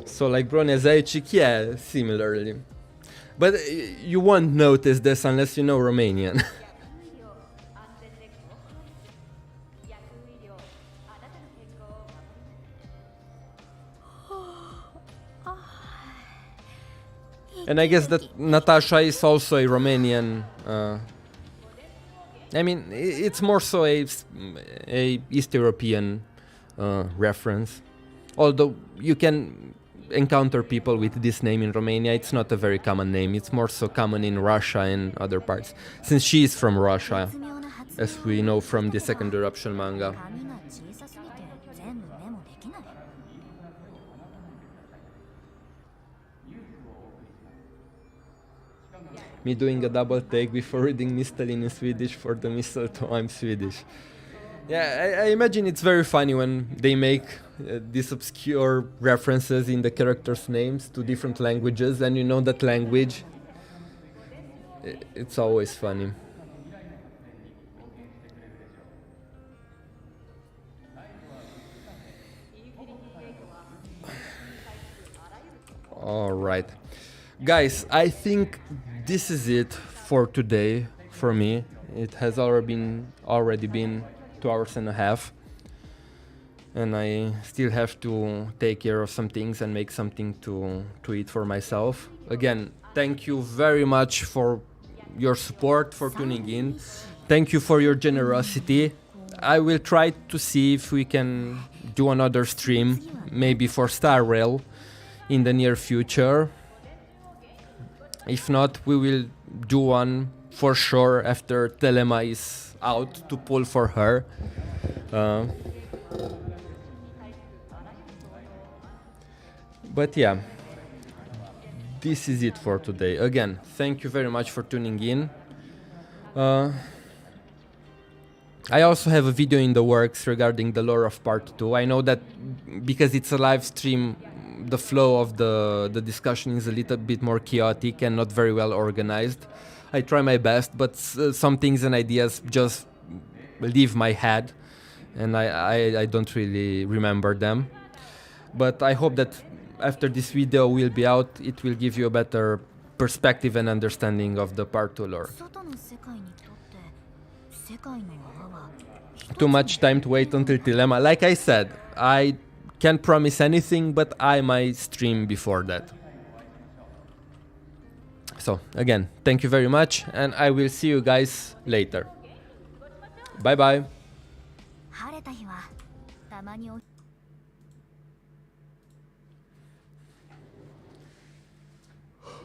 Speaker 2: So like Broniazaichik, yeah, similarly. But you won't notice this unless you know Romanian. And I guess that Natasha is also a Romanian. I mean, it's more so a East European reference. Although you can encounter people with this name in Romania, it's not a very common name. It's more so common in Russia and other parts, since she is from Russia, as we know from the Second Eruption manga. Me doing a double take before reading Mistelin in Swedish for the mistletoe, I'm Swedish. Yeah, I imagine it's very funny when they make these obscure references in the characters' names to different languages, and you know that language. It's always funny. All right, guys, I think this is it for today for me. It has already been 2 hours and a half, and I still have to take care of some things and make something to eat for myself. Again, thank you very much for your support, for tuning in. Thank you for your generosity. I will try to see if we can do another stream, maybe for Star Rail, in the near future. If not, we will do one for sure after Telema is out to pull for her. But yeah, this is it for today. Again, thank you very much for tuning in. I also have a video in the works regarding the lore of part 2. I know that because it's a live stream, the flow of the discussion is a little bit more chaotic and not very well organized. I try my best, but some things and ideas just leave my head, and I don't really remember them. But I hope that after this video will be out, it will give you a better perspective and understanding of the part 2 lore. Too much time to wait until Dilemma. Like I said, I can't promise anything, but I might stream before that. So again, thank you very much, and I will see you guys later. Bye bye.